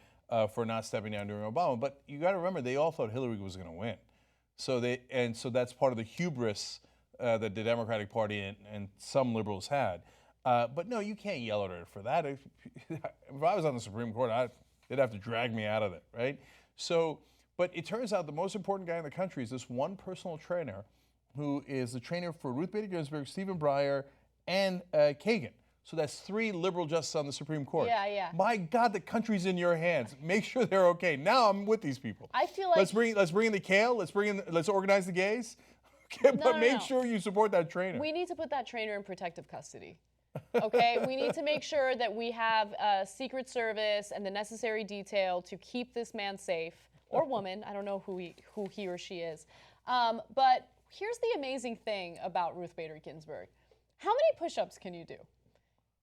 for not stepping down during Obama. But you got to remember, they all thought Hillary was going to win. So that's part of the hubris that the Democratic Party and some liberals had. But no, you can't yell at her for that. If I was on the Supreme Court, they'd have to drag me out of it, right? So, but it turns out the most important guy in the country is this one personal trainer who is the trainer for Ruth Bader Ginsburg, Stephen Breyer, and Kagan. So that's 3 liberal justices on the Supreme Court. Yeah, yeah. My God, the country's in your hands. Make sure they're okay. Now I'm with these people. I feel like let's bring in the kale. Let's organize the gays. Okay, but make sure you support that trainer. We need to put that trainer in protective custody. Okay, we need to make sure that we have Secret Service and the necessary detail to keep this man safe, or woman. I don't know who he or she is. But here's the amazing thing about Ruth Bader Ginsburg. How many push-ups can you do?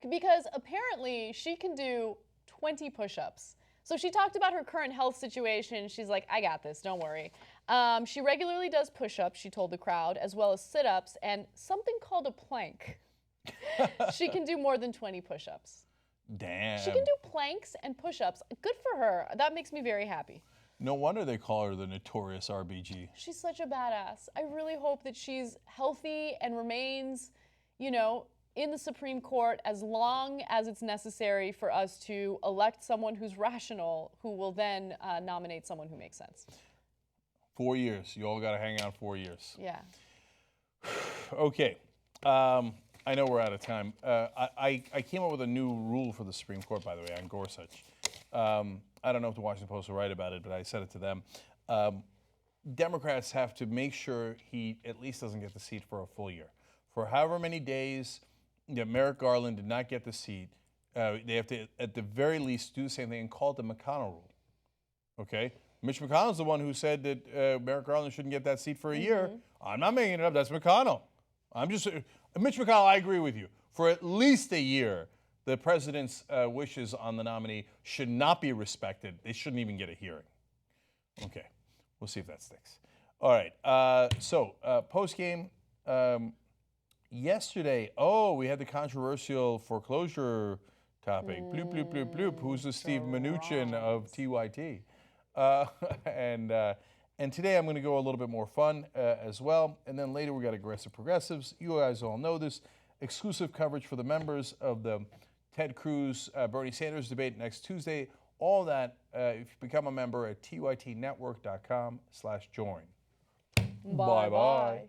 Because apparently she can do 20 push-ups. So she talked about her current health situation. She's like, I got this, don't worry. She regularly does push-ups, she told the crowd, as well as sit-ups and something called a plank. She can do more than 20 push-ups. Damn. She can do planks and push-ups. Good for her. That makes me very happy. No wonder they call her the notorious RBG. She's such a badass. I really hope that she's healthy and remains, in the Supreme Court as long as it's necessary for us to elect someone who's rational, who will then nominate someone who makes sense. 4 years. You all got to hang out 4 years. Yeah. Okay. I know we're out of time. I came up with a new rule for the Supreme Court, by the way, on Gorsuch. I don't know if the Washington Post will write about it, but I said it to them. Democrats have to make sure he at least doesn't get the seat for a full year. For however many days Merrick Garland did not get the seat, they have to, at the very least, do the same thing and call it the McConnell rule. Okay? Mitch McConnell's the one who said that Merrick Garland shouldn't get that seat for a year. I'm not making it up. That's McConnell. Mitch McConnell, I agree with you. For at least a year, the president's wishes on the nominee should not be respected. They shouldn't even get a hearing. Okay. We'll see if that sticks. All right. So, post-game. Yesterday, we had the controversial foreclosure topic. Bloop, bloop, bloop, bloop. Who's the Steve Mnuchin of TYT? And today I'm going to go a little bit more fun as well. And then later we got aggressive progressives. You guys all know this. Exclusive coverage for the members of the Ted Cruz, Bernie Sanders debate next Tuesday. All that if you become a member at tytnetwork.com/join. Bye-bye.